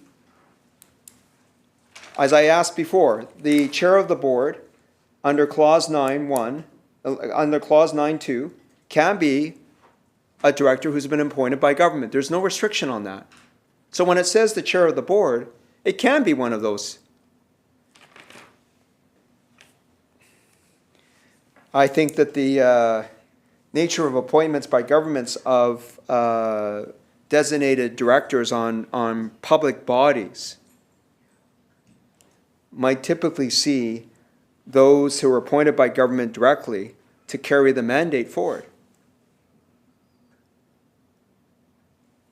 as I asked before, the chair of the board, under clause 9.1, under clause 9.2, can be a director who's been appointed by government. There's no restriction on that. So when it says the chair of the board, it can be one of those. I think that the nature of appointments by governments of designated directors on public bodies might typically see those who are appointed by government directly to carry the mandate forward.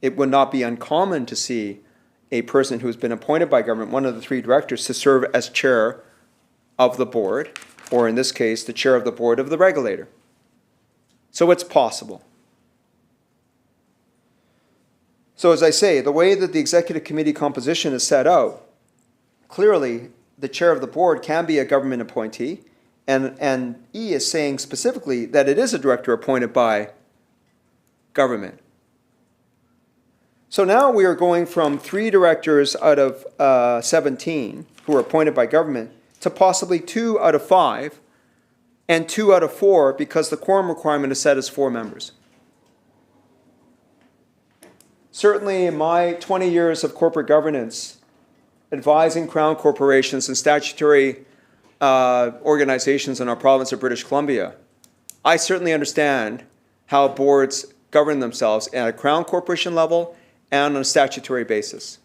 It would not be uncommon to see a person who's been appointed by government, one of the three directors, to serve as chair of the board, or in this case, the chair of the board of the regulator. So it's possible. So as I say, the way that the executive committee composition is set out, clearly the chair of the board can be a government appointee, and E is saying specifically that it is a director appointed by government. So now we are going from 3 directors out of 17 who are appointed by government to possibly 2 out of 5 and 2 out of 4 because the quorum requirement is set as 4 members. Certainly in my 20 years of corporate governance, advising Crown corporations and statutory organizations in our province of British Columbia, I certainly understand how boards govern themselves at a Crown corporation level and on a statutory basis.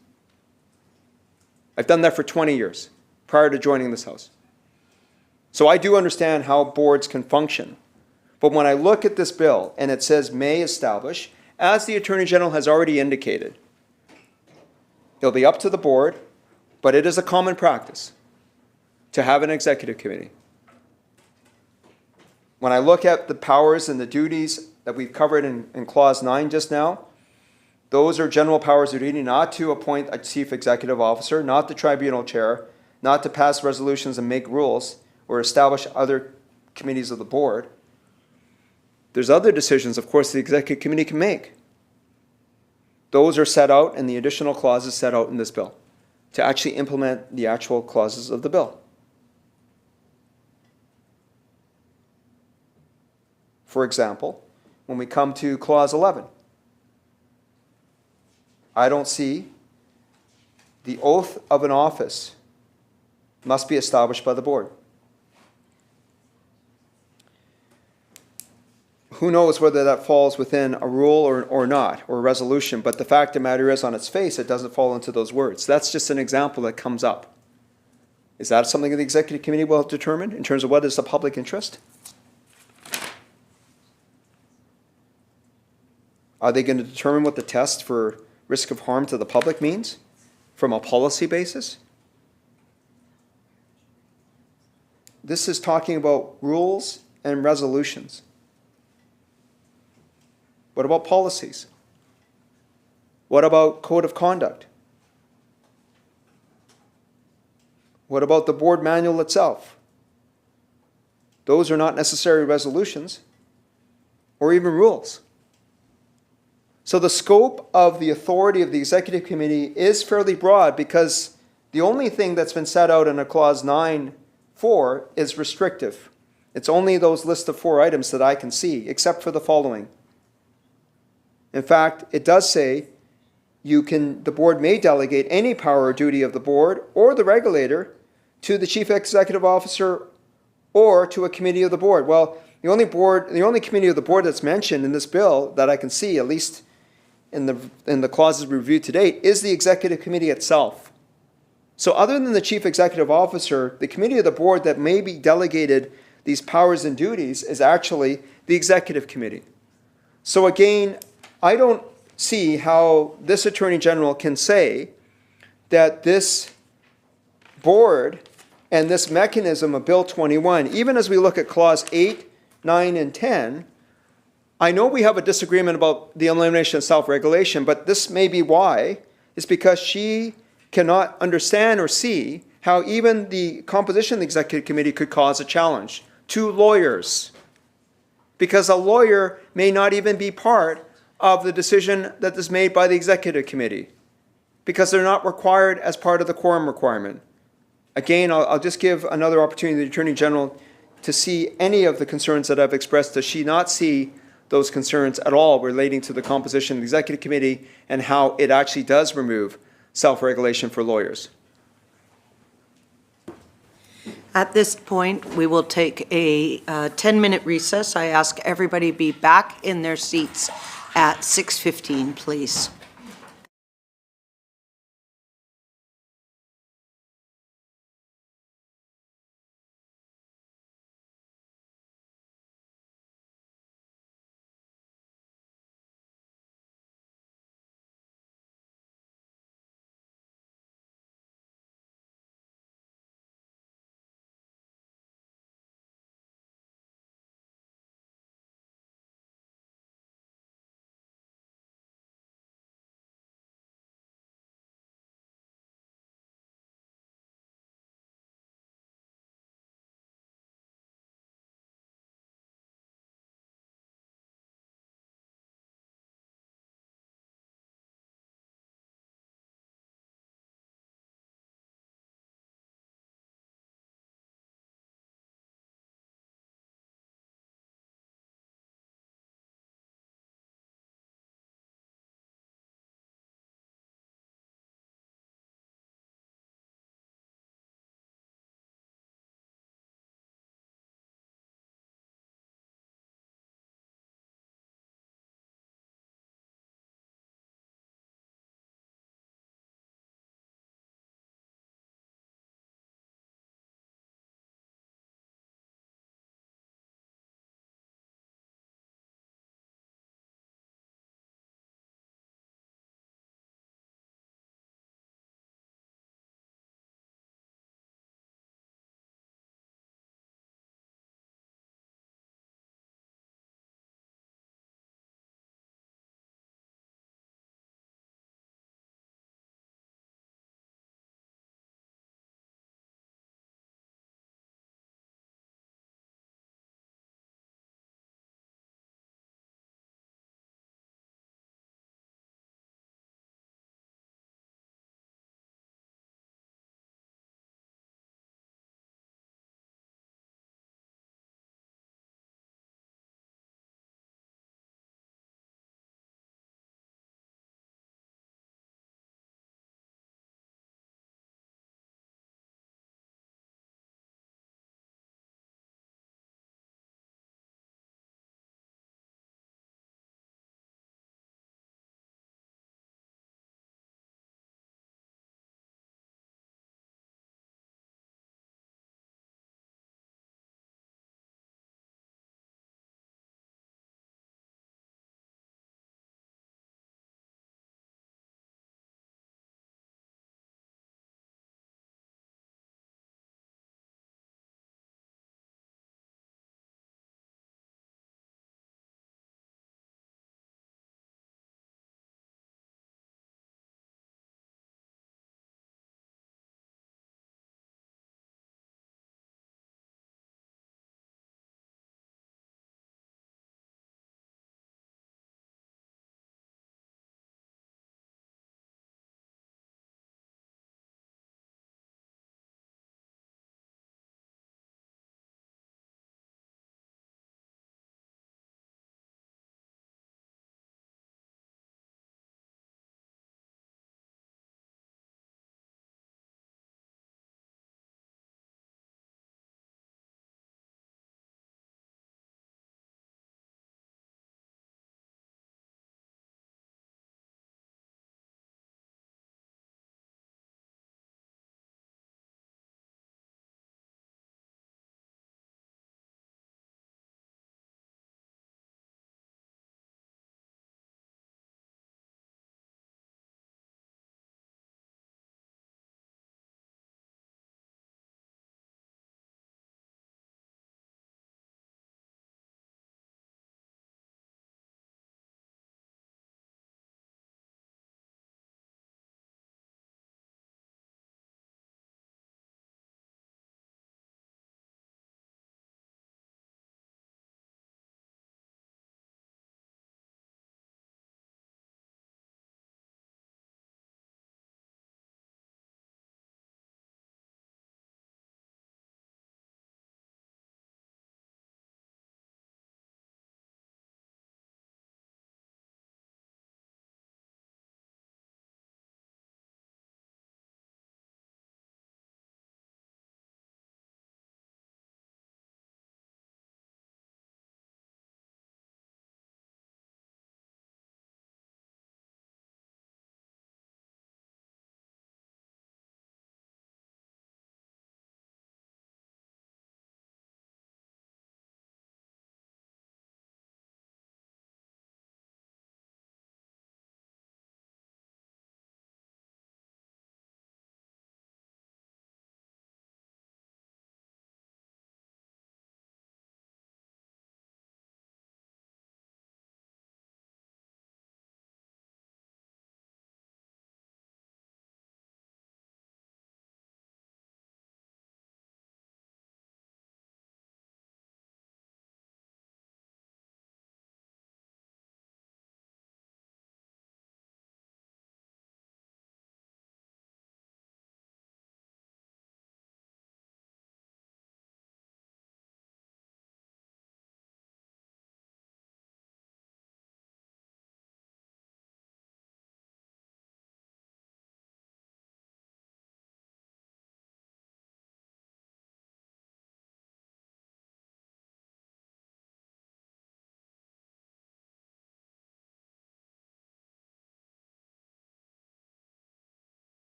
I've done that for 20 years prior to joining this House. So I do understand how boards can function. But when I look at this bill and it says may establish, as the Attorney General has already indicated, it'll be up to the board, but it is a common practice to have an executive committee. When I look at the powers and the duties that we've covered in Clause 9 just now, those are general powers of duty, not to appoint a chief executive officer, not the tribunal chair, not to pass resolutions and make rules or establish other committees of the board. There's other decisions, of course, the executive committee can make. Those are set out, and the additional clauses set out in this bill to actually implement the actual clauses of the bill. For example, when we come to Clause 11, I don't see the oath of an office must be established by the board. Who knows whether that falls within a rule or not, or a resolution, but the fact of the matter is, on its face, it doesn't fall into those words. That's just an example that comes up. Is that something that the executive committee will determine in terms of what is the public interest? Are they going to determine what the test for risk of harm to the public means from a policy basis? This is talking about rules and resolutions. What about policies? What about code of conduct? What about the board manual itself? Those are not necessary resolutions or even rules. So the scope of the authority of the executive committee is fairly broad because the only thing that's been set out in a clause 9.4 is restrictive. It's only those list of 4 items that I can see, except for the following. In fact, it does say the board may delegate any power or duty of the board or the regulator to the chief executive officer or to a committee of the board. Well, the only committee of the board that's mentioned in this bill that I can see, at least in the clauses we reviewed to date, is the executive committee itself. So other than the chief executive officer, the committee of the board that may be delegated these powers and duties is actually the executive committee. So again, I don't see how this Attorney General can say that this board and this mechanism of Bill 21, even as we look at Clause 8, 9, and 10, I know we have a disagreement about the elimination of self-regulation, but this may be why. It's because she cannot understand or see how even the composition of the executive committee could cause a challenge to lawyers. Because a lawyer may not even be part of the decision that is made by the executive committee, because they're not required as part of the quorum requirement. Again, I'll just give another opportunity to the Attorney General to see any of the concerns that I've expressed. Does she not see those concerns at all relating to the composition of the executive committee and how it actually does remove self-regulation for lawyers? At this point, we will take a 10-minute recess. I ask everybody be back in their seats at 6:15, please.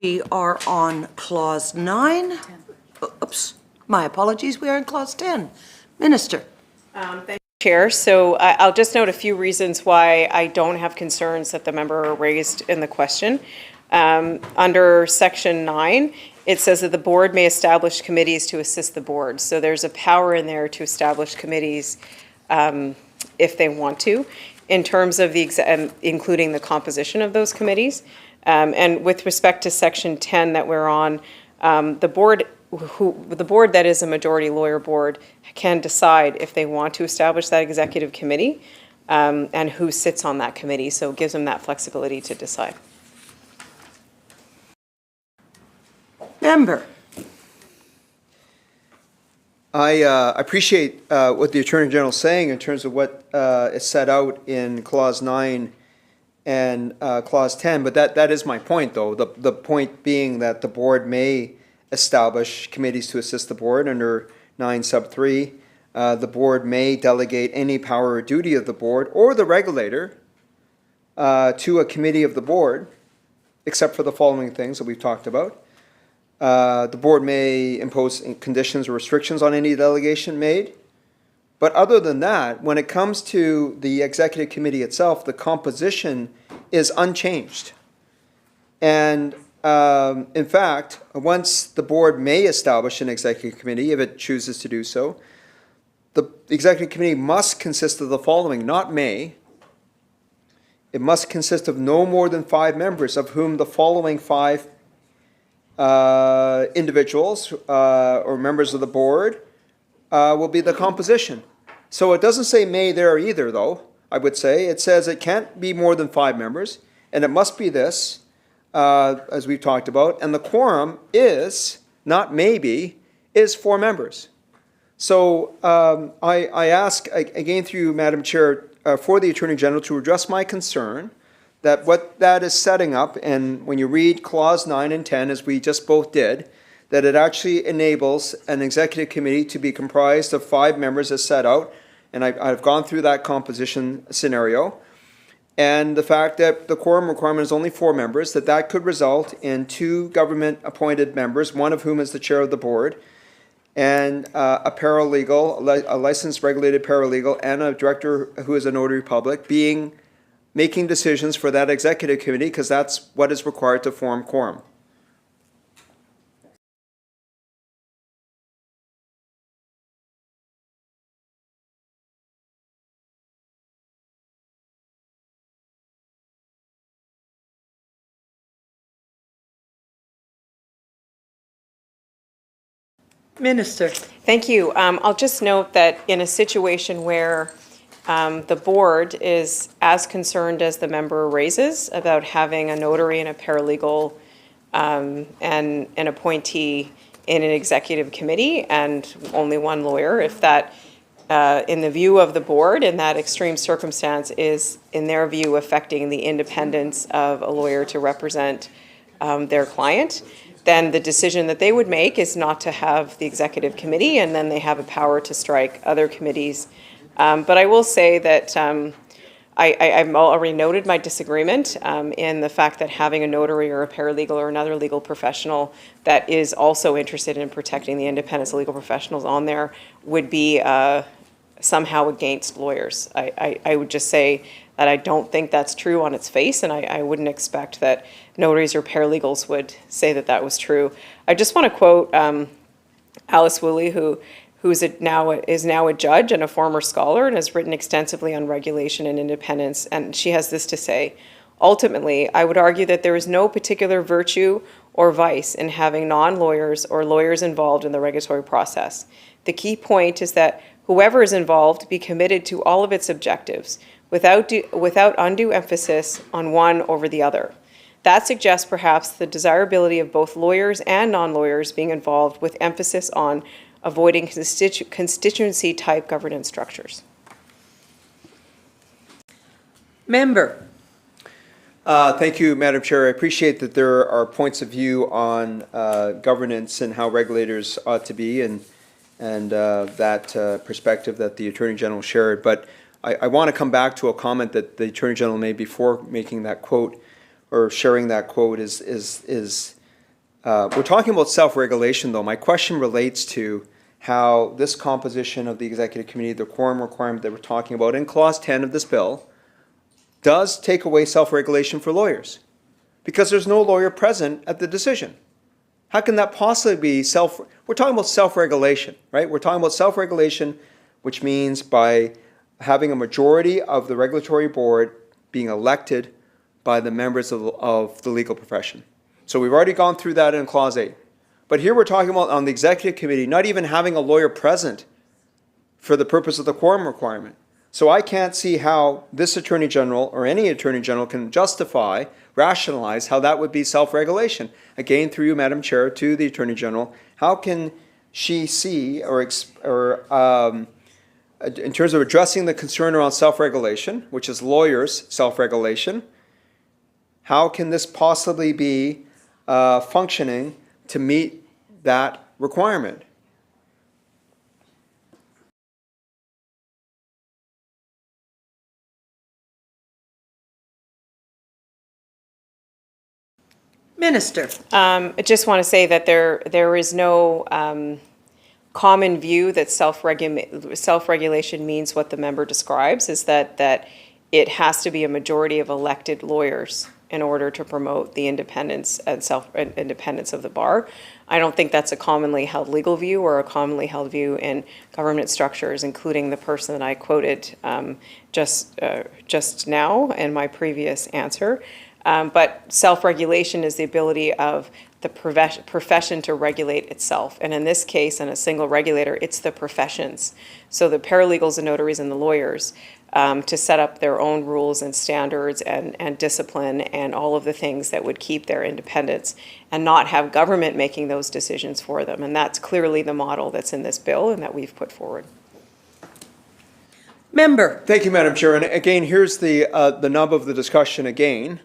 We are on clause 9. Oops, my apologies, we are in clause 10. Minister. Chair, so I'll just note a few reasons why I don't have concerns that the member raised in the question. Under section 9, it says that the board may establish committees to assist the board. So there's a power in there to establish committees if they want to, in terms of including the composition of those committees. And with respect to section 10 that we're on, the board that is a majority lawyer board can decide if they want to establish that executive committee and who sits on that committee. So it gives them that flexibility to decide. Member. I appreciate what the Attorney General is saying in terms of what is set out in Clause 9 and Clause 10, but that is my point, though. The point being that the board may establish committees to assist the board under 9 sub 3. The board may delegate any power or duty of the board or the regulator to a committee of the board, except for the following things that we've talked about. The board may impose conditions or restrictions on any delegation made. But other than that, when it comes to the executive committee itself, the composition is unchanged. And in fact, once the board may establish an executive committee, if it chooses to do so, the executive committee must consist of the following, not may. It must consist of no more than 5 members, of whom the following 5 individuals or members of the board will be the composition. So it doesn't say may there either, though, I would say. It says it can't be more than 5 members, and it must be this, as we've talked about, and the quorum is, not maybe, is 4 members. So I ask, again through you, Madam Chair, for the Attorney General to address my concern that what that is setting up, and when you read Clause 9 and 10, as we just both did, that it actually enables an executive committee to be comprised of 5 members as set out, and I've gone through that composition scenario, and the fact that the quorum requirement is only 4 members, that could result in 2 government-appointed members, one of whom is the chair of the board, and a paralegal, a licensed regulated paralegal, and a director who is a notary public making decisions for that executive committee, because that's what is required to form quorum. Minister. Thank you. I'll just note that in a situation where the board is as concerned as the member raises about having a notary and a paralegal and an appointee in an executive committee and only 1 lawyer, if that, in the view of the board, in that extreme circumstance is, in their view, affecting the independence of a lawyer to represent their client, then the decision that they would make is not to have the executive committee, and then they have a power to strike other committees. But I will say that I've already noted my disagreement in the fact that having a notary or a paralegal or another legal professional that is also interested in protecting the independence of legal professionals on there would be somehow against lawyers. I would just say that I don't think that's true on its face, and I wouldn't expect that notaries or paralegals would say that that was true. I just want to quote Alice Woolley, who is now a judge and a former scholar and has written extensively on regulation and independence, and she has this to say: ultimately, I would argue that there is no particular virtue or vice in having non-lawyers or lawyers involved in the regulatory process. The key point is that whoever is involved be committed to all of its objectives without undue emphasis on one over the other. That suggests perhaps the desirability of both lawyers and non-lawyers being involved, with emphasis on avoiding constituency-type governance structures. Member. Thank you, Madam Chair. I appreciate that there are points of view on governance and how regulators ought to be, and that perspective that the Attorney General shared. But I want to come back to a comment that the Attorney General made before making that quote, or sharing that quote, is We're talking about self-regulation, though. My question relates to how this composition of the executive committee, the quorum requirement that we're talking about in clause 10 of this bill, does take away self-regulation for lawyers, because there's no lawyer present at the decision. How can that possibly be we're talking about self-regulation, right? We're talking about self-regulation, which means by having a majority of the regulatory board being elected by the members of the legal profession. So we've already gone through that in clause 8. But here we're talking about on the executive committee not even having a lawyer present for the purpose of the quorum requirement. So I can't see how this Attorney General or any Attorney General can justify, rationalize how that would be self-regulation. Again, through you, Madam Chair, to the Attorney General, how can she see or in terms of addressing the concern around self-regulation, which is lawyers' self-regulation, how can this possibly be functioning to meet that requirement? Minister. I just want to say that there is no common view that self-regulation means what the member describes, is that it has to be a majority of elected lawyers in order to promote the independence and independence of the bar. I don't think that's a commonly held legal view or a commonly held view in government structures, including the person that I quoted just now in my previous answer. But self-regulation is the ability of the profession to regulate itself. And in this case, in a single regulator, it's the professions. So the paralegals and notaries and the lawyers to set up their own rules and standards and discipline and all of the things that would keep their independence and not have government making those decisions for them. And that's clearly the model that's in this bill and that we've put forward. Member. Thank you, Madam Chair. And again, here's the nub of the discussion again.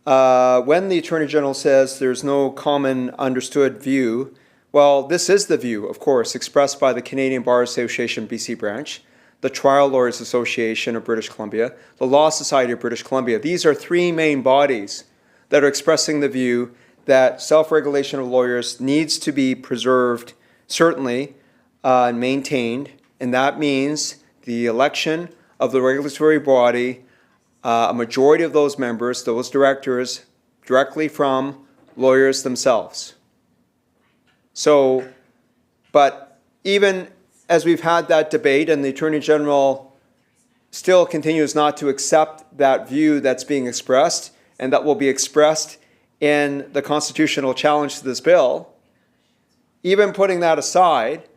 When the Attorney General says there's no common understood view, well, this is the view, of course, expressed by the Canadian Bar Association BC branch, the Trial Lawyers Association of British Columbia, the Law Society of British Columbia. These are three main bodies that are expressing the view that self-regulation of lawyers needs to be preserved, certainly, and maintained, and that means the election of the regulatory body, a majority of those members, those directors, directly from lawyers themselves. So, but even as we've had that debate and the Attorney General still continues not to accept that view that's being expressed and that will be expressed in the constitutional challenge to this bill, even putting that aside,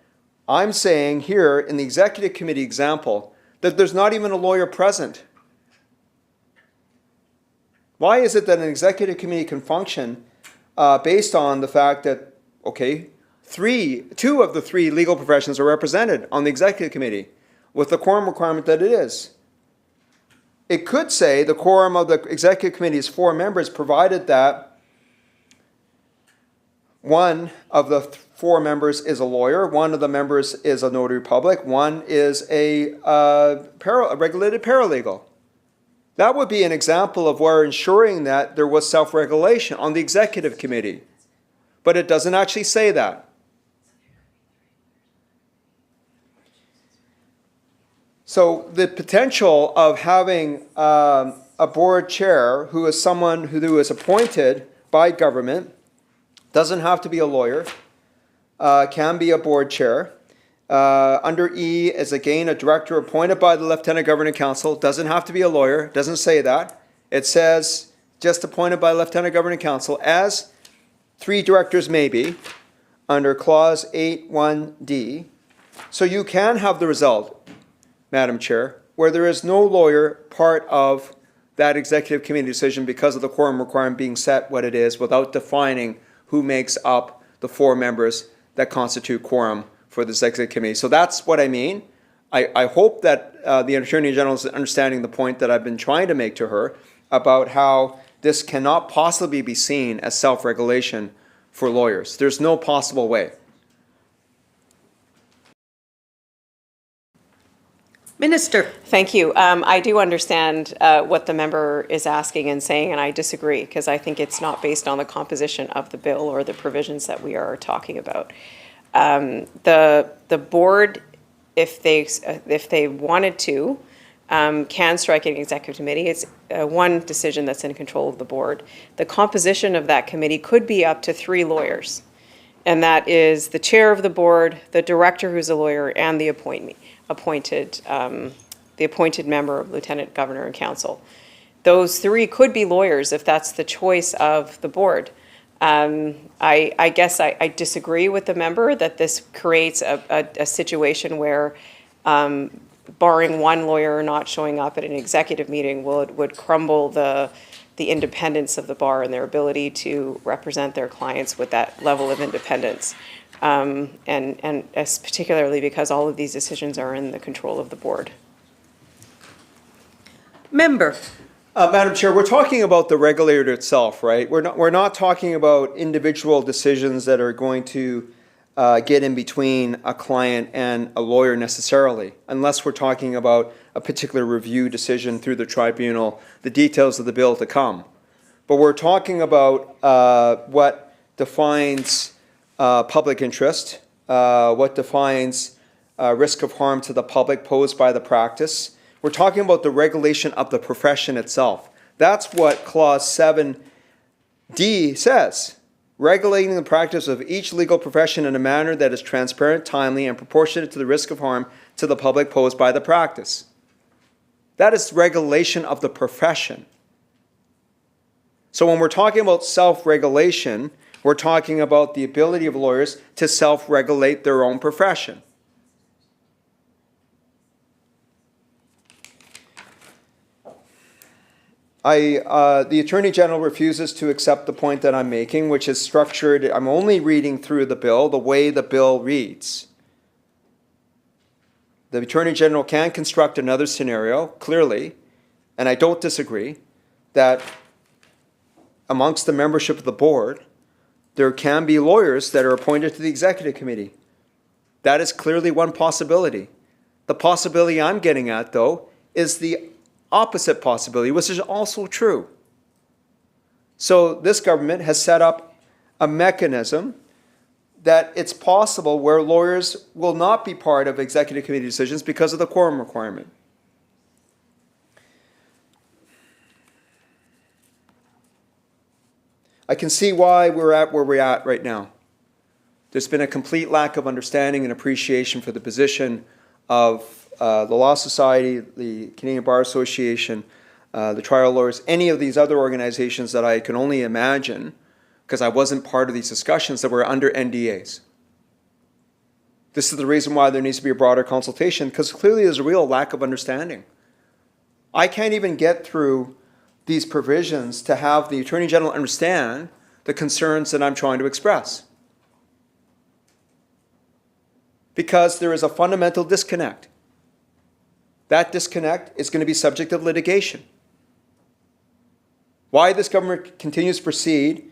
I'm saying here in the Executive Committee example that there's not even a lawyer present. Why is it that an Executive Committee can function based on the fact that, okay, two of the three legal professions are represented on the Executive Committee with the quorum requirement that it is? It could say the quorum of the Executive Committee is 4 members, provided that one of the 4 members is a lawyer, one of the members is a notary public, one is a regulated paralegal. That would be an example of where ensuring that there was self-regulation on the Executive Committee. But it doesn't actually say that. So the potential of having a board chair who is someone who is appointed by government, doesn't have to be a lawyer, can be a board chair. Under E is again a director appointed by the Lieutenant Governing Council, doesn't have to be a lawyer, doesn't say that. It says just appointed by Lieutenant Governing Council, as 3 directors may be, under clause 8(1)(d). So you can have the result, Madam Chair, where there is no lawyer part of that Executive Committee decision because of the quorum requirement being set what it is without defining who makes up the 4 members that constitute quorum for the Executive Committee. So that's what I mean. I hope that the Attorney General is understanding the point that I've been trying to make to her about how this cannot possibly be seen as self-regulation for lawyers. There's no possible way. Minister. Thank you. I do understand what the member is asking and saying, and I disagree, because I think it's not based on the composition of the bill or the provisions that we are talking about. The board, if they wanted to, can strike an executive committee. It's one decision that's in control of the board. The composition of that committee could be up to 3 lawyers, and that is the chair of the board, the director who's a lawyer, and the appointed member of lieutenant governor and council. Those 3 could be lawyers if that's the choice of the board. I guess I disagree with the member that this creates a situation where barring one lawyer not showing up at an executive meeting would crumble the independence of the bar and their ability to represent their clients with that level of independence. And as particularly because all of these decisions are in the control of the board. Member. Madam Chair, we're talking about the regulator itself, right? We're not talking about individual decisions that are going to get in between a client and a lawyer necessarily, unless we're talking about a particular review decision through the tribunal, the details of the bill to come. But we're talking about what defines public interest, what defines risk of harm to the public posed by the practice. We're talking about the regulation of the profession itself. That's what Clause 7D says. Regulating the practice of each legal profession in a manner that is transparent, timely, and proportionate to the risk of harm to the public posed by the practice. That is regulation of the profession. So when we're talking about self-regulation, we're talking about the ability of lawyers to self-regulate their own profession. The Attorney General refuses to accept the point that I'm making, which is structured, I'm only reading through the bill the way the bill reads. The Attorney General can construct another scenario, clearly, and I don't disagree, that amongst the membership of the board, there can be lawyers that are appointed to the executive committee. That is clearly one possibility. The possibility I'm getting at, though, is the opposite possibility, which is also true. So this government has set up a mechanism that it's possible where lawyers will not be part of executive committee decisions because of the quorum requirement. I can see why we're at where we're at right now. There's been a complete lack of understanding and appreciation for the position of the Law Society, the Canadian Bar Association, the trial lawyers, any of these other organizations that I can only imagine, because I wasn't part of these discussions, that were under NDAs. This is the reason why there needs to be a broader consultation, because clearly there's a real lack of understanding. I can't even get through these provisions to have the Attorney General understand the concerns that I'm trying to express. Because there is a fundamental disconnect. That disconnect is going to be subject of litigation. Why this government continues to proceed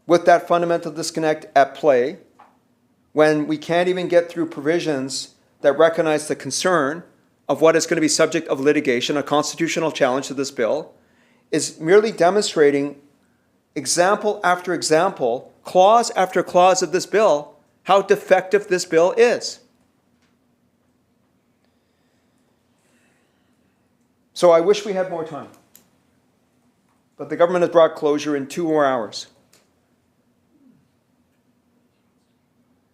with that fundamental disconnect at play when we can't even get through provisions that recognize the concern of what is going to be subject of litigation, a constitutional challenge to this bill, is merely demonstrating example after example, clause after clause of this bill, how defective this bill is. So I wish we had more time. But the government has brought closure in 2 more hours.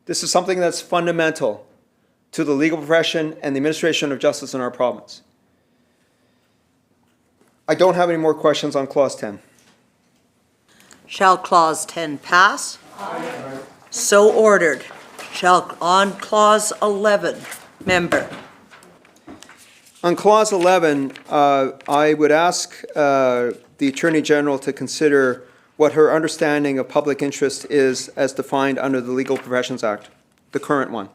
This is something that's fundamental to the legal profession and the administration of justice in our province. I don't have any more questions on Clause 10. Shall Clause 10 pass? Aye. So ordered. Shall on Clause 11, member. On Clause 11, I would ask the Attorney General to consider what her understanding of public interest is as defined under the Legal Professions Act, the current one.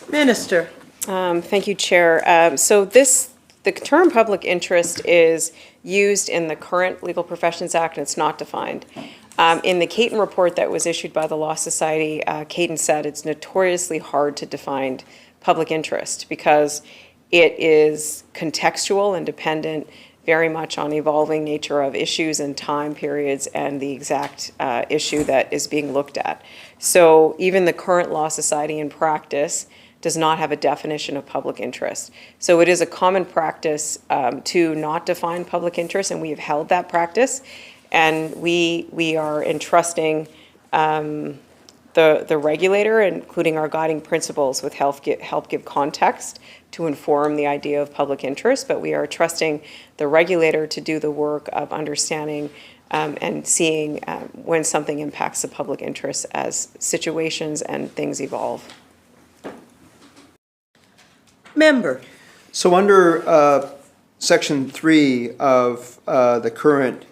Minister. Thank you, Chair. The term public interest is used in the current Legal Professions Act, and it's not defined. In the Caton report that was issued by the Law Society, Caton said it's notoriously hard to define public interest because it is contextual and dependent very much on evolving nature of issues and time periods and the exact issue that is being looked at. So even the current Law Society in practice does not have a definition of public interest. So it is a common practice to not define public interest, and we have held that practice. And we are entrusting the regulator, including our guiding principles, with help give context to inform the idea of public interest. But we are trusting the regulator to do the work of understanding and seeing when something impacts the public interest as situations and things evolve. Member. So under Section 3 of the current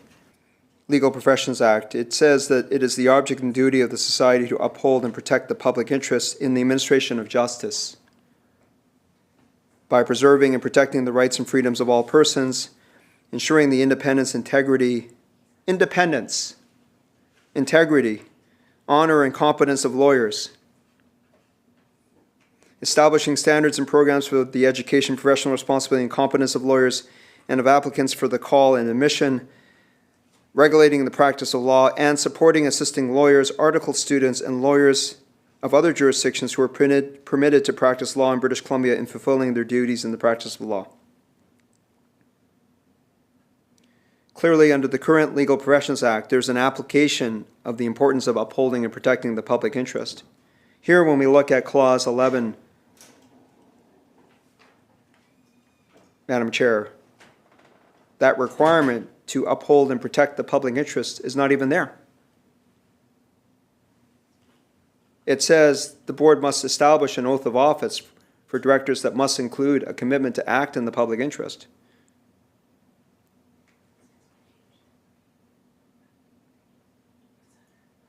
Legal Professions Act, it says that it is the object and duty of the society to uphold and protect the public interest in the administration of justice by preserving and protecting the rights and freedoms of all persons, ensuring the independence, integrity, honor, and competence of lawyers, establishing standards and programs for the education, professional responsibility, and competence of lawyers and of applicants for the call and admission, regulating the practice of law, and supporting assisting lawyers, article students, and lawyers of other jurisdictions who are permitted to practice law in British Columbia in fulfilling their duties in the practice of law. Clearly, under the current Legal Professions Act, there's an application of the importance of upholding and protecting the public interest. Here, when we look at Clause 11, Madam Chair, that requirement to uphold and protect the public interest is not even there. It says the board must establish an oath of office for directors that must include a commitment to act in the public interest.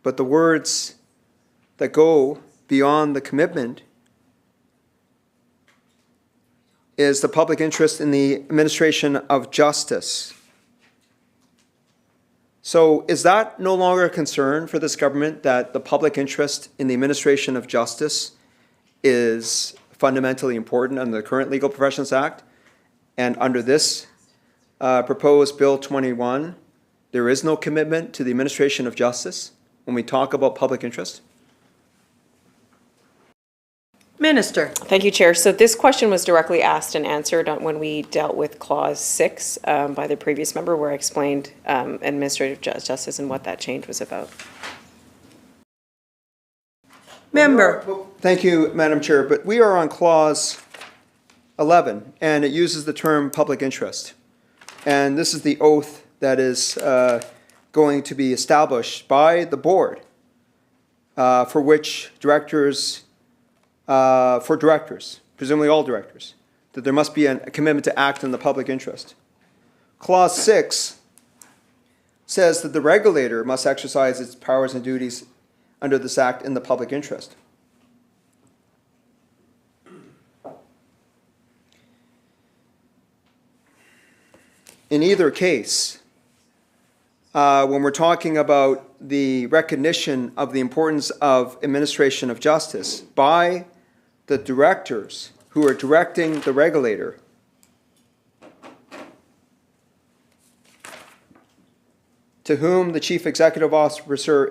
But the words that go beyond the commitment is the public interest in the administration of justice. So is that no longer a concern for this government, that the public interest in the administration of justice is fundamentally important under the current Legal Professions Act? And under this proposed Bill 21, there is no commitment to the administration of justice when we talk about public interest? Minister. Thank you, Chair. So this question was directly asked and answered when we dealt with Clause 6 by the previous member, where I explained administrative justice and what that change was about. Member. Thank you, Madam Chair, but we are on Clause 11, and it uses the term public interest. And this is the oath that is going to be established by the board for which directors, presumably all directors, that there must be a commitment to act in the public interest. Clause 6 says that the regulator must exercise its powers and duties under this act in the public interest. In either case, when we're talking about the recognition of the importance of administration of justice by the directors who are directing the regulator, to whom the chief executive officer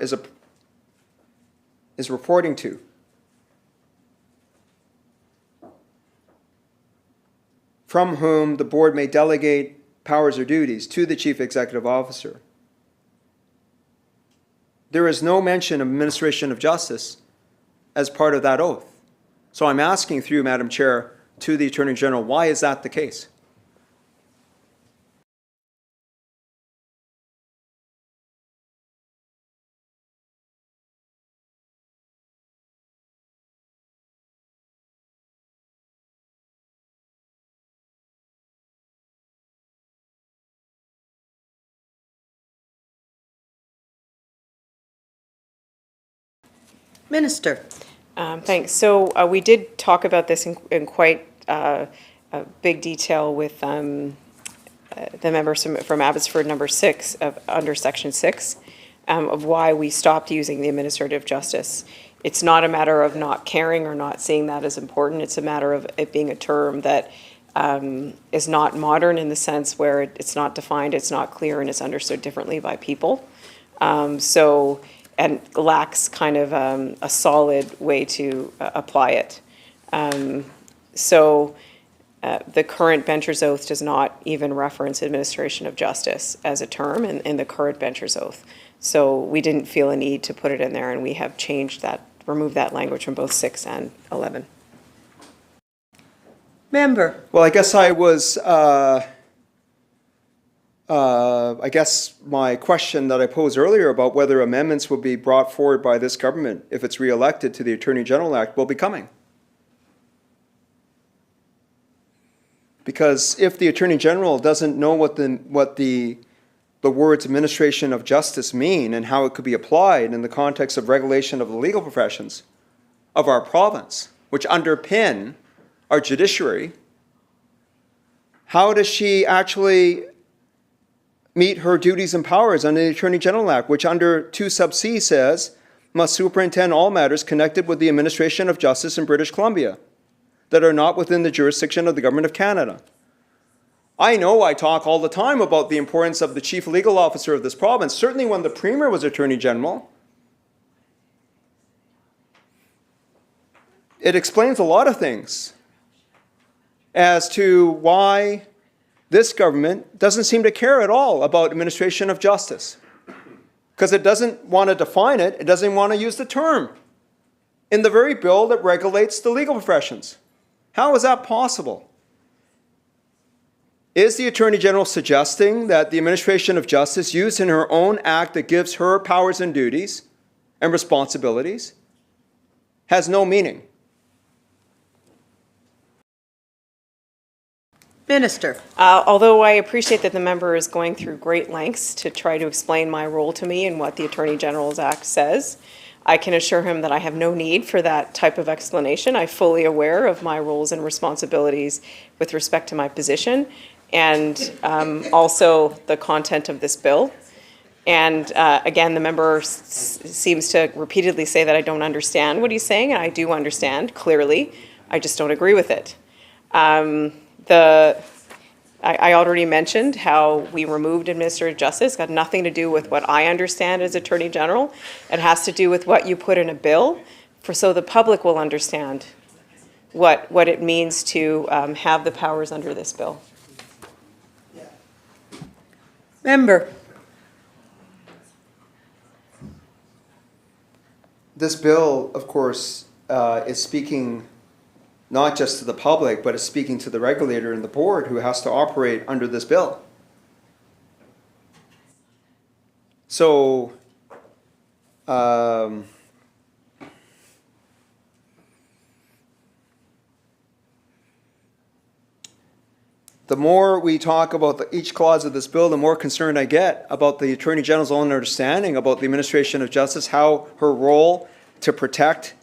is reporting to, from whom the board may delegate powers or duties to the chief executive officer. There is no mention of administration of justice as part of that oath. So I'm asking through, Madam Chair, to the Attorney General, why is that the case? Minister. Thanks. So we did talk about this in quite big detail with the members from Abbotsford number 6 under section 6 of why we stopped using the administrative justice. It's not a matter of not caring or not seeing that as important. It's a matter of it being a term that is not modern in the sense where it's not defined, it's not clear, and it's understood differently by people. And lacks kind of a solid way to apply it. The current bencher's oath does not even reference administration of justice as a term in the current bencher's oath. So we didn't feel a need to put it in there, and we have changed that, removed that language from both 6 and 11. Member. Well, I guess I guess my question that I posed earlier about whether amendments will be brought forward by this government if it's re-elected to the Attorney General Act will be coming. Because if the Attorney General doesn't know what the words administration of justice mean and how it could be applied in the context of regulation of the legal professions of our province, which underpin our judiciary, how does she actually meet her duties and powers under the Attorney General Act, which under 2 sub C says, must superintend all matters connected with the administration of justice in British Columbia that are not within the jurisdiction of the Government of Canada. I know I talk all the time about the importance of the Chief Legal Officer of this province, certainly when the Premier was Attorney General. It explains a lot of things as to why this government doesn't seem to care at all about administration of justice, because it doesn't want to define it, it doesn't want to use the term in the very bill that regulates the legal professions. How is that possible? Is the Attorney General suggesting that the administration of justice used in her own act that gives her powers and duties and responsibilities has no meaning? Minister. Although I appreciate that the member is going through great lengths to try to explain my role to me and what the Attorney General's Act says, I can assure him that I have no need for that type of explanation. I'm fully aware of my roles and responsibilities with respect to my position and also the content of this bill. And again, the member seems to repeatedly say that I don't understand what he's saying, and I do understand, clearly. I just don't agree with it. I already mentioned how we removed administrative justice. Got nothing to do with what I understand as Attorney General. It has to do with what you put in a bill so the public will understand what it means to have the powers under this bill. Member. This bill, of course, is speaking not just to the public, but it's speaking to the regulator and the board who has to operate under this bill. So, the more we talk about each clause of this bill, the more concerned I get about the Attorney General's own understanding about the administration of justice, how her role to protect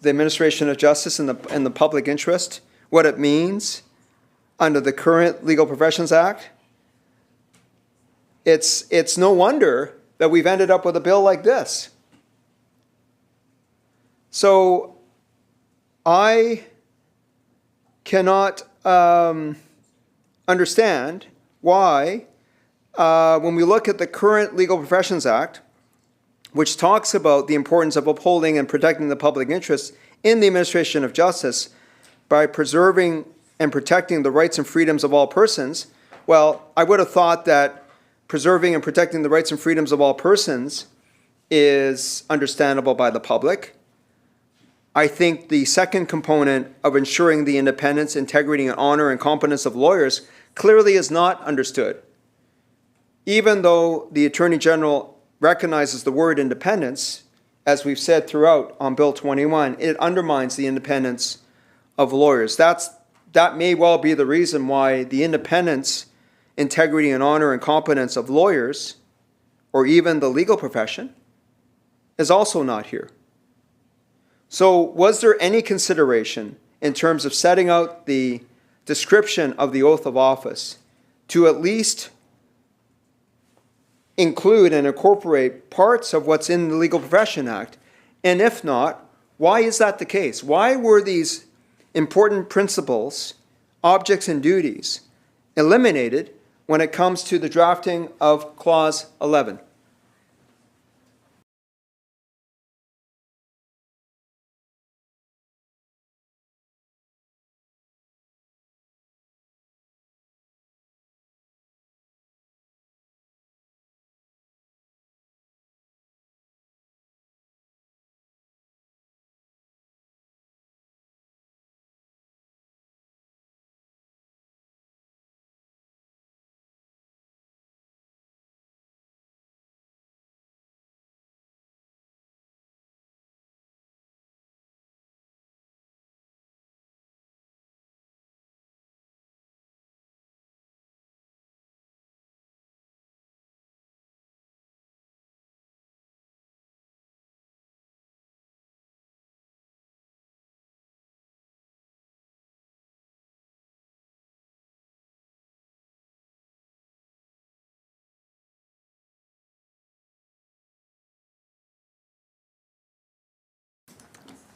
the administration of justice and the public interest, what it means under the current Legal Professions Act. It's no wonder that we've ended up with a bill like this. So I cannot understand why, when we look at the current Legal Professions Act, which talks about the importance of upholding and protecting the public interest in the administration of justice by preserving and protecting the rights and freedoms of all persons, well, I would have thought that preserving and protecting the rights and freedoms of all persons is understandable by the public. I think the second component of ensuring the independence, integrity, and honor and competence of lawyers clearly is not understood. Even though the Attorney General recognizes the word independence, as we've said throughout on Bill 21, it undermines the independence of lawyers. That may well be the reason why the independence, integrity, and honor and competence of lawyers, or even the legal profession, is also not here. So was there any consideration in terms of setting out the description of the oath of office to at least include and incorporate parts of what's in the Legal Profession Act? And if not, why is that the case? Why were these important principles, objects, and duties eliminated when it comes to the drafting of Clause 11?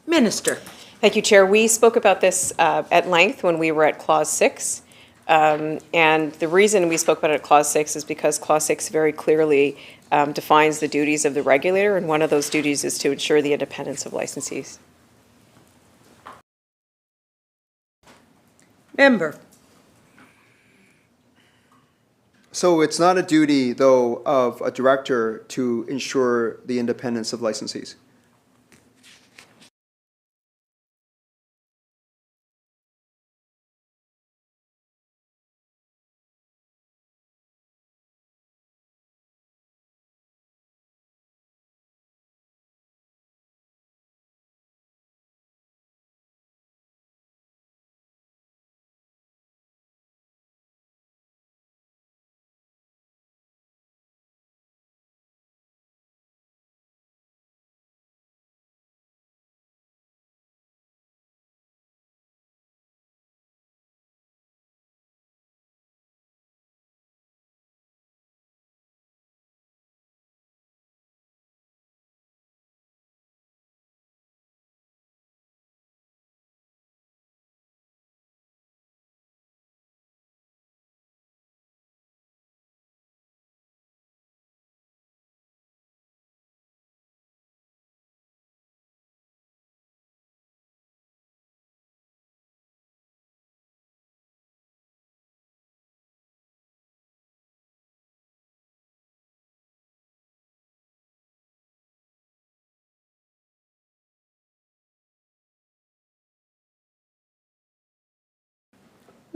Minister. Thank you, Chair. We spoke about this at length when we were at Clause 6. And the reason we spoke about it at Clause 6 is because Clause 6 very clearly defines the duties of the regulator, and one of those duties is to ensure the independence of licensees. Member. So it's not a duty, though, of a director to ensure the independence of licensees?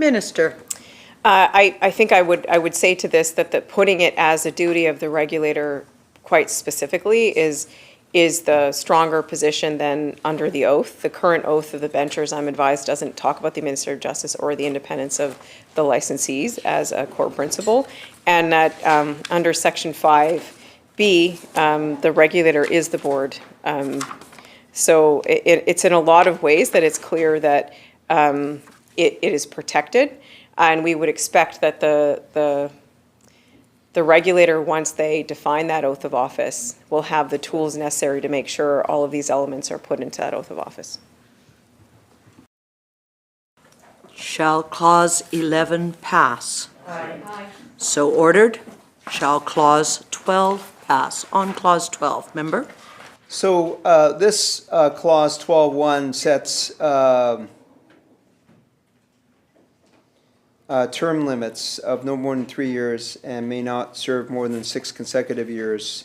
Minister. I think I would say to this that putting it as a duty of the regulator quite specifically is the stronger position than under the oath. The current oath of the benchers, I'm advised, doesn't talk about the Minister of Justice or the independence of the licensees as a core principle, and that under Section 5B, the regulator is the board. So it's in a lot of ways that it's clear that it is protected, and we would expect that the regulator, once they define that oath of office, will have the tools necessary to make sure all of these elements are put into that oath of office. Shall Clause 11 pass? Aye. So ordered. Shall Clause 12 pass? On Clause 12, member? So this Clause 12.1 sets term limits of no more than 3 years and may not serve more than 6 consecutive years.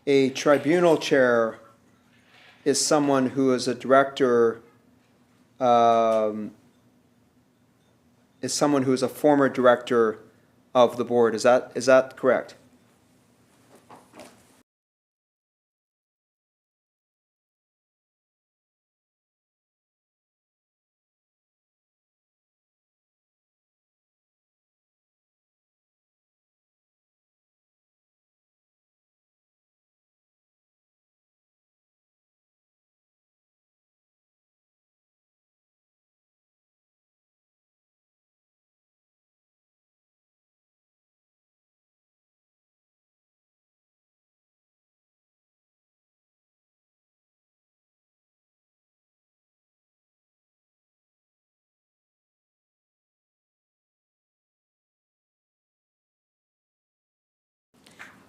A tribunal chair is someone who is a director, is someone who is a former director of the board. Is that correct?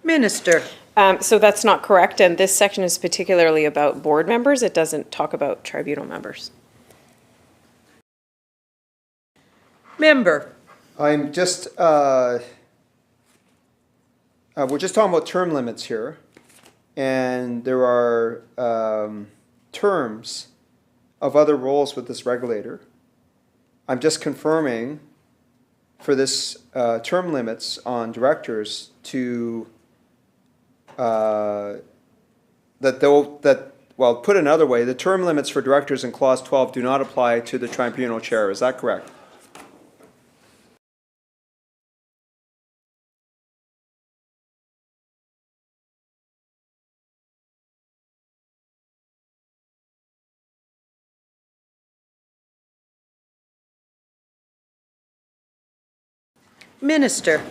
Minister. So that's not correct, and this section is particularly about board members. It doesn't talk about tribunal members. Member. I'm just, we're just talking about term limits here, and there are terms of other roles with this regulator. I'm just confirming for this term limits on directors to well, put another way, the term limits for directors in clause 12 do not apply to the tribunal chair. Is that correct? Minister.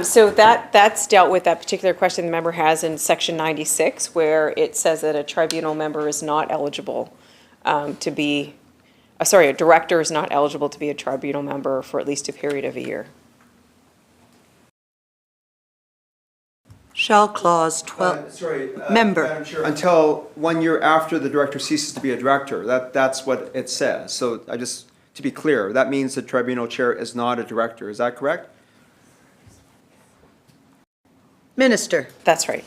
So that's dealt with, that particular question the member has in section 96, where it says that a tribunal member is not eligible to be, a director is not eligible to be a tribunal member for at least a period of a year. Shall clause 12, member. Madam Chair, until 1 year after the director ceases to be a director. That's what it says. So to be clear, that means the tribunal chair is not a director. Is that correct? Minister. That's right.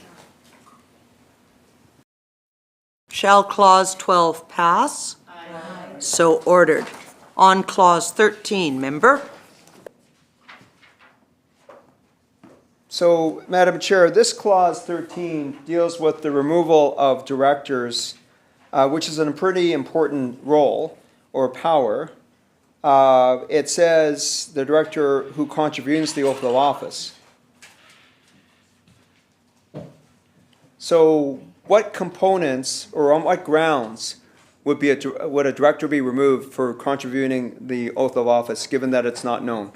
Shall clause 12 pass? Aye. So ordered. On clause 13, member. So, Madam Chair, this clause 13 deals with the removal of directors, which is a pretty important role or power. It says the director who contravenes the oath of office. So what components or on what grounds would a director be removed for contravening the oath of office, given that it's not known?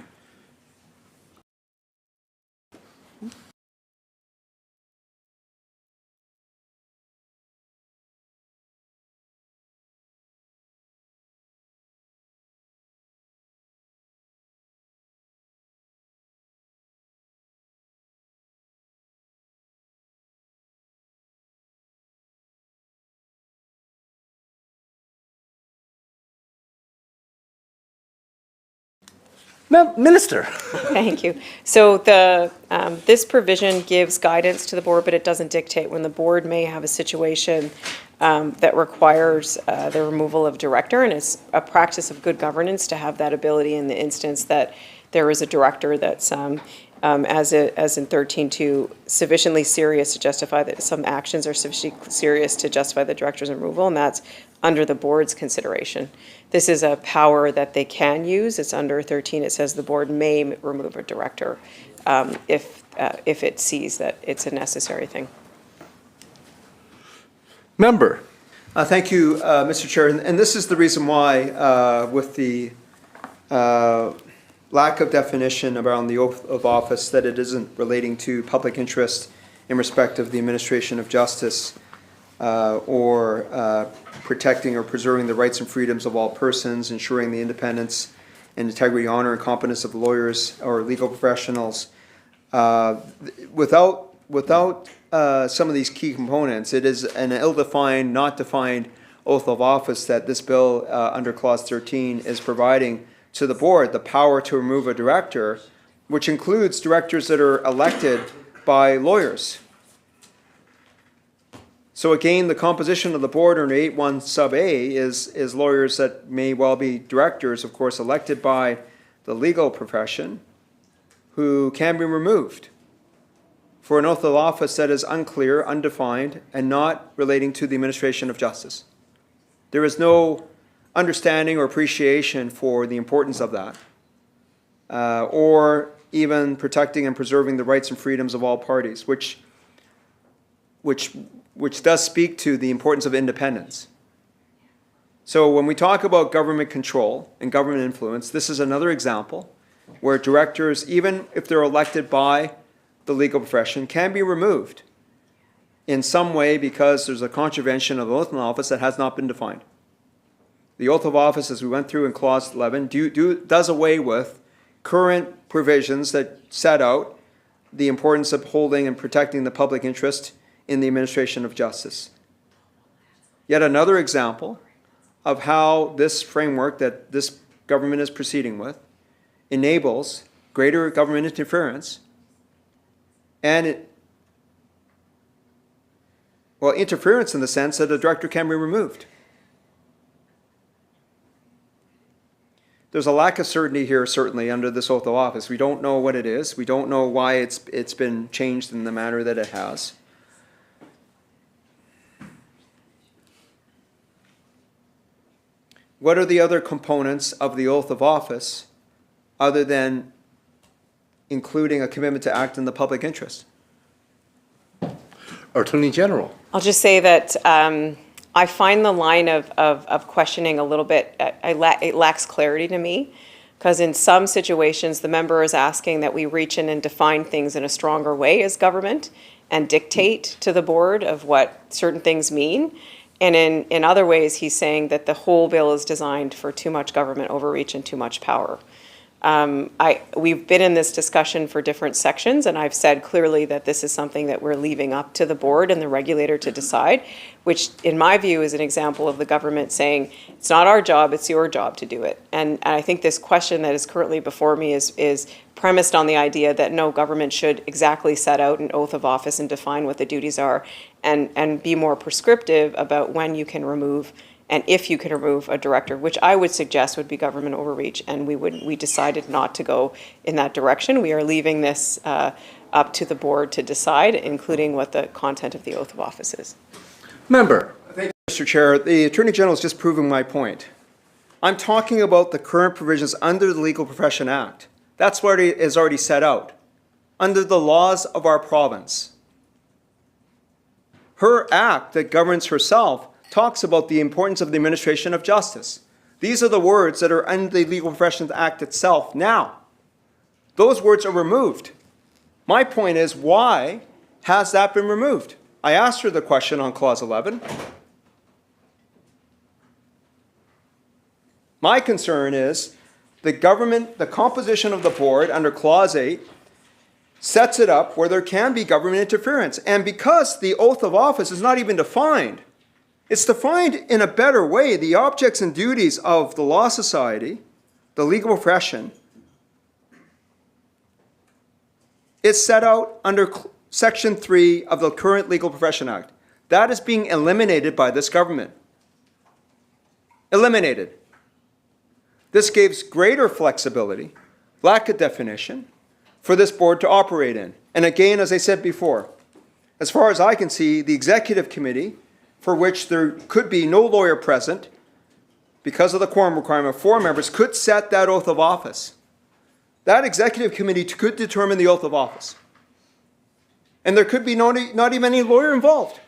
Minister. Thank you. So this provision gives guidance to the board, but it doesn't dictate when the board may have a situation that requires the removal of director, and it's a practice of good governance to have that ability in the instance that there is a director that's, as in 13.2, sufficiently serious to justify that some actions are sufficiently serious to justify the director's removal, and that's under the board's consideration. This is a power that they can use. It's under 13. It says the board may remove a director if it sees that it's a necessary thing. Member. Thank you, Mr. Chair. And this is the reason why, with the lack of definition around the oath of office, that it isn't relating to public interest in respect of the administration of justice or protecting or preserving the rights and freedoms of all persons, ensuring the independence and integrity, honor, and competence of lawyers or legal professionals. Without some of these key components, it is an ill-defined, not defined oath of office that this bill under Clause 13 is providing to the board the power to remove a director, which includes directors that are elected by lawyers. So again, the composition of the board under 8.1 sub A is lawyers that may well be directors, of course, elected by the legal profession, who can be removed for an oath of office that is unclear, undefined, and not relating to the administration of justice. There is no understanding or appreciation for the importance of that, or even protecting and preserving the rights and freedoms of all parties, which does speak to the importance of independence. So when we talk about government control and government influence, this is another example where directors, even if they're elected by the legal profession, can be removed in some way because there's a contravention of the oath of office that has not been defined. The oath of office, as we went through in Clause 11, does away with current provisions that set out the importance of holding and protecting the public interest in the administration of justice. Yet another example of how this framework that this government is proceeding with enables greater government interference and interference in the sense that a director can be removed. There's a lack of certainty here, certainly, under this oath of office. We don't know what it is. We don't know why it's been changed in the manner that it has. What are the other components of the oath of office other than including a commitment to act in the public interest? Attorney General. I'll just say that I find the line of questioning a little bit, it lacks clarity to me, because in some situations, the member is asking that we reach in and define things in a stronger way as government and dictate to the board of what certain things mean. And in other ways, he's saying that the whole bill is designed for too much government overreach and too much power. We've been in this discussion for different sections, and I've said clearly that this is something that we're leaving up to the board and the regulator to decide, which in my view is an example of the government saying, it's not our job, it's your job to do it. And I think this question that is currently before me is premised on the idea that no, government should exactly set out an oath of office and define what the duties are and be more prescriptive about when you can remove and if you can remove a director, which I would suggest would be government overreach, and we decided not to go in that direction. We are leaving this up to the board to decide, including what the content of the oath of office is. Member. Thank you, Mr. Chair. The Attorney General is just proving my point. I'm talking about the current provisions under the Legal Profession Act. That's what is already set out, under the laws of our province. Her act that governs herself talks about the importance of the administration of justice. These are the words that are under the Legal Professions Act itself now. Those words are removed. My point is, why has that been removed? I asked her the question on Clause 11. My concern is the composition of the board under Clause 8 sets it up where there can be government interference. And because the oath of office is not even defined, it's defined in a better way. The objects and duties of the law society, the legal profession, is set out under Section 3 of the current Legal Profession Act. That is being eliminated by this government. Eliminated. This gives greater flexibility, lack of definition, for this board to operate in. And again, as I said before, as far as I can see, the executive committee, for which there could be no lawyer present, because of the quorum requirement, 4 members could set that oath of office. That executive committee could determine the oath of office. And there could be not even any lawyer involved.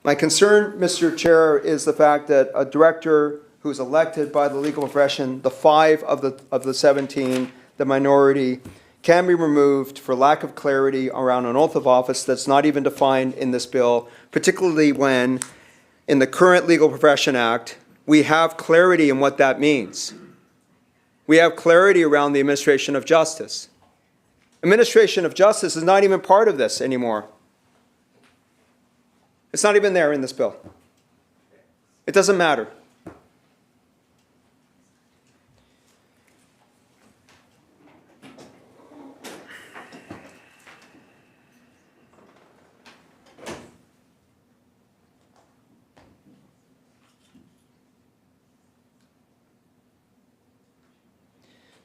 My concern, Mr. Chair, is the fact that a director who's elected by the legal profession, the 5 of the 17, the minority, can be removed for lack of clarity around an oath of office that's not even defined in this bill, particularly when, in the current Legal Profession Act, we have clarity in what that means. We have clarity around the administration of justice. Administration of justice is not even part of this anymore. It's not even there in this bill. It doesn't matter.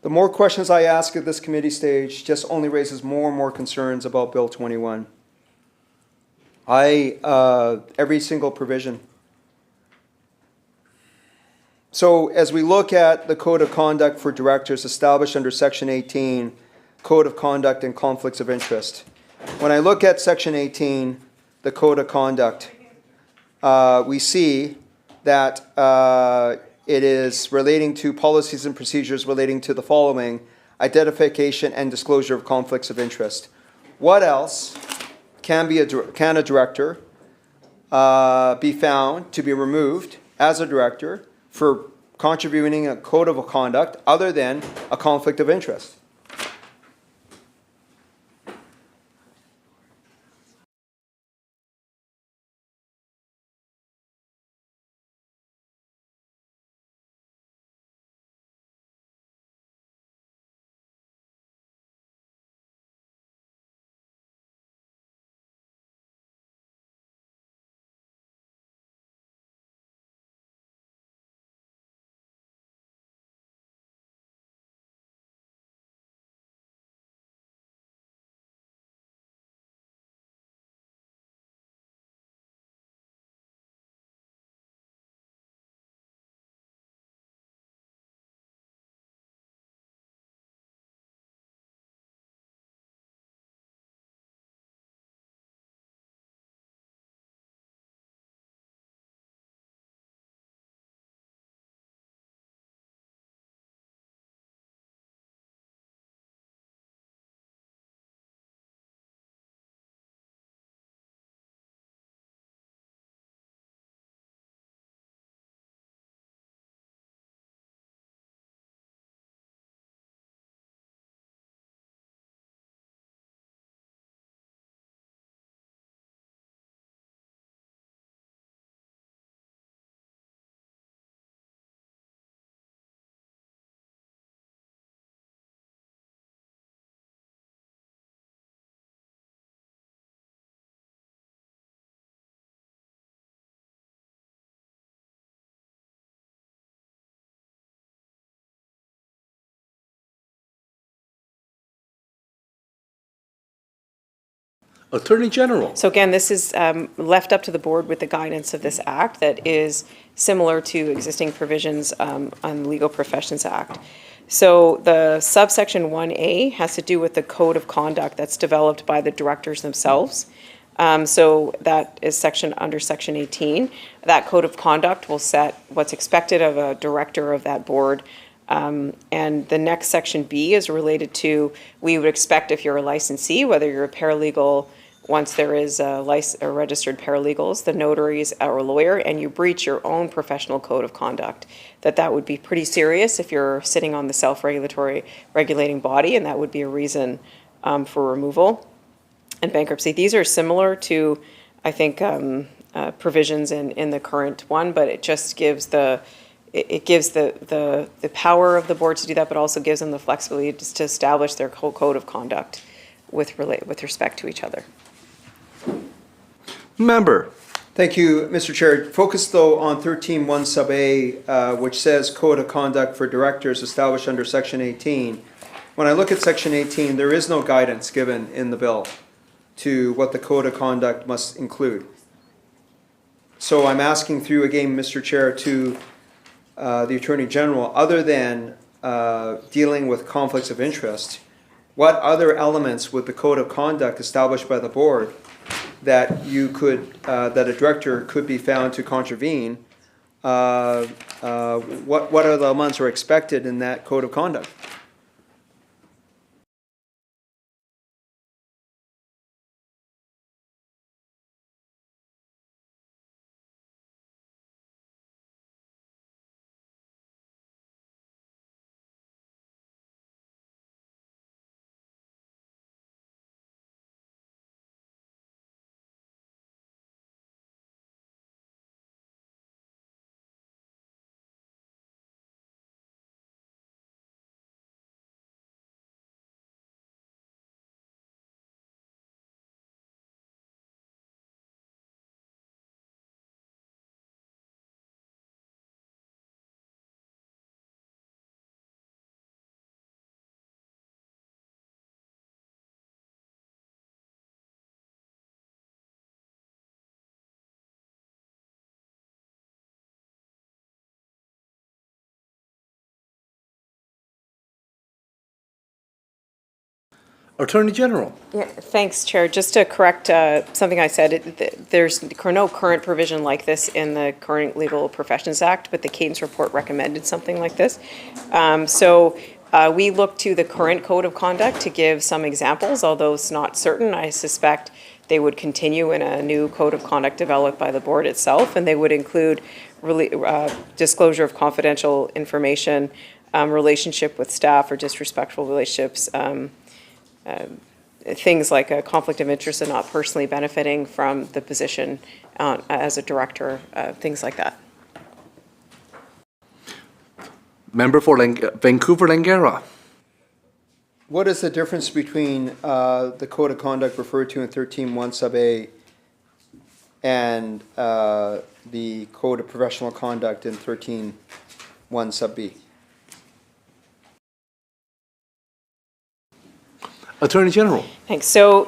The more questions I ask at this committee stage just only raises more and more concerns about Bill 21. Every single provision. So as we look at the Code of Conduct for Directors established under Section 18, Code of Conduct and Conflicts of Interest. When I look at Section 18, the Code of Conduct, we see that it is relating to policies and procedures relating to the following: identification and disclosure of conflicts of interest. What else can a director be found to be removed as a director for contravening a code of conduct other than a conflict of interest? Attorney General. So again, this is left up to the board with the guidance of this act that is similar to existing provisions on the Legal Professions Act. So the subsection 1A has to do with the code of conduct that's developed by the directors themselves. So that is under section 18. That code of conduct will set what's expected of a director of that board. And the next section B is related to, we would expect if you're a licensee, whether you're a paralegal, once there is a registered paralegals, the notaries or a lawyer, and you breach your own professional code of conduct, that would be pretty serious if you're sitting on the self-regulatory regulating body, and that would be a reason for removal and bankruptcy. These are similar to, I think, provisions in the current one, but it just gives the power of the board to do that, but also gives them the flexibility just to establish their whole code of conduct with respect to each other. Member. Thank you, Mr. Chair. Focus though on 13.1 sub A, which says code of conduct for directors established under section 18. When I look at section 18, there is no guidance given in the bill to what the code of conduct must include. So I'm asking through again, Mr. Chair, to the Attorney General, other than dealing with conflicts of interest, what other elements would the code of conduct established by the board that you could, that a director could be found to contravene? What other elements are expected in that code of conduct? Attorney General. Yeah, thanks, Chair. Just to correct something I said, there's no current provision like this in the current Legal Professions Act, but the Cadence Report recommended something like this. We look to the current Code of Conduct to give some examples, although it's not certain. I suspect they would continue in a new Code of Conduct developed by the board itself, and they would include disclosure of confidential information, relationship with staff or disrespectful relationships, things like a conflict of interest and not personally benefiting from the position as a director, things like that. Member for Vancouver Langara. What is the difference between the code of conduct referred to in 13.1 sub A and the code of professional conduct in 13.1 sub B? Attorney General. Thanks. So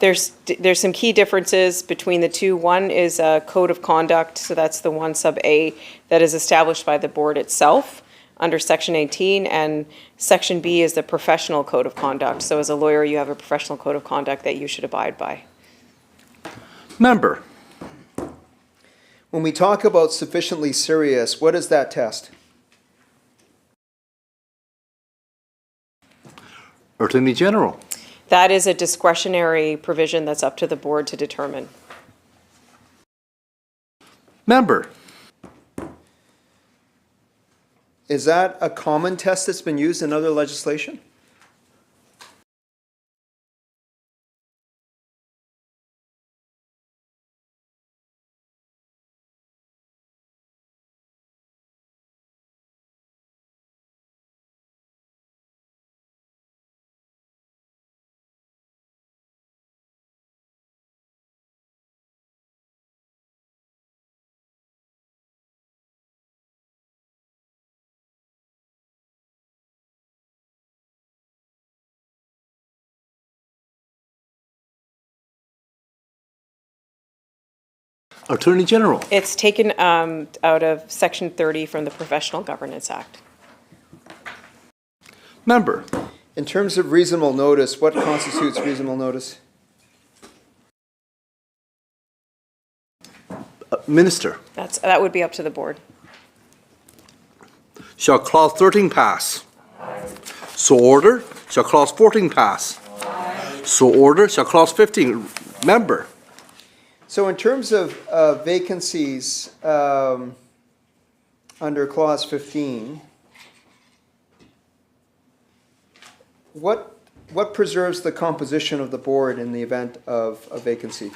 there's some key differences between the two. One is a code of conduct, so that's the 1 sub A that is established by the board itself under Section 18, and Section B is the professional code of conduct. So as a lawyer, you have a professional code of conduct that you should abide by. Member. When we talk about sufficiently serious, what is that test? Attorney General. That is a discretionary provision that's up to the board to determine. Member. Is that a common test that's been used in other legislation? Attorney General. It's taken out of Section 30 from the Professional Governance Act. Member. In terms of reasonable notice, what constitutes reasonable notice? Minister. That would be up to the board. Shall Clause 13 pass? So order. Shall Clause 14 pass? So order. Shall Clause 15? Member. So in terms of vacancies under Clause 15, what preserves the composition of the board in the event of a vacancy?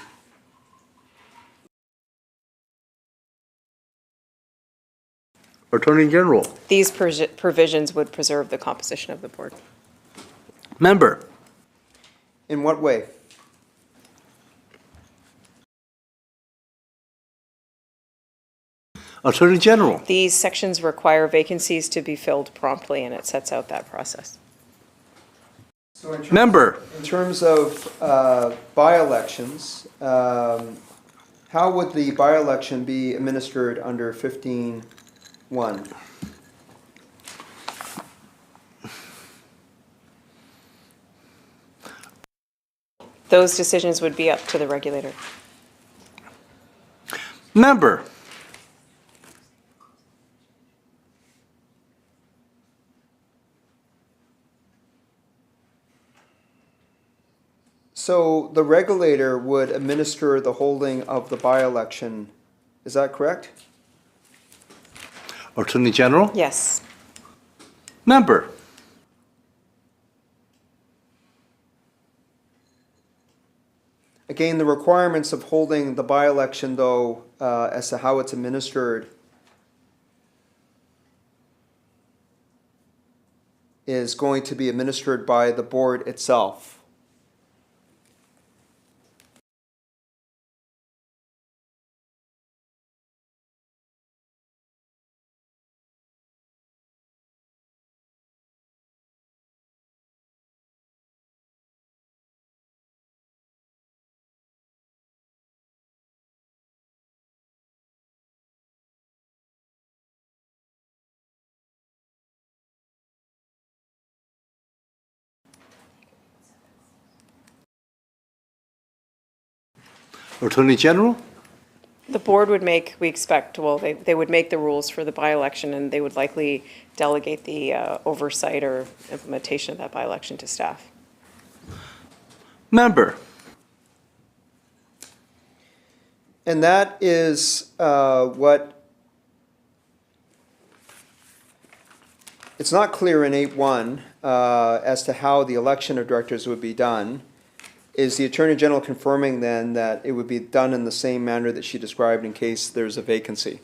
Attorney General. These provisions would preserve the composition of the board. Member. In what way? Attorney General. These sections require vacancies to be filled promptly, and it sets out that process. Member. In terms of by-elections, how would the by-election be administered under 15.1? Those decisions would be up to the regulator. Member. So the regulator would administer the holding of the by-election, is that correct? Attorney General. Yes. Member. Again, the requirements of holding the by-election, though, as to how it's administered is going to be administered by the board itself. Attorney General? The board would make, we expect, well, they would make the rules for the by-election, and they would likely delegate the oversight or implementation of that by-election to staff. Member? And that is what, it's not clear in 8.1 as to how the election of directors would be done. Is the Attorney General confirming then that it would be done in the same manner that she described in case there's a vacancy?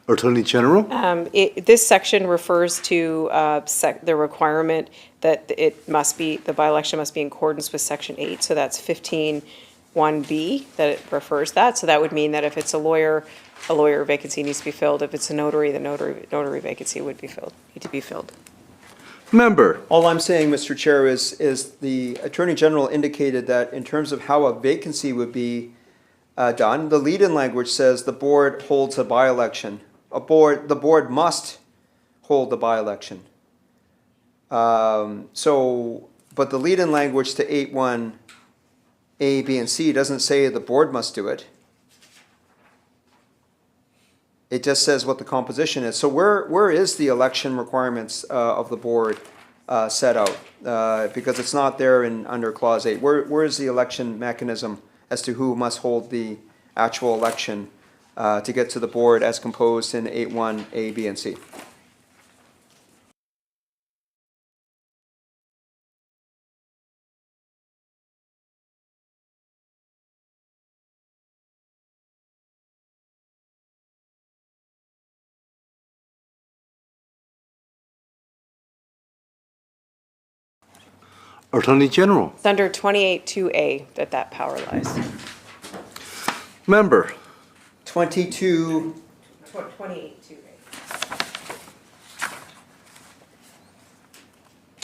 Attorney General? This section refers to the requirement that it must be, the by-election must be in accordance with Section 8, so that's 15(1)B that it refers that. So that would mean that if it's a lawyer vacancy needs to be filled. If it's a notary, the notary vacancy would be filled, need to be filled. Member? All I'm saying, Mr. Chair, is the Attorney General indicated that in terms of how a vacancy would be done, the lead-in language says the board holds a by-election. The board must hold the by-election. But the lead-in language to 8.1 A, B, and C doesn't say the board must do it. It just says what the composition is. So where is the election requirements of the board set out? Because it's not there under Clause 8. Where is the election mechanism as to who must hold the actual election to get to the board as composed in 8.1 A, B, and C? Attorney General? It's under 28(2)A that power lies. Member? 22. 28(2)A.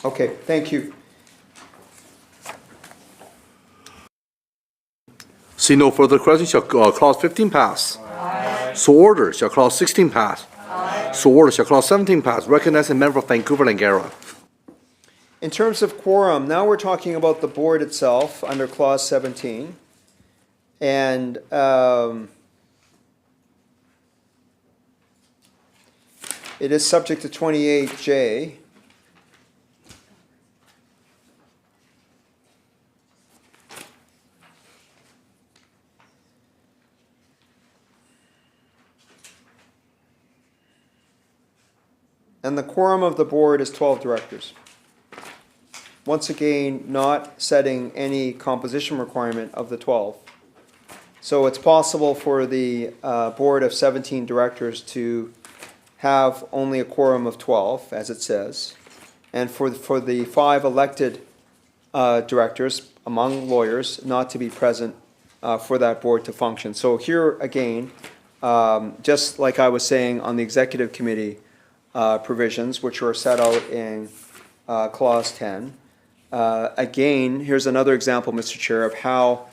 Okay, thank you. See no further questions, shall Clause 15 pass? Aye. So ordered, shall Clause 16 pass? Aye. So ordered, shall Clause 17 pass? Recognize the member of Vancouver Langara. In terms of quorum, now we're talking about the board itself under Clause 17. And it is subject to 28J. And the quorum of the board is 12 directors. Once again, not setting any composition requirement of the 12. So it's possible for the board of 17 directors to have only a quorum of 12, as it says. And for the 5 elected directors, among lawyers, not to be present for that board to function. So here again, just like I was saying on the executive committee provisions, which are set out in Clause 10, again, here's another example, Mr. Chair, of how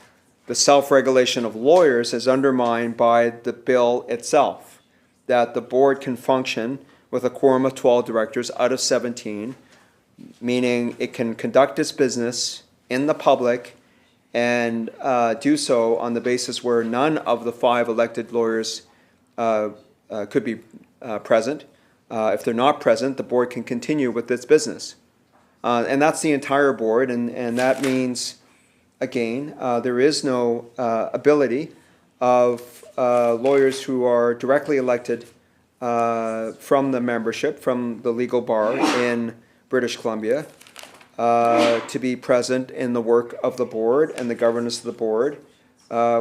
the self-regulation of lawyers is undermined by the bill itself, that the board can function with a quorum of 12 directors out of 17, meaning it can conduct its business in the public and do so on the basis where none of the 5 elected lawyers could be present. If they're not present, the board can continue with its business. And that's the entire board, and that means, again, there is no ability of lawyers who are directly elected from the membership, from the legal bar in British Columbia, to be present in the work of the board and the governance of the board,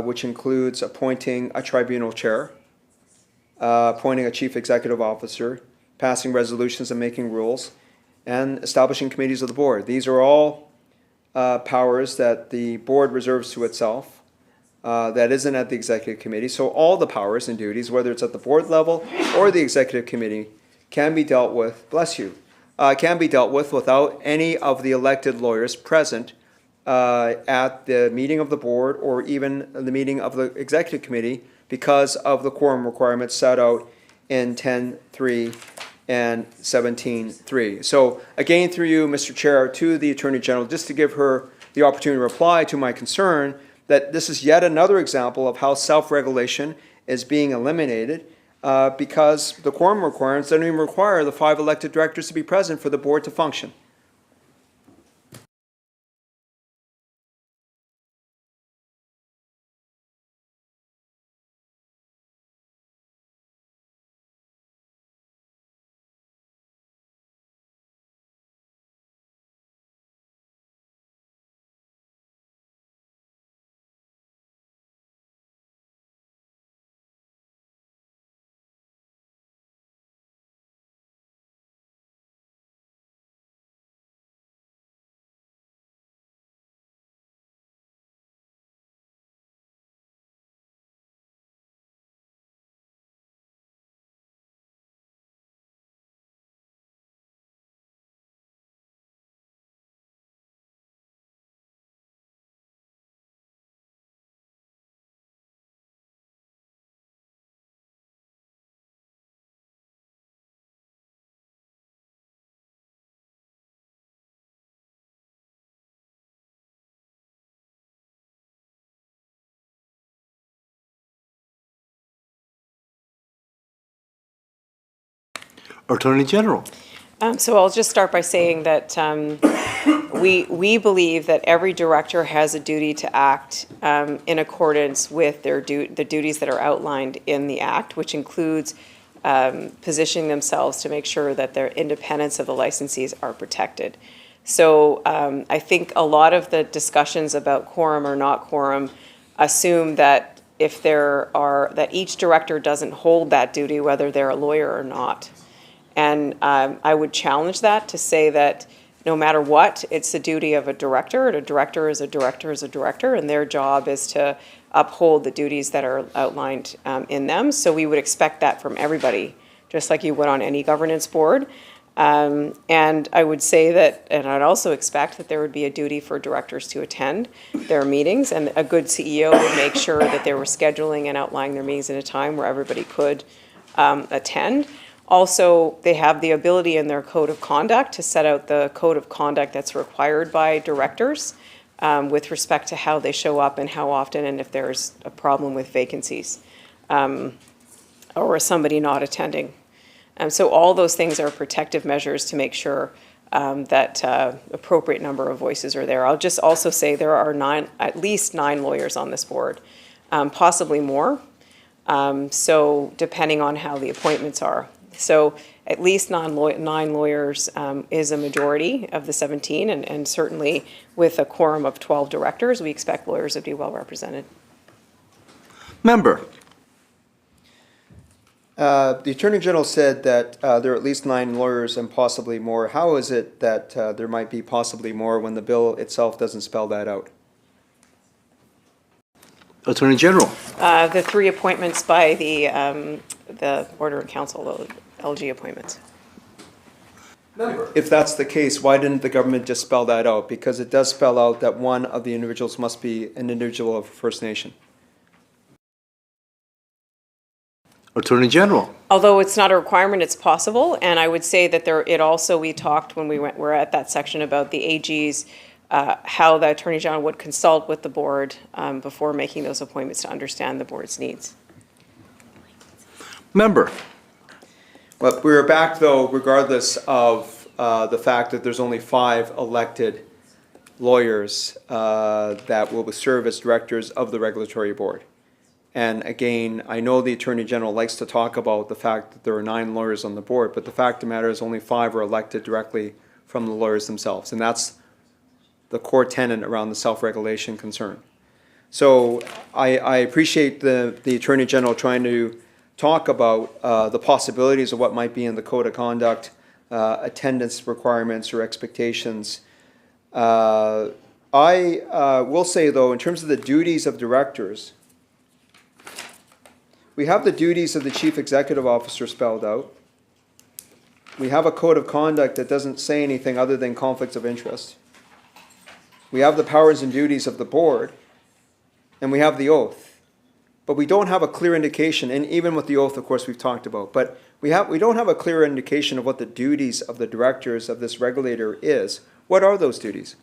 which includes appointing a tribunal chair, appointing a chief executive officer, passing resolutions and making rules, and establishing committees of the board. These are all powers that the board reserves to itself, that isn't at the executive committee. So all the powers and duties, whether it's at the board level or the executive committee, can be dealt with, bless you, can be dealt with without any of the elected lawyers present at the meeting of the board or even the meeting of the executive committee because of the quorum requirements set out in 10.3 and 17.3. So again, through you, Mr. Chair, to the Attorney General, just to give her the opportunity to reply to my concern that this is yet another example of how self-regulation is being eliminated because the quorum requirements don't even require the 5 elected directors to be present for the board to function. Attorney General. So I'll just start by saying that we believe that every director has a duty to act in accordance with the duties that are outlined in the Act, which includes positioning themselves to make sure that their independence of the licensees are protected. So I think a lot of the discussions about quorum or not quorum assume that that each director doesn't hold that duty, whether they're a lawyer or not. And I would challenge that to say that no matter what, it's the duty of a director, and a director is a director is a director, and their job is to uphold the duties that are outlined in them. So we would expect that from everybody, just like you would on any governance board. And I would say that, and I'd also expect that there would be a duty for directors to attend their meetings, and a good CEO would make sure that they were scheduling and outlining their meetings in a time where everybody could attend. Also, they have the ability in their code of conduct to set out the code of conduct that's required by directors with respect to how they show up and how often, and if there's a problem with vacancies or somebody not attending. So all those things are protective measures to make sure that appropriate number of voices are there. I'll just also say there are at least 9 lawyers on this board, possibly more. So depending on how the appointments are. So at least 9 lawyers is a majority of the 17, and certainly with a quorum of 12 directors, we expect lawyers to be well represented. Member. The Attorney General said that there are at least 9 lawyers and possibly more. How is it that there might be possibly more when the bill itself doesn't spell that out? Attorney General. The 3 appointments by the Order of Council, the LG appointments. If that's the case, why didn't the government just spell that out? Because it does spell out that one of the individuals must be an individual of First Nation. Attorney General. Although it's not a requirement, it's possible, and I would say that it also, we talked when we're at that section about the AGs, how the Attorney General would consult with the board before making those appointments to understand the board's needs. Member. But we're back, though, regardless of the fact that there's only 5 elected lawyers that will serve as directors of the regulatory board. And again, I know the Attorney General likes to talk about the fact that there are 9 lawyers on the board, but the fact of the matter is only 5 are elected directly from the lawyers themselves. And that's the core tenet around the self-regulation concern. So I appreciate the Attorney General trying to talk about the possibilities of what might be in the code of conduct, attendance requirements or expectations. I will say, though, in terms of the duties of directors, we have the duties of the chief executive officer spelled out. We have a code of conduct that doesn't say anything other than conflicts of interest. We have the powers and duties of the board, and we have the oath. But we don't have a clear indication, and even with the oath, of course, we've talked about, but we don't have a clear indication of what the duties of the directors of this regulator is. What are those duties?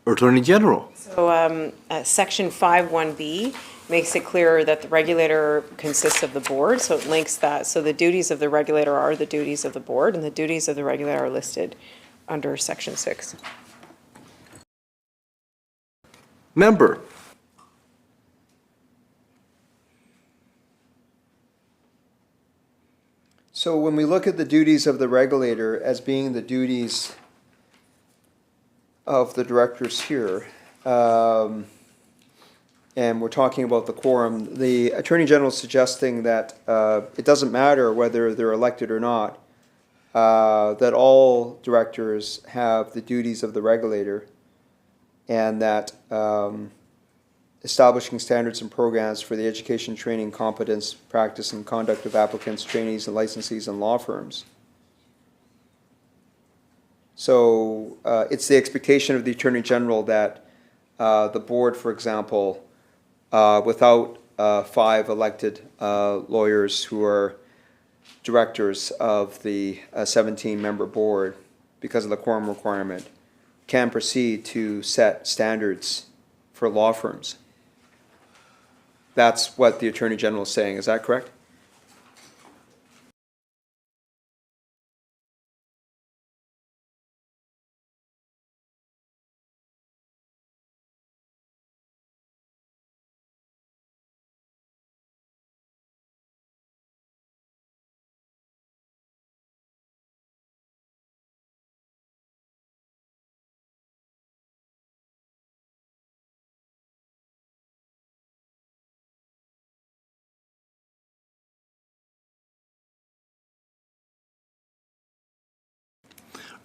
Attorney General. So Section 5(1)B makes it clear that the regulator consists of the board, so it links that. So the duties of the regulator are the duties of the board, and the duties of the regulator are listed under Section 6. Member. So when we look at the duties of the regulator as being the duties of the directors here, and we're talking about the quorum, the Attorney General is suggesting that it doesn't matter whether they're elected or not, that all directors have the duties of the regulator, and that establishing standards and programs for the education, training, competence, practice, and conduct of applicants, trainees, and licensees and law firms. So it's the expectation of the Attorney General that the board, for example, without 5 elected lawyers who are directors of the 17-member board, because of the quorum requirement, can proceed to set standards for law firms. That's what the Attorney General is saying. Is that correct?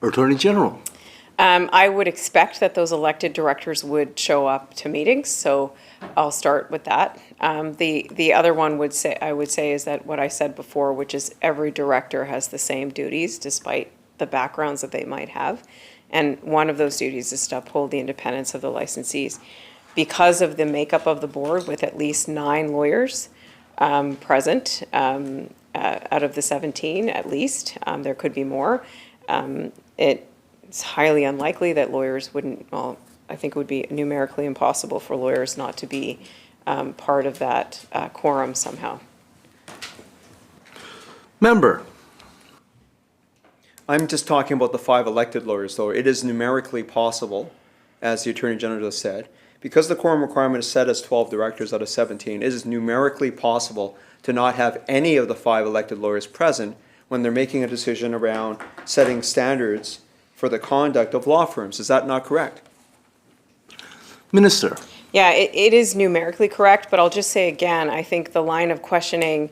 Attorney General. I would expect that those elected directors would show up to meetings, so I'll start with that. The other one I would say is that what I said before, which is every director has the same duties despite the backgrounds that they might have. And one of those duties is to uphold the independence of the licensees. Because of the makeup of the board with at least 9 lawyers present out of the 17 at least, there could be more. It's highly unlikely that lawyers wouldn't, well, I think it would be numerically impossible for lawyers not to be part of that quorum somehow. Member. I'm just talking about the 5 elected lawyers, though. It is numerically possible, as the Attorney General just said, because the quorum requirement is set as 12 directors out of 17, it is numerically possible to not have any of the 5 elected lawyers present when they're making a decision around setting standards for the conduct of law firms. Is that not correct? Minister. Yeah, it is numerically correct, but I'll just say again, I think the line of questioning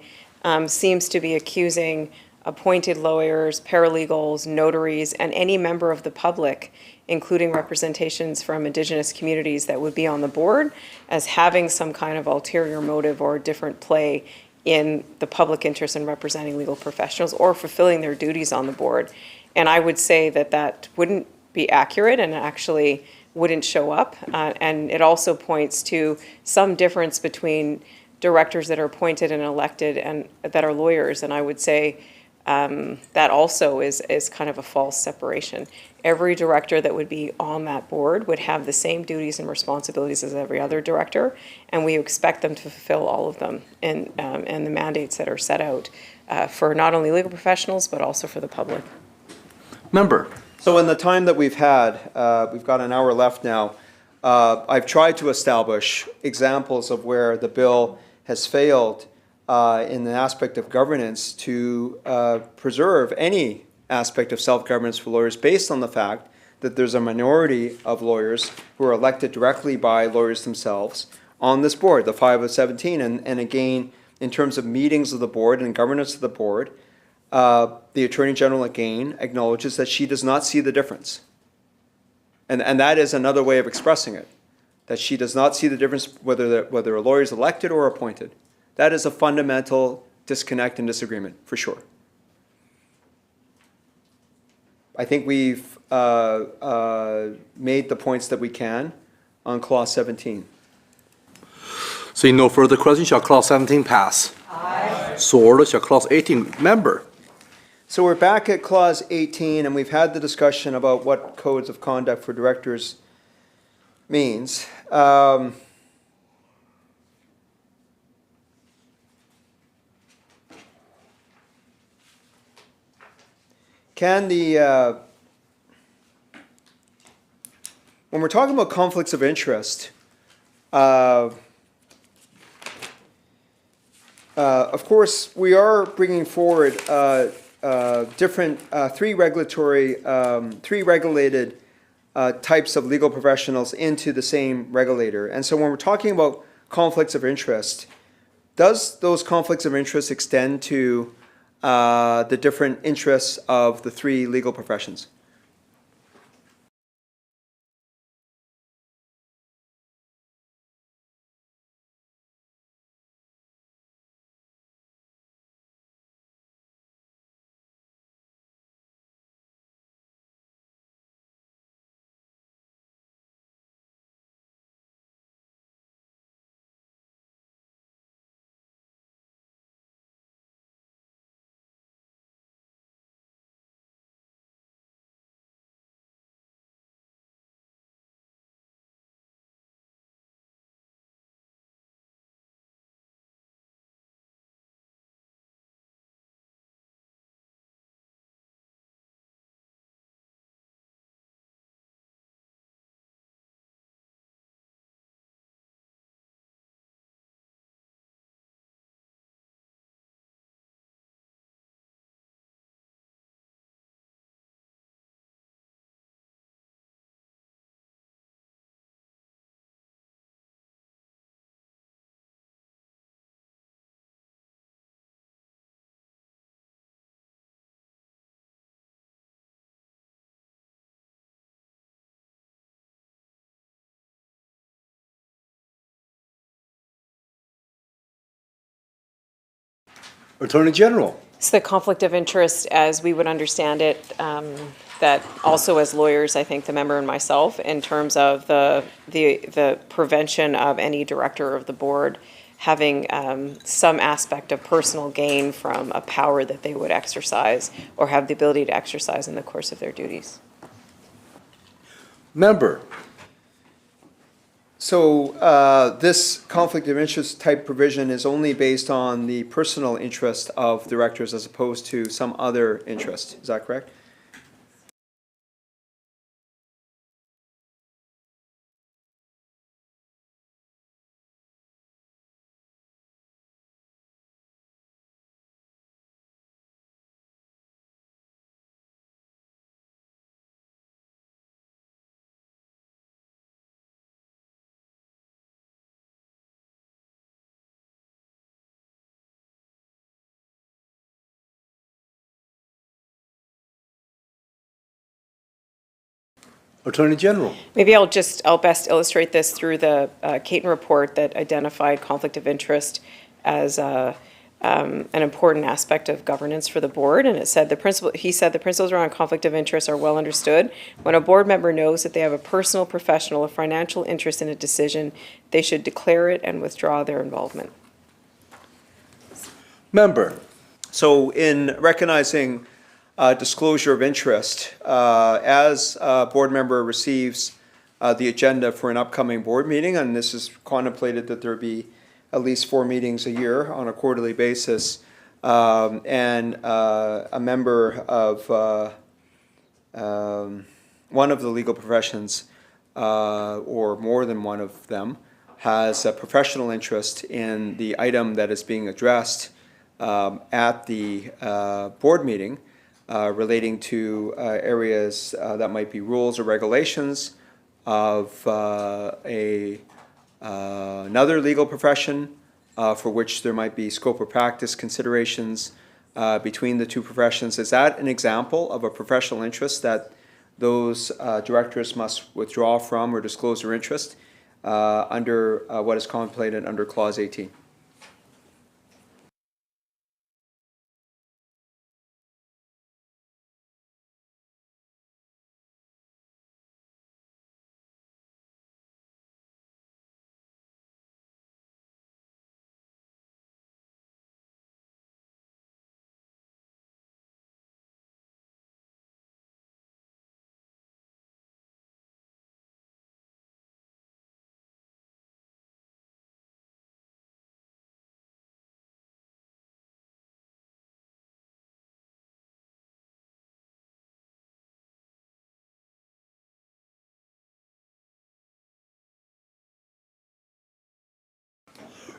seems to be accusing appointed lawyers, paralegals, notaries, and any member of the public, including representations from Indigenous communities that would be on the board, as having some kind of ulterior motive or different play in the public interest in representing legal professionals or fulfilling their duties on the board. And I would say that that wouldn't be accurate and actually wouldn't show up. And it also points to some difference between directors that are appointed and elected and that are lawyers. And I would say that also is kind of a false separation. Every director that would be on that board would have the same duties and responsibilities as every other director, and we expect them to fulfill all of them and the mandates that are set out for not only legal professionals, but also for the public. Member. So in the time that we've had, we've got an hour left now, I've tried to establish examples of where the bill has failed in the aspect of governance to preserve any aspect of self-governance for lawyers based on the fact that there's a minority of lawyers who are elected directly by lawyers themselves on this board, the 5 of 17. And again, in terms of meetings of the board and governance of the board, the Attorney General again acknowledges that she does not see the difference. And that is another way of expressing it, that she does not see the difference whether a lawyer is elected or appointed. That is a fundamental disconnect and disagreement, for sure. I think we've made the points that we can on Clause 17. Seeing no further questions, shall Clause 17 pass? Aye. So ordered. Shall Clause 18, member? So we're back at Clause 18, and we've had the discussion about what codes of conduct for directors means. Can the, when we're talking about conflicts of interest, of course, we are bringing forward different three regulated types of legal professionals into the same regulator. And so when we're talking about conflicts of interest, does those conflicts of interest extend to the different interests of the three legal professions? Attorney General. It's the conflict of interest as we would understand it, that also as lawyers, I think the member and myself, in terms of the prevention of any director of the board having some aspect of personal gain from a power that they would exercise or have the ability to exercise in the course of their duties. Member. So this conflict of interest type provision is only based on the personal interest of directors as opposed to some other interest. Is that correct? Attorney General. Maybe I'll best illustrate this through the Caton report that identified conflict of interest as an important aspect of governance for the board, and he said the principles around conflict of interest are well understood. When a board member knows that they have a personal, professional, or financial interest in a decision, they should declare it and withdraw their involvement. Member. So in recognizing disclosure of interest, as a board member receives the agenda for an upcoming board meeting, and this is contemplated that there be at least 4 meetings a year on a quarterly basis, and a member of one of the legal professions, or more than one of them, has a professional interest in the item that is being addressed at the board meeting, relating to areas that might be rules or regulations of another legal profession, for which there might be scope of practice considerations between the two professions. Is that an example of a professional interest that those directors must withdraw from or disclose their interest under what is contemplated under Clause 18?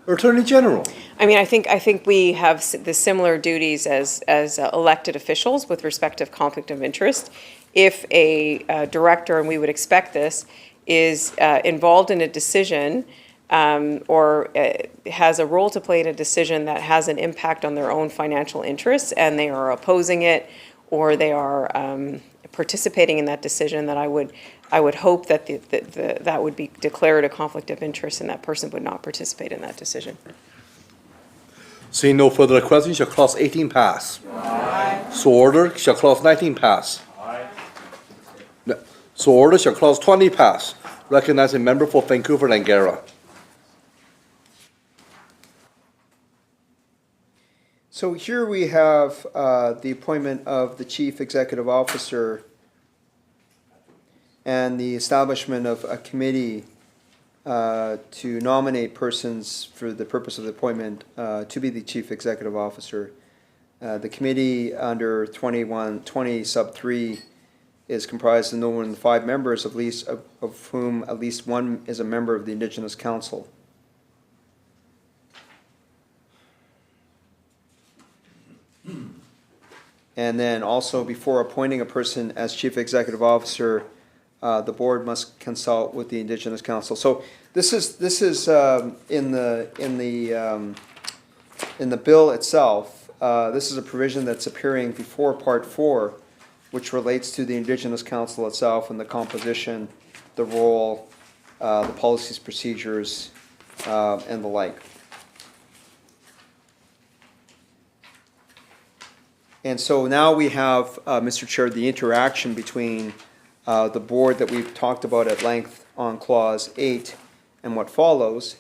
Attorney General. I mean, I think we have the similar duties as elected officials with respect to conflict of interest. If a director, and we would expect this, is involved in a decision or has a role to play in a decision that has an impact on their own financial interests, and they are opposing it, or they are participating in that decision, that I would hope that that would be declared a conflict of interest, and that person would not participate in that decision. Seeing no further questions, shall Clause 18 pass? Aye. So ordered. Shall Clause 19 pass? Aye. So ordered. Shall Clause 20 pass? Recognizing member for Vancouver and Angara. So here we have the appointment of the Chief Executive Officer and the establishment of a committee to nominate persons for the purpose of the appointment to be the Chief Executive Officer. The committee under 2120 sub 3 is comprised of no more than 5 members, of whom at least one is a member of the Indigenous Council. And then also, before appointing a person as Chief Executive Officer, the board must consult with the Indigenous Council. So this is in the bill itself. This is a provision that's appearing before Part 4, which relates to the Indigenous Council itself and the composition, the role, the policies, procedures, and the like. And so now we have, Mr. Chair, the interaction between the board that we've talked about at length on Clause 8 and what follows,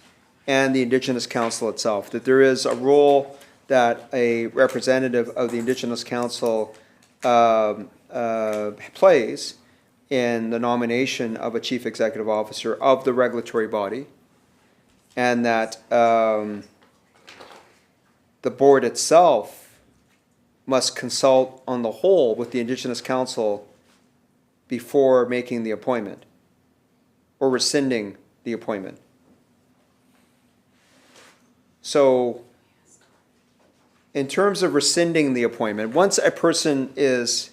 and the Indigenous Council itself. That there is a role that a representative of the Indigenous Council plays in the nomination of a Chief Executive Officer of the regulatory body, and that the board itself must consult on the whole with the Indigenous Council before making the appointment or rescinding the appointment. So in terms of rescinding the appointment, once a person is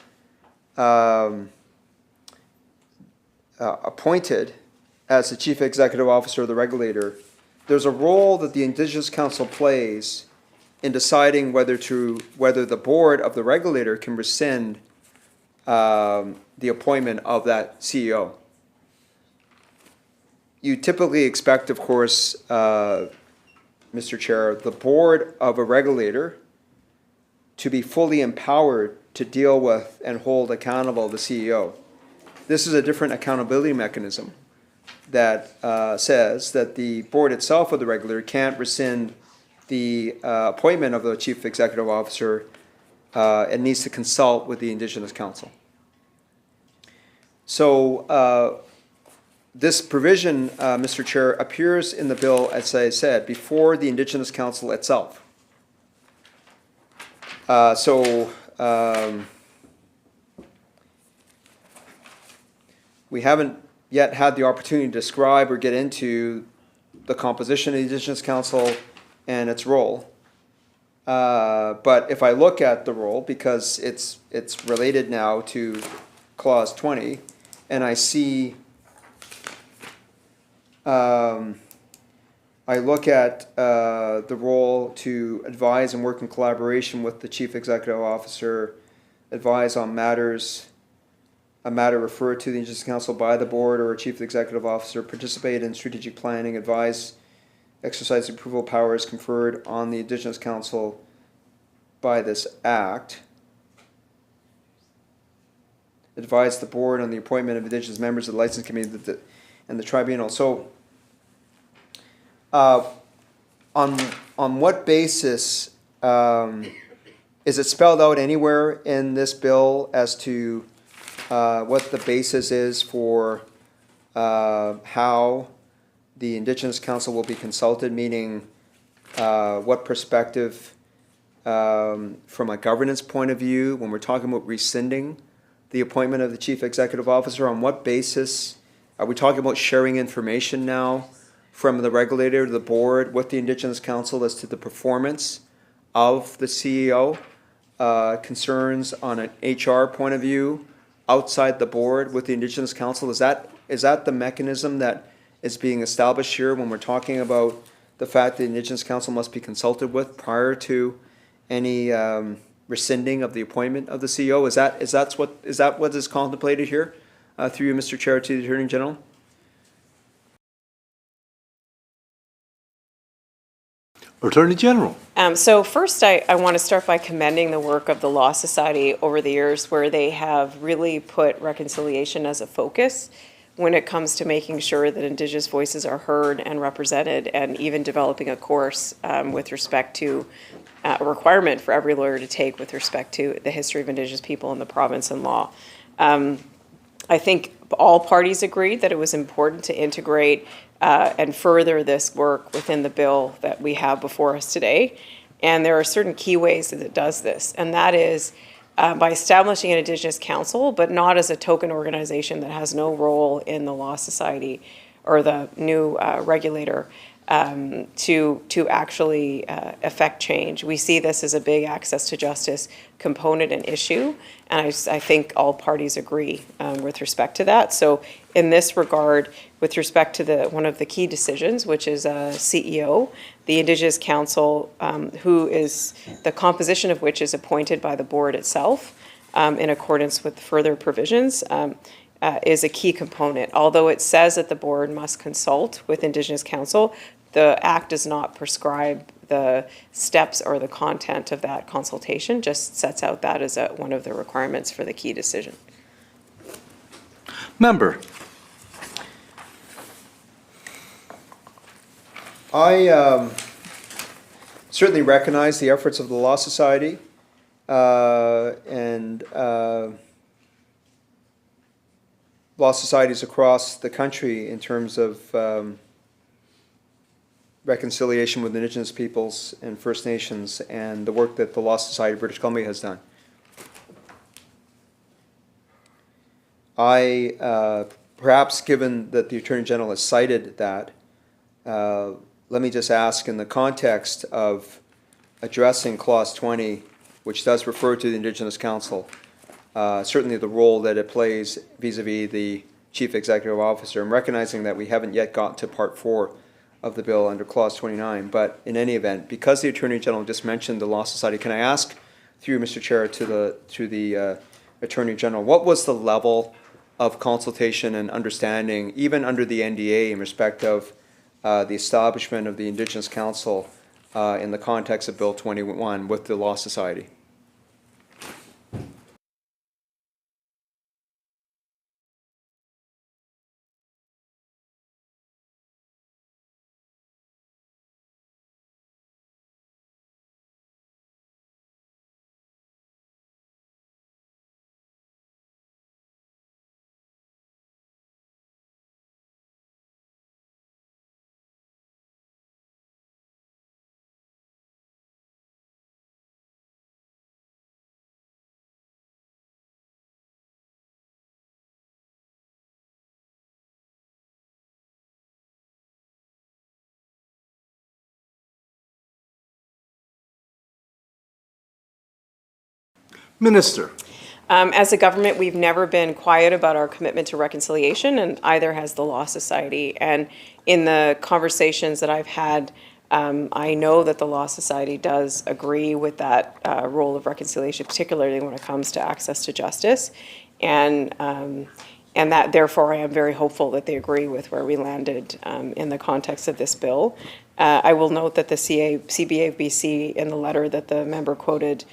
appointed as the Chief Executive Officer of the regulator, there's a role that the Indigenous Council plays in deciding whether the board of the regulator can rescind the appointment of that CEO. You typically expect, of course, Mr. Chair, the board of a regulator to be fully empowered to deal with and hold accountable the CEO. This is a different accountability mechanism that says that the board itself of the regulator can't rescind the appointment of the chief executive officer and needs to consult with the Indigenous Council. So this provision, Mr. Chair, appears in the bill, as I said, before the Indigenous Council itself. We haven't yet had the opportunity to describe or get into the composition of the Indigenous Council and its role. But if I look at the role, because it's related now to Clause 20, and I see, I look at the role to advise and work in collaboration with the Chief Executive Officer, advise on a matter referred to the Indigenous Council by the board or a Chief Executive Officer, participate in strategic planning, advise, exercise approval powers conferred on the Indigenous Council by this Act, advise the board on the appointment of Indigenous members of the License Committee and the tribunal. So, on what basis is it spelled out anywhere in this bill as to what the basis is for how the Indigenous Council will be consulted, meaning what perspective from a governance point of view, when we're talking about rescinding the appointment of the Chief Executive Officer, on what basis are we talking about sharing information now from the regulator to the board with the Indigenous Council as to the performance of the CEO, concerns on an HR point of view outside the board with the Indigenous Council? Is that the mechanism that is being established here when we're talking about the fact that the Indigenous Council must be consulted with prior to any rescinding of the appointment of the CEO? Is that what is contemplated here through you, Mr. Chair, to the Attorney General? Attorney General. So first, I want to start by commending the work of the Law Society over the years, where they have really put reconciliation as a focus when it comes to making sure that Indigenous voices are heard and represented, and even developing a course with respect to a requirement for every lawyer to take with respect to the history of Indigenous people in the province and law. I think all parties agreed that it was important to integrate and further this work within the bill that we have before us today. And there are certain key ways that it does this, and that is by establishing an Indigenous Council, but not as a token organization that has no role in the Law Society or the new regulator to actually affect change. We see this as a big access to justice component and issue, and I think all parties agree with respect to that. So in this regard, with respect to one of the key decisions, which is CEO, the Indigenous Council, who is the composition of which is appointed by the board itself in accordance with further provisions, is a key component. Although it says that the board must consult with Indigenous Council, the Act does not prescribe the steps or the content of that consultation, just sets out that as one of the requirements for the key decision. Member. I certainly recognize the efforts of the Law Society and law societies across the country in terms of reconciliation with Indigenous peoples and First Nations, and the work that the Law Society of British Columbia has done. Perhaps given that the Attorney General has cited that, let me just ask, in the context of addressing Clause 20, which does refer to the Indigenous Council, certainly the role that it plays vis-a-vis the Chief Executive Officer, and recognizing that we haven't yet got to Part 4 of the bill under Clause 29, but in any event, because the Attorney General just mentioned the Law Society, can I ask, through you, Mr. Chair, to the Attorney General, what was the level of consultation and understanding, even under the NDA, in respect of the establishment of the Indigenous Council in the context of Bill 21 with the Law Society. Minister. As a government, we've never been quiet about our commitment to reconciliation, and either has the Law Society. And in the conversations that I've had, I know that the Law Society does agree with that role of reconciliation, particularly when it comes to access to justice. And that, therefore, I am very hopeful that they agree with where we landed in the context of this bill. I will note that the CBA of BC, in the letter that the member quoted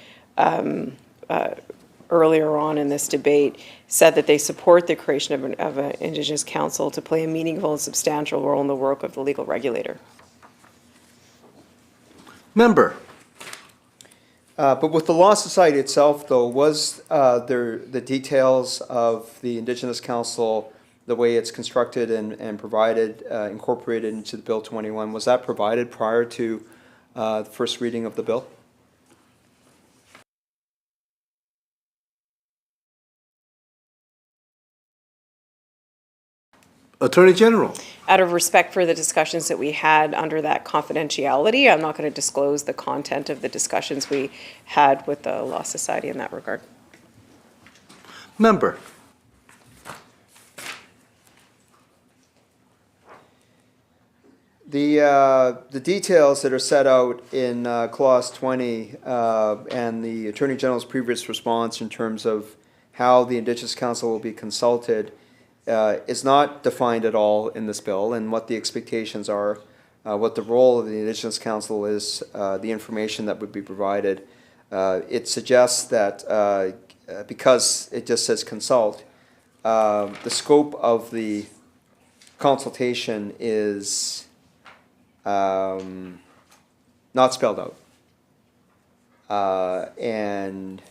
earlier on in this debate, said that they support the creation of an Indigenous Council to play a meaningful and substantial role in the work of the legal regulator. Member. But with the Law Society itself, though, was there the details of the Indigenous Council, the way it's constructed and provided, incorporated into the Bill 21, was that provided prior to the first reading of the bill? Attorney General. Out of respect for the discussions that we had under that confidentiality, I'm not going to disclose the content of the discussions we had with the Law Society in that regard. Member. The details that are set out in Clause 20 and the Attorney General's previous response in terms of how the Indigenous Council will be consulted is not defined at all in this bill, and what the expectations are, what the role of the Indigenous Council is, the information that would be provided. It suggests that because it just says consult, the scope of the consultation is not spelled out. And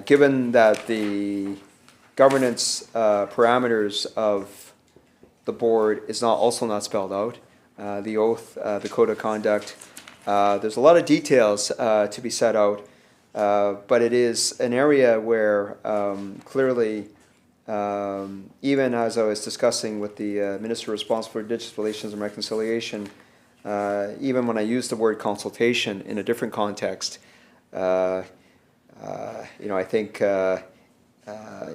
given that the governance parameters of the board is also not spelled out, the oath, the code of conduct, there's a lot of details to be set out, but it is an area where clearly, even as I was discussing with the Minister responsible for Indigenous Relations and Reconciliation, even when I used the word consultation in a different context, I think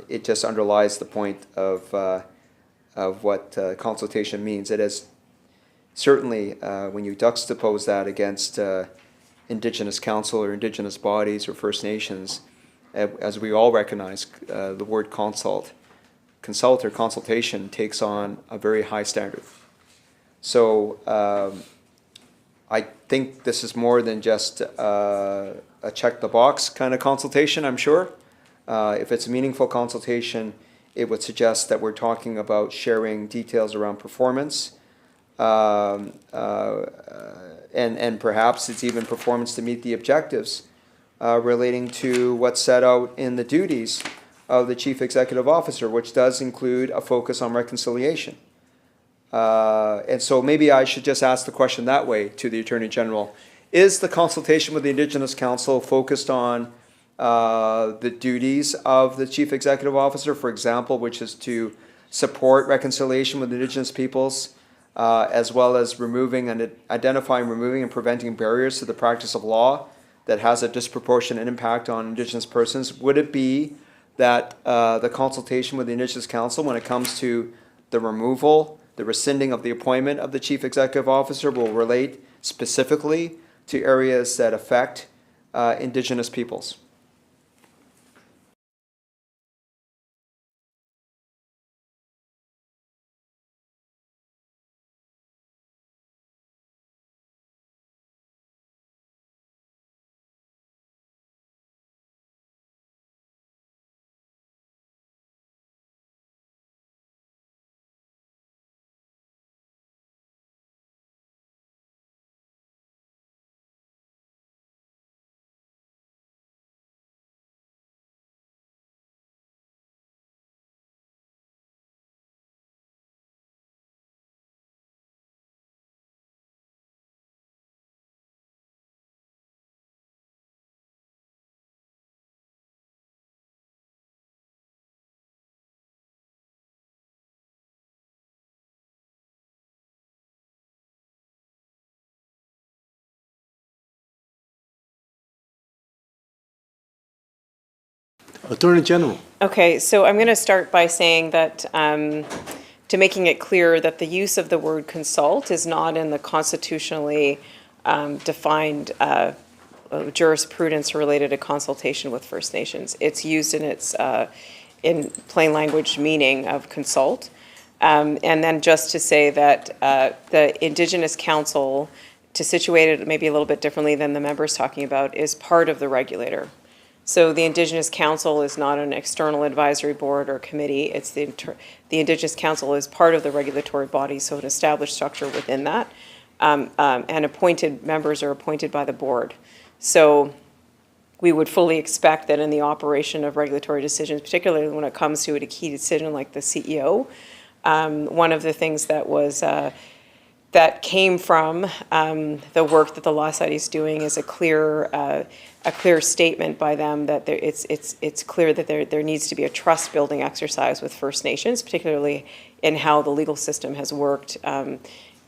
it just underlies the point of what consultation means. It is certainly, when you juxtapose that against Indigenous Council or Indigenous bodies or First Nations, as we all recognize, the word consult or consultation takes on a very high standard. So I think this is more than just a check-the-box kind of consultation, I'm sure. If it's a meaningful consultation, it would suggest that we're talking about sharing details around performance, and perhaps it's even performance to meet the objectives relating to what's set out in the duties of the Chief Executive Officer, which does include a focus on reconciliation. And so maybe I should just ask the question that way to the Attorney General. Is the consultation with the Indigenous Council focused on the duties of the Chief Executive Officer, for example, which is to support reconciliation with Indigenous peoples, as well as identifying, removing, and preventing barriers to the practice of law that has a disproportionate impact on Indigenous persons? Would it be that the consultation with the Indigenous Council, when it comes to the removal, the rescinding of the appointment of the Chief Executive Officer, will relate specifically to areas that affect Indigenous peoples? Attorney General. Okay, so I'm going to start by saying that, to making it clear that the use of the word consult is not in the constitutionally defined jurisprudence related to consultation with First Nations. It's used in its in plain language meaning of consult. And then just to say that the Indigenous Council, to situate it maybe a little bit differently than the member's talking about, is part of the regulator. So the Indigenous Council is not an external advisory board or committee. It's the Indigenous Council is part of the regulatory body, so an established structure within that. And appointed members are appointed by the board. So we would fully expect that in the operation of regulatory decisions, particularly when it comes to a key decision like the CEO, one of the things that was that came from the work that the Law Society is doing is a clear statement by them that it's clear that there needs to be a trust building exercise with First Nations, particularly in how the legal system has worked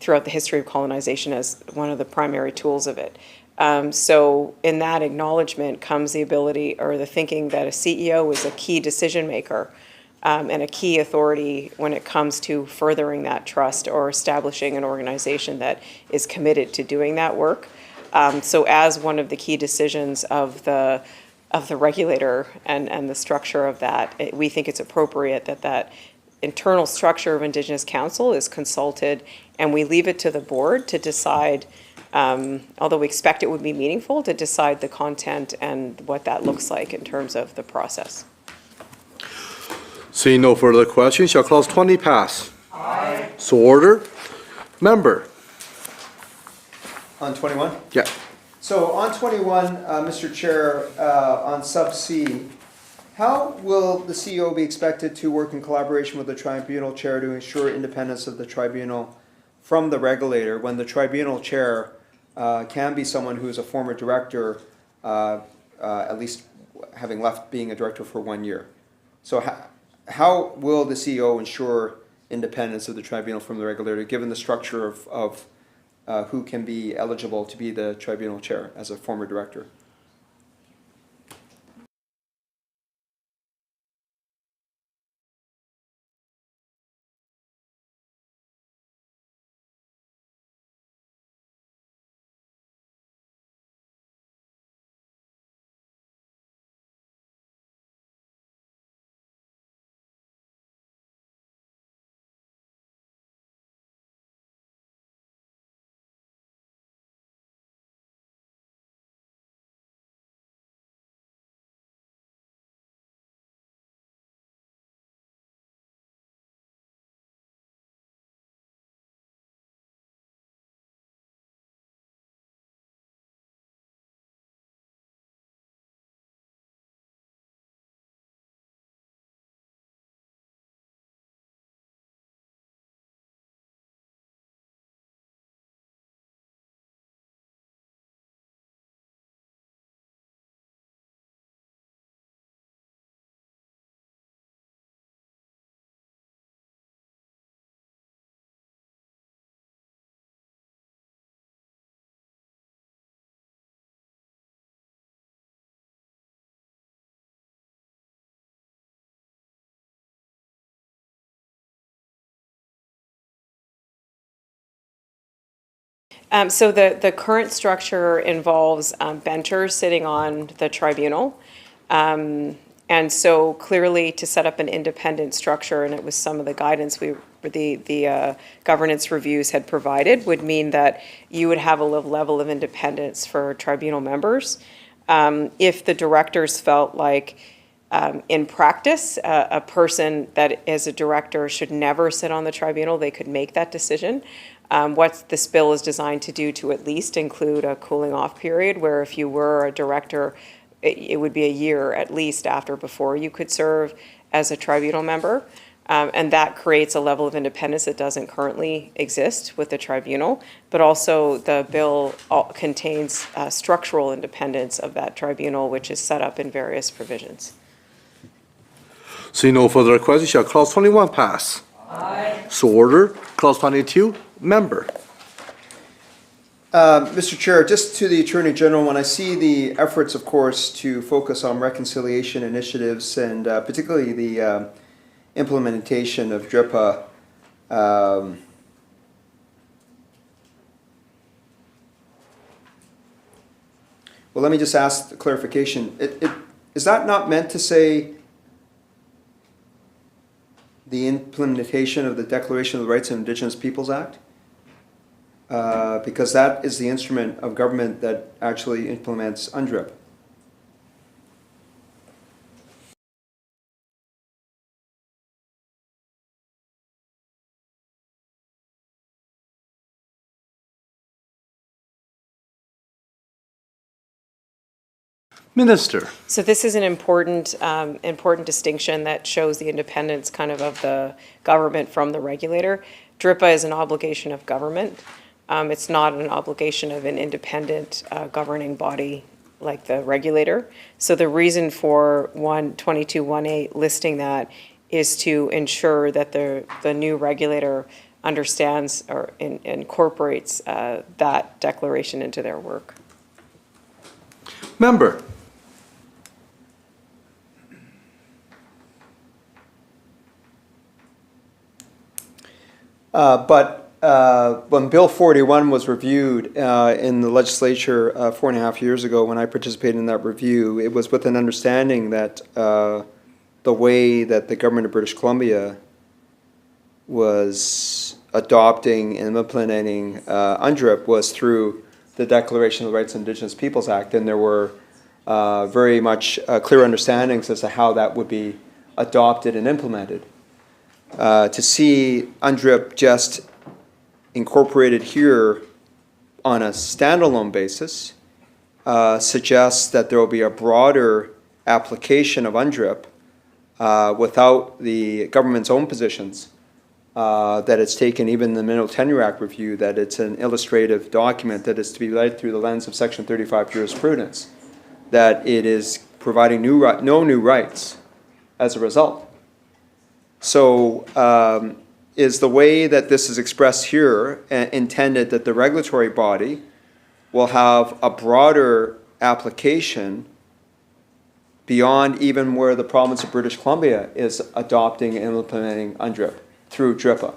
throughout the history of colonization as one of the primary tools of it. So in that acknowledgement comes the ability or the thinking that a CEO is a key decision maker and a key authority when it comes to furthering that trust or establishing an organization that is committed to doing that work. So as one of the key decisions of the regulator and the structure of that, we think it's appropriate that internal structure of Indigenous Council is consulted, and we leave it to the board to decide, although we expect it would be meaningful, to decide the content and what that looks like in terms of the process. Seeing no further questions, shall Clause 20 pass? Aye. So ordered. Member. On 21? Yeah. So on 21, Mr. Chair, on sub C, how will the CEO be expected to work in collaboration with the tribunal chair to ensure independence of the tribunal from the regulator when the tribunal chair can be someone who is a former director, at least having left being a director for 1 year? So how will the CEO ensure independence of the tribunal from the regulator, given the structure of who can be eligible to be the tribunal chair as a former director? So the current structure involves benchers sitting on the tribunal. And so clearly to set up an independent structure, and it was some of the guidance the governance reviews had provided, would mean that you would have a level of independence for tribunal members. If the directors felt like in practice, a person that is a director should never sit on the tribunal, they could make that decision. What this bill is designed to do to at least include a cooling off period where if you were a director, it would be a year at least before you could serve as a tribunal member. And that creates a level of independence that doesn't currently exist with the tribunal. But also the bill contains structural independence of that tribunal, which is set up in various provisions. Seeing no further questions, shall Clause 21 pass? Aye. So ordered. Clause 22, member. Mr. Chair, just to the Attorney General, when I see the efforts, of course, to focus on reconciliation initiatives and particularly the implementation of DRIPA, well, let me just ask clarification. Is that not meant to say the implementation of the Declaration of the Rights of Indigenous Peoples Act? Because that is the instrument of government that actually implements UNDRIP. Minister. So this is an important, important distinction that shows the independence kind of the government from the regulator. DRIPA is an obligation of government. It's not an obligation of an independent governing body like the regulator. So the reason for 122.18 listing that is to ensure that the new regulator understands or incorporates that declaration into their work. Member. But when Bill 41 was reviewed in the legislature 4.5 years ago, when I participated in that review, it was with an understanding that the way that the government of British Columbia was adopting and implementing UNDRIP was through the Declaration of the Rights of Indigenous Peoples Act, and there were very much clear understandings as to how that would be adopted and implemented. To see UNDRIP just incorporated here on a standalone basis suggests that there will be a broader application of UNDRIP without the government's own positions that it's taken, even in the Mineral Tenure Act review, that it's an illustrative document that is to be read through the lens of Section 35 jurisprudence, that it is providing no new rights as a result. So is the way that this is expressed here intended that the regulatory body will have a broader application beyond even where the province of British Columbia is adopting and implementing UNDRIP through DRIPA?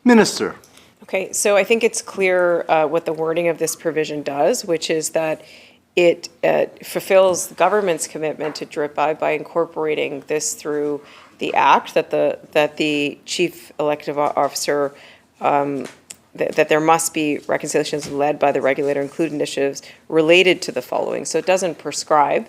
Minister. Okay, so I think it's clear what the wording of this provision does, which is that it fulfills the government's commitment to DRIPA by incorporating this through the act, that the chief elective officer, that there must be reconciliations led by the regulator, include initiatives related to the following. So it doesn't prescribe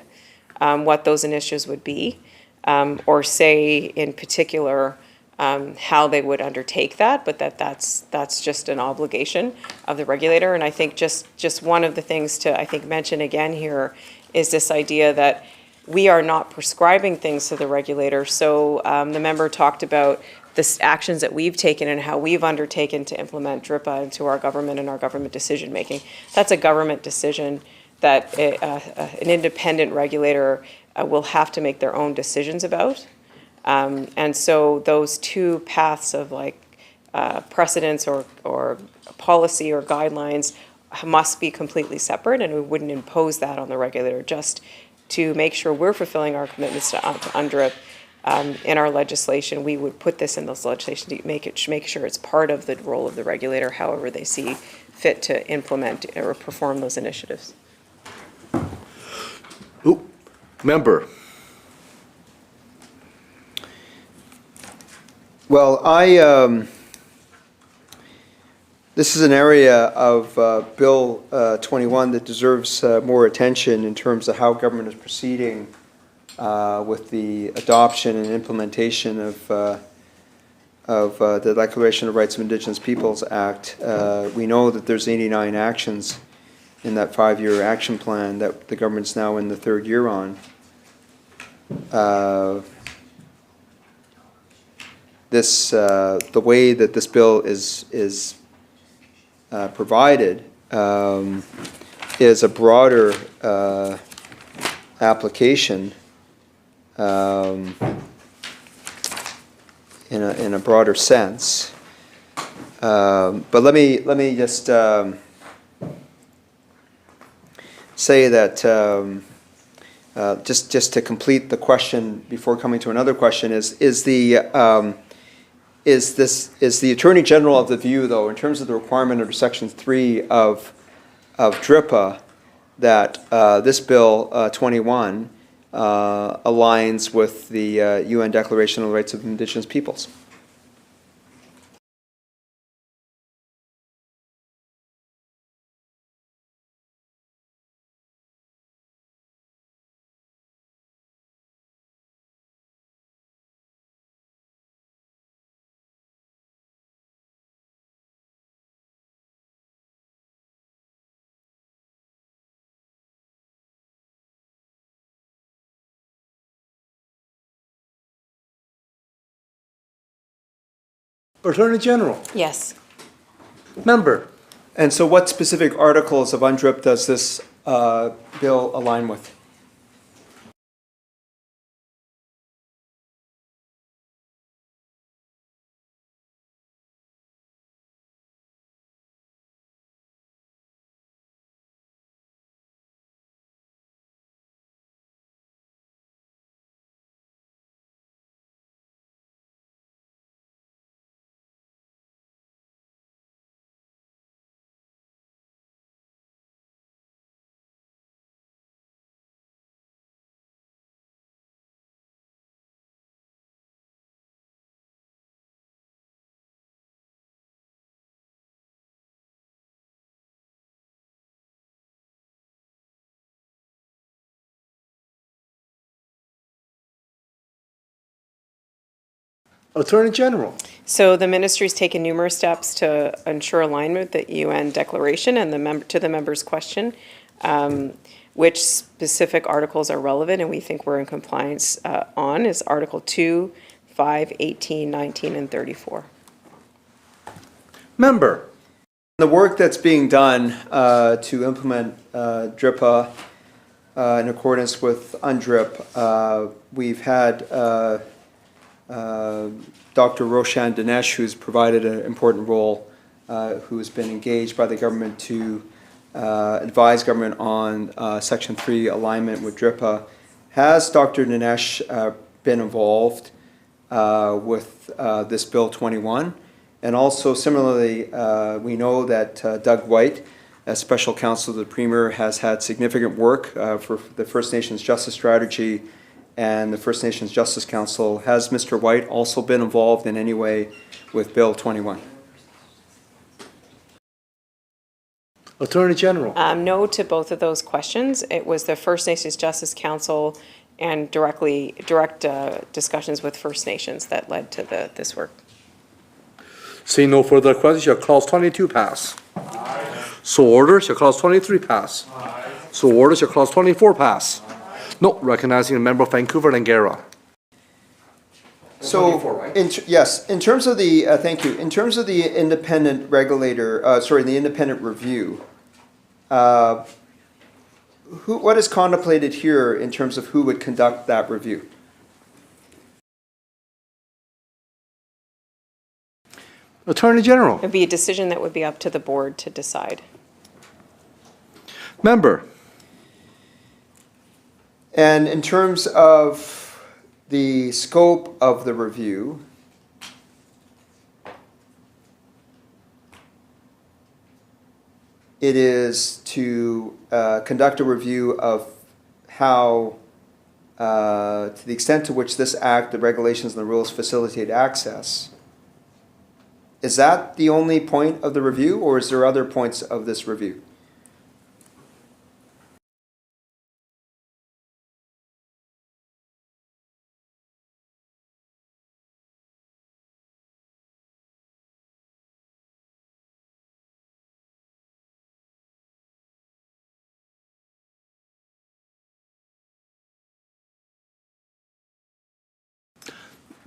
what those initiatives would be, or say in particular how they would undertake that, but that's just an obligation of the regulator. And I think just one of the things to, I think, mention again here is this idea that we are not prescribing things to the regulator. So the member talked about the actions that we've taken and how we've undertaken to implement DRIPA into our government and our government decision making. That's a government decision that an independent regulator will have to make their own decisions about. And so those two paths of precedents or policy or guidelines must be completely separate, and we wouldn't impose that on the regulator. Just to make sure we're fulfilling our commitments to UNDRIP in our legislation, we would put this in those legislation to make sure it's part of the role of the regulator, however they see fit to implement or perform those initiatives. Ooh, member. Well, this is an area of Bill 21 that deserves more attention in terms of how government is proceeding with the adoption and implementation of the Declaration of Rights of Indigenous Peoples Act. We know that there's 89 actions in that 5-year action plan that the government's now in the 3rd year on. The way that this bill is provided is a broader application in a broader sense. But let me just say that just to complete the question before coming to another question is the Attorney General of the view, though, in terms of the requirement under Section 3 of DRIPA, that this Bill 21 aligns with the UN Declaration on the Rights of Indigenous Peoples? Attorney General, Yes. member, And so what specific articles of UNDRIP does this bill align with? Attorney General, So the ministry's taken numerous steps to ensure alignment with the UN declaration and to the member's question, which specific articles are relevant and we think we're in compliance on is Article 2, 5, 18, 19, and 34. member, The work that's being done to implement DRIPA in accordance with UNDRIP, we've had Dr. Roshan Dinesh, who's provided an important role, who's been engaged by the government to advise government on Section 3 alignment with DRIPA. Has Dr. Dinesh been involved with this Bill 21? And also similarly, we know that Doug White, as Special Counsel to the Premier, has had significant work for the First Nations Justice Strategy and the First Nations Justice Council. Has Mr. White also been involved in any way with Bill 21? Attorney General, No to both of those questions. It was the First Nations Justice Council and direct discussions with First Nations that led to this work. seeing no further questions, shall clause 22 pass? So ordered, shall clause 23 pass? So ordered, shall clause 24 pass? No, recognizing the member of Vancouver and Angara. So, 24, right? yes, in terms of the, thank you, in terms of the independent regulator, the independent review, what is contemplated here in terms of who would conduct that review? Attorney General, It would be a decision that would be up to the board to decide. member, And in terms of the scope of the review, it is to conduct a review of how, to the extent to which this act, the regulations and the rules facilitate access. Is that the only point of the review, or is there other points of this review?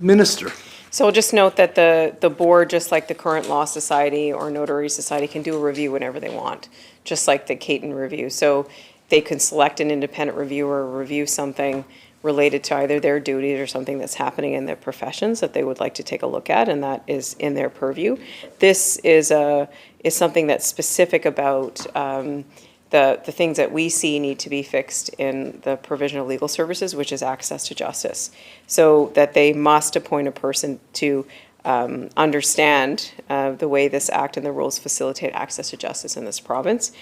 Minister, So I'll just note that the board, just like the current Law Society or Notary Society, can do a review whenever they want, just like the Caton review. So they can select an independent reviewer, review something related to either their duties or something that's happening in their professions that they would like to take a look at, and that is in their purview. This is something that's specific about the things that we see need to be fixed in the provision of legal services, which is access to justice. So that they must appoint a person to understand the way this act and the rules facilitate access to justice in this province.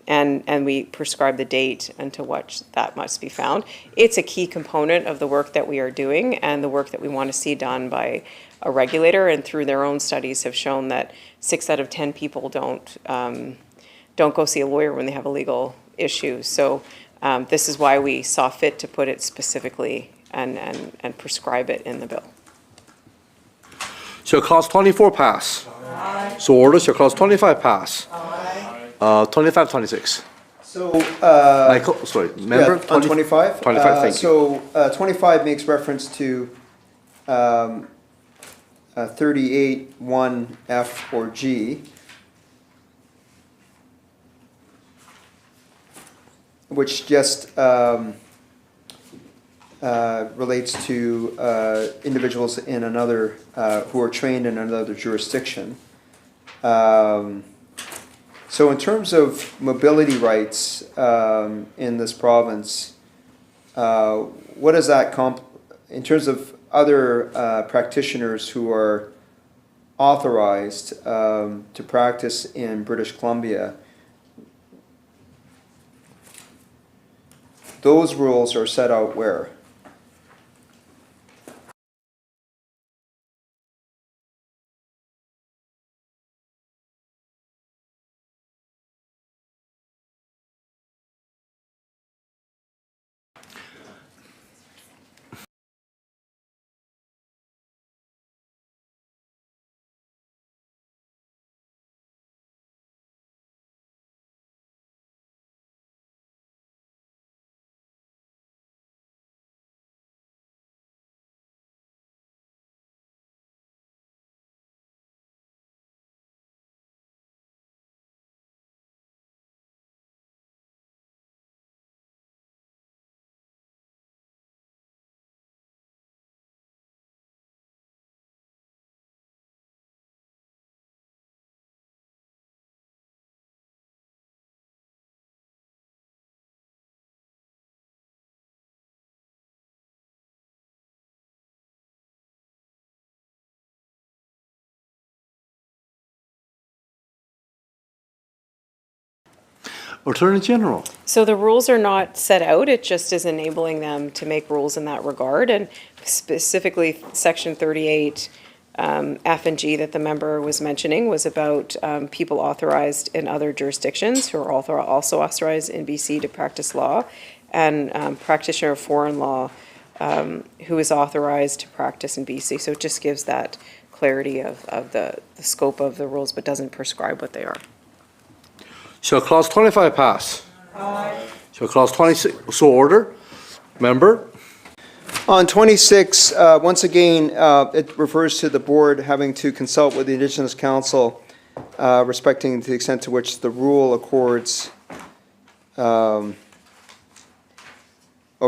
And we prescribe the date unto which that must be found. It's a key component of the work that we are doing and the work that we want to see done by a regulator, and through their own studies have shown that 6 out of 10 people don't go see a lawyer when they have a legal issue. So this is why we saw fit to put it specifically and prescribe it in the bill. Shall Clause 24 pass? Aye. So order. Shall Clause 25 pass? Aye. 25, 26. So, Sorry, member? on 25? 25, thank you. So 25 makes reference to 38, 1, F, or G, which just relates to individuals in another, who are trained in another jurisdiction. So in terms of mobility rights in this province, what is that in terms of other practitioners who are authorized to practice in British Columbia? Those rules are set out where? Attorney General. So the rules are not set out, it just is enabling them to make rules in that regard, and specifically Section 38 F and G that the member was mentioning was about people authorized in other jurisdictions who are also authorized in BC to practice law, and practitioner of foreign law who is authorized to practice in BC. So it just gives that clarity of the scope of the rules, but doesn't prescribe what they are. Shall Clause 25 pass? Aye. Shall Clause 26, so order. Member? On 26, once again, it refers to the board having to consult with the Indigenous Council respecting to the extent to which the rule accords, or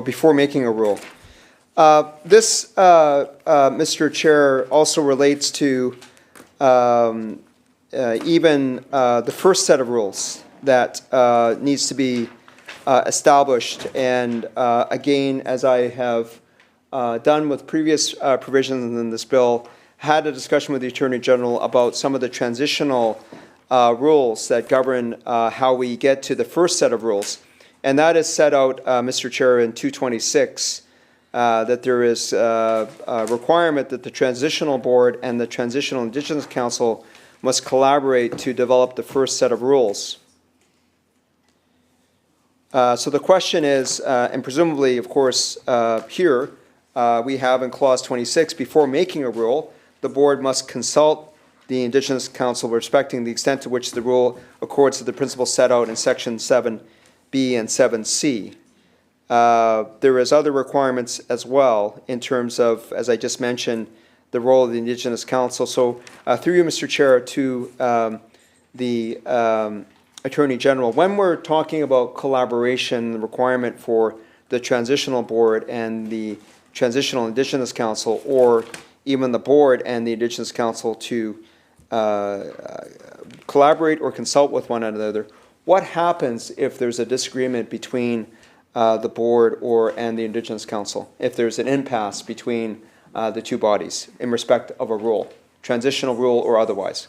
before making a rule. This, Mr. Chair, also relates to even the first set of rules that needs to be established. And again, as I have done with previous provisions in this bill, had a discussion with the Attorney General about some of the transitional rules that govern how we get to the first set of rules. And that is set out, Mr. Chair, in 226, that there is a requirement that the Transitional Board and the Transitional Indigenous Council must collaborate to develop the first set of rules. So the question is, and presumably, of course, here, we have in Clause 26, before making a rule, the board must consult the Indigenous Council respecting the extent to which the rule accords to the principles set out in Section 7B and 7C. There is other requirements as well in terms of, as I just mentioned, the role of the Indigenous Council. So through you, Mr. Chair, to the Attorney General, when we're talking about collaboration, the requirement for the Transitional Board and the Transitional Indigenous Council, or even the Board and the Indigenous Council to collaborate or consult with one another, what happens if there's a disagreement between the Board and the Indigenous Council, if there's an impasse between the two bodies in respect of a rule, transitional rule or otherwise?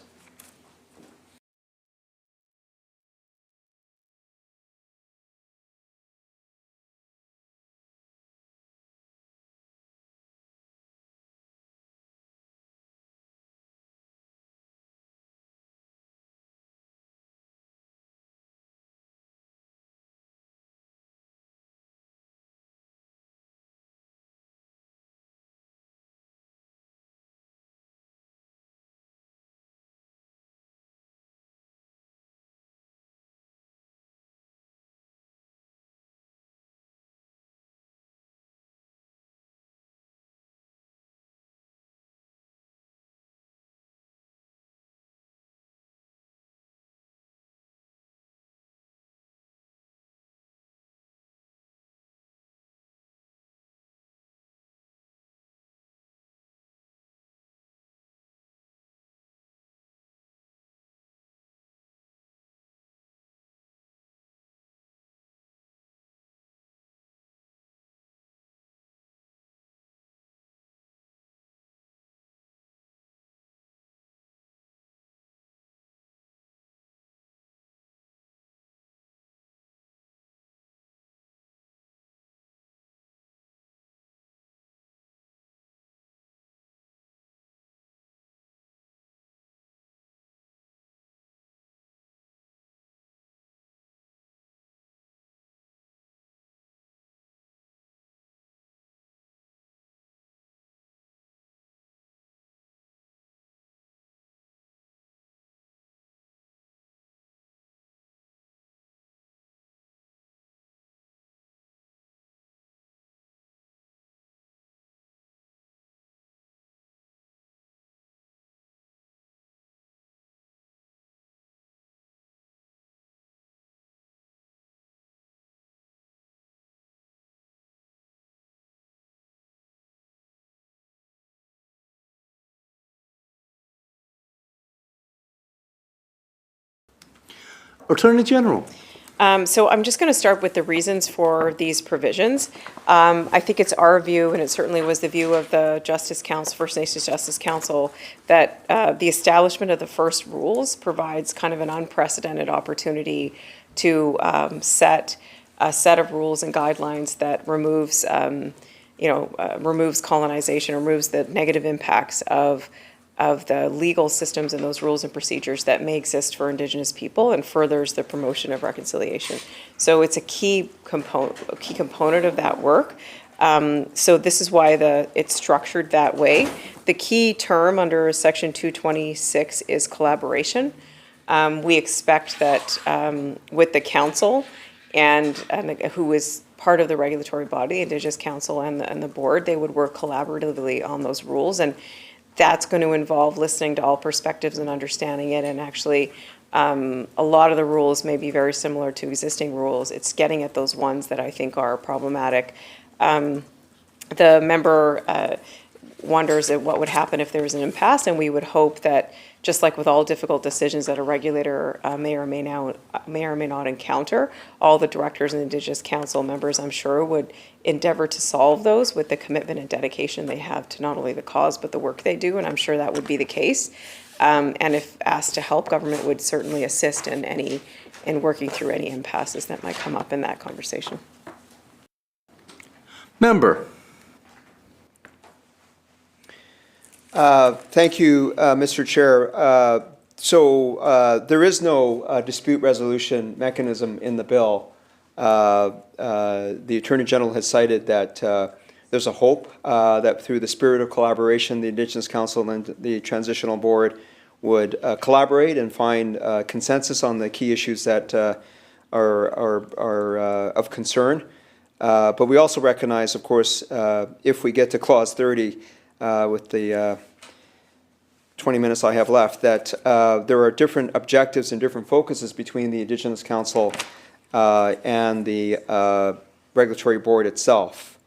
Attorney General. So I'm just going to start with the reasons for these provisions. I think it's our view, and it certainly was the view of the Justice Council, First Nations Justice Council, that the establishment of the first rules provides kind of an unprecedented opportunity to set a set of rules and guidelines that removes, removes colonization, removes the negative impacts of the legal systems and those rules and procedures that may exist for Indigenous people, and furthers the promotion of reconciliation. So it's a key component of that work. So this is why it's structured that way. The key term under Section 226 is collaboration. We expect that with the council and who is part of the regulatory body, the Indigenous Council and the board, they would work collaboratively on those rules, and that's going to involve listening to all perspectives and understanding it. And actually, a lot of the rules may be very similar to existing rules. It's getting at those ones that I think are problematic. The member wonders at what would happen if there was an impasse, and we would hope that, just like with all difficult decisions that a regulator may or may not encounter, all the directors and Indigenous Council members, I'm sure, would endeavor to solve those with the commitment and dedication they have to not only the cause but the work they do, and I'm sure that would be the case. And if asked to help, government would certainly assist in working through any impasses that might come up in that conversation. Member. Thank you, Mr. Chair. So there is no dispute resolution mechanism in the bill. The Attorney General has cited that there's a hope that through the spirit of collaboration, the Indigenous Council and the Transitional Board would collaborate and find consensus on the key issues that are of concern. But we also recognize, of course, if we get to Clause 30, with the 20 minutes I have left, that there are different objectives and different focuses between the Indigenous Council and the regulatory board itself.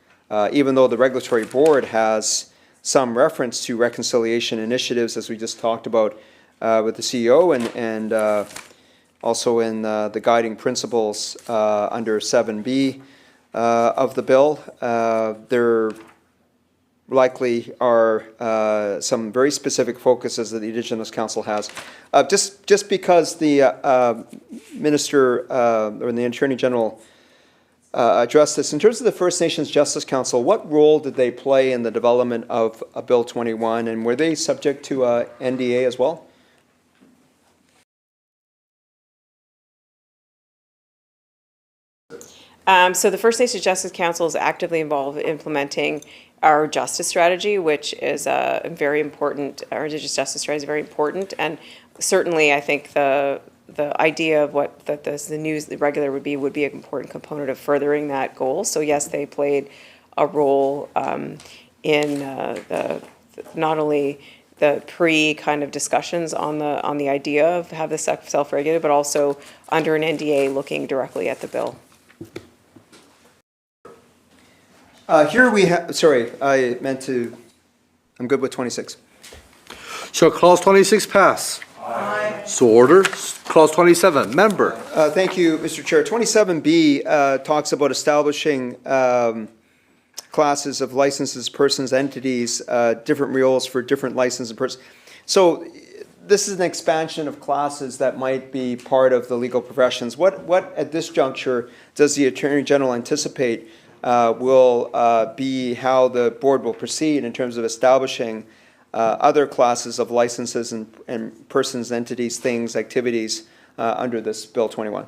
Even though the regulatory board has some reference to reconciliation initiatives, as we just talked about with the CEO, and also in the guiding principles under 7B of the bill, there likely are some very specific focuses that the Indigenous Council has. Just because the Minister or the Attorney General addressed this, in terms of the First Nations Justice Council, what role did they play in the development of Bill 21, and were they subject to NDA as well? So the First Nations Justice Council is actively involved in implementing our justice strategy, which is very important. Our Indigenous justice strategy is very important, and certainly I think the idea of what the news the regulator would be an important component of furthering that goal. So yes, they played a role in not only the kind of discussions on the idea of have this self-regulated, but also under an NDA looking directly at the bill. Here we have, sorry, I meant to, I'm good with 26. Shall Clause 26 pass? Aye. So ordered. Clause 27, member. Thank you, Mr. Chair. 27B talks about establishing classes of licenses, persons, entities, different rules for different licenses and persons. So this is an expansion of classes that might be part of the legal professions. What at this juncture does the Attorney General anticipate will be how the board will proceed in terms of establishing other classes of licenses and persons, entities, things, activities under this Bill 21?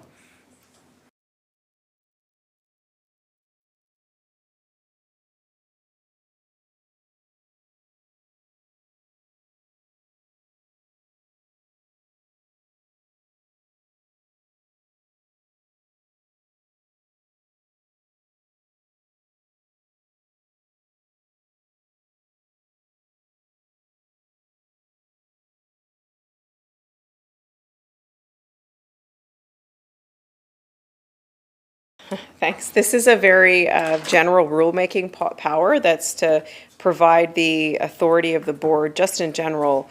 Thanks. This is a very general rulemaking power that's to provide the authority of the board, just in general,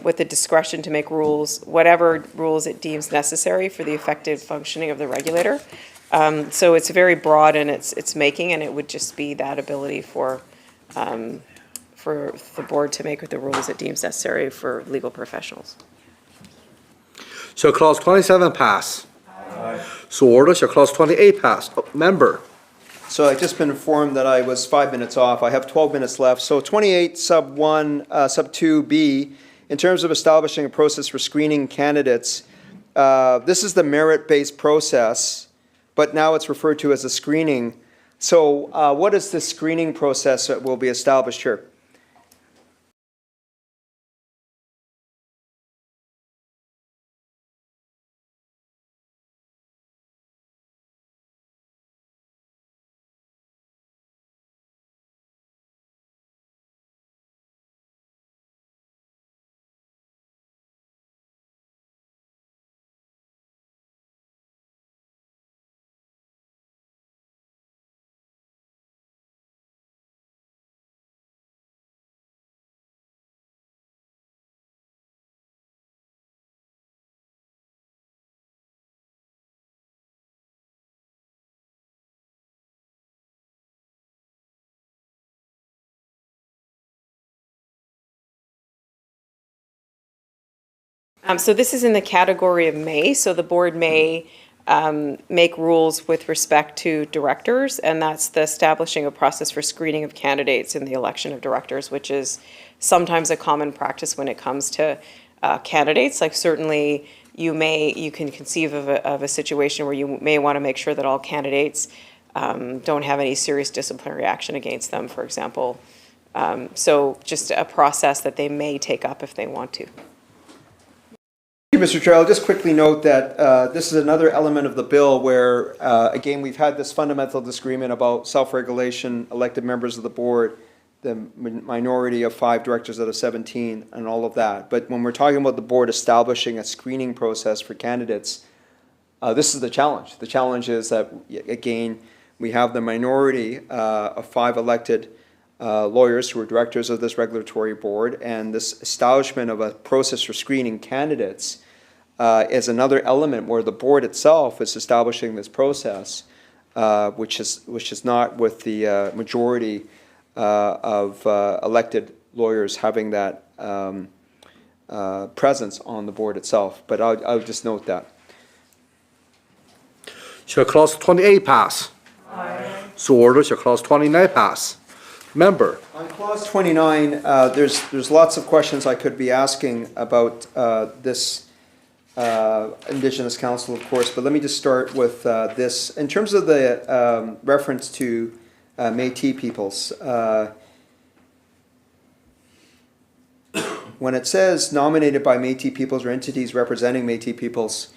with the discretion to make rules, whatever rules it deems necessary for the effective functioning of the regulator. So it's very broad in its making, and it would just be that ability for the board to make the rules it deems necessary for legal professionals. Shall Clause 27 pass? Aye. So ordered. Shall Clause 28 pass? Member. So I've just been informed that I was 5 minutes off. I have 12 minutes left. So 28 sub 1, sub 2B, in terms of establishing a process for screening candidates, this is the merit-based process, but now it's referred to as a screening. So what is the screening process that will be established here? So this is in the category of may, so the board may make rules with respect to directors, and that's the establishing a process for screening of candidates in the election of directors, which is sometimes a common practice when it comes to candidates. Like certainly you can conceive of a situation where you may want to make sure that all candidates don't have any serious disciplinary action against them, for example. So just a process that they may take up if they want to. Thank you, Mr. Chair. I'll just quickly note that this is another element of the bill where, again, we've had this fundamental disagreement about self-regulation, elected members of the board, minority of 5 directors out of 17 and all of that. But when we're talking about the board establishing a screening process for candidates, this is the challenge. The challenge is that, again, we have the minority of 5 elected lawyers who are directors of this regulatory board, and this establishment of a process for screening candidates is another element where the board itself is establishing this process, which is not with the majority of elected lawyers having that presence on the board itself. But I'll just note that. Shall clause 28 pass? Aye. So ordered. Shall clause 29 pass? Member. On clause 29, there's lots of questions I could be asking about this Indigenous Council, of course, but let me just start with this. In terms of the reference to Métis peoples, when it says nominated by Métis peoples or entities representing Métis peoples,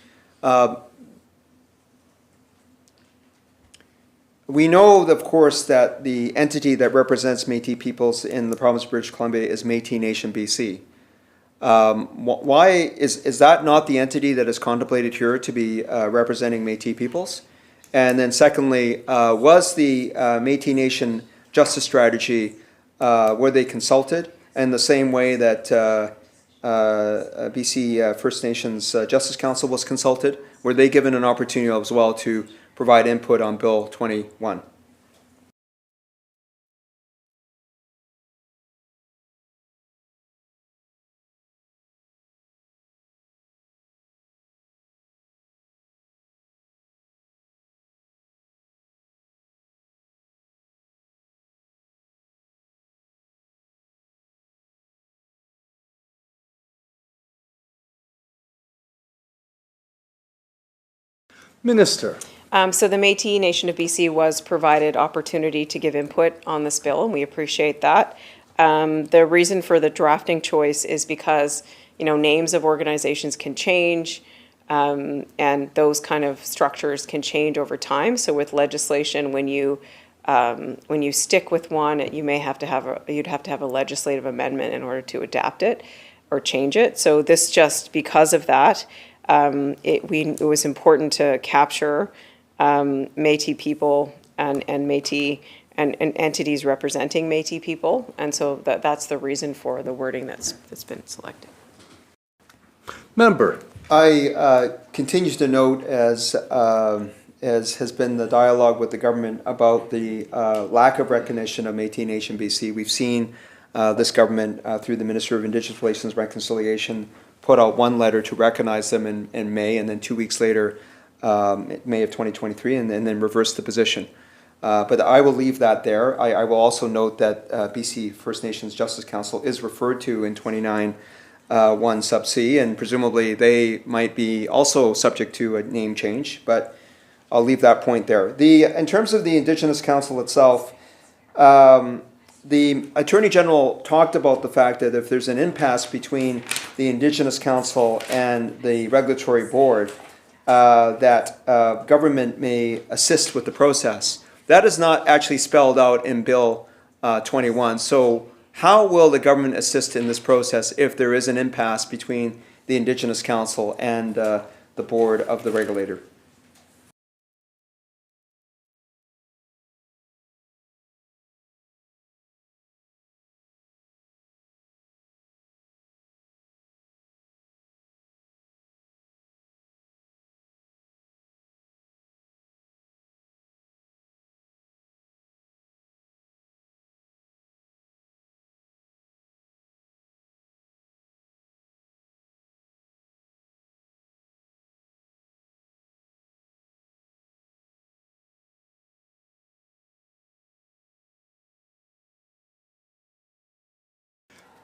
we know, of course, that the entity that represents Métis peoples in the province of British Columbia is Métis Nation BC. Why is that not the entity that is contemplated here to be representing Métis peoples? And then secondly, was the Métis Nation Justice Strategy, were they consulted in the same way that BC First Nations Justice Council was consulted? Were they given an opportunity as well to provide input on Bill 21? Minister. So the Métis Nation of BC was provided opportunity to give input on this bill, and we appreciate that. The reason for the drafting choice is because, names of organizations can change, and those kind of structures can change over time. So with legislation, when you stick with one, you'd have to have a legislative amendment in order to adapt it or change it. So this, just because of that, it was important to capture Métis people and Métis and entities representing Métis people, and so that's the reason for the wording that's been selected. Member. I continue to note, as has been the dialogue with the government about the lack of recognition of Métis Nation BC. We've seen this government, through the Minister of Indigenous Relations and Reconciliation, put out one letter to recognize them in May, and then 2 weeks later, May of 2023, and then reverse the position. But I will leave that there. I will also note that BC First Nations Justice Council is referred to in 29(1) sub C, and presumably they might be also subject to a name change, but I'll leave that point there. In terms of the Indigenous Council itself, the Attorney General talked about the fact that if there's an impasse between the Indigenous Council and the regulatory board, that government may assist with the process. That is not actually spelled out in Bill 21. So how will the government assist in this process if there is an impasse between the Indigenous Council and the board of the regulator?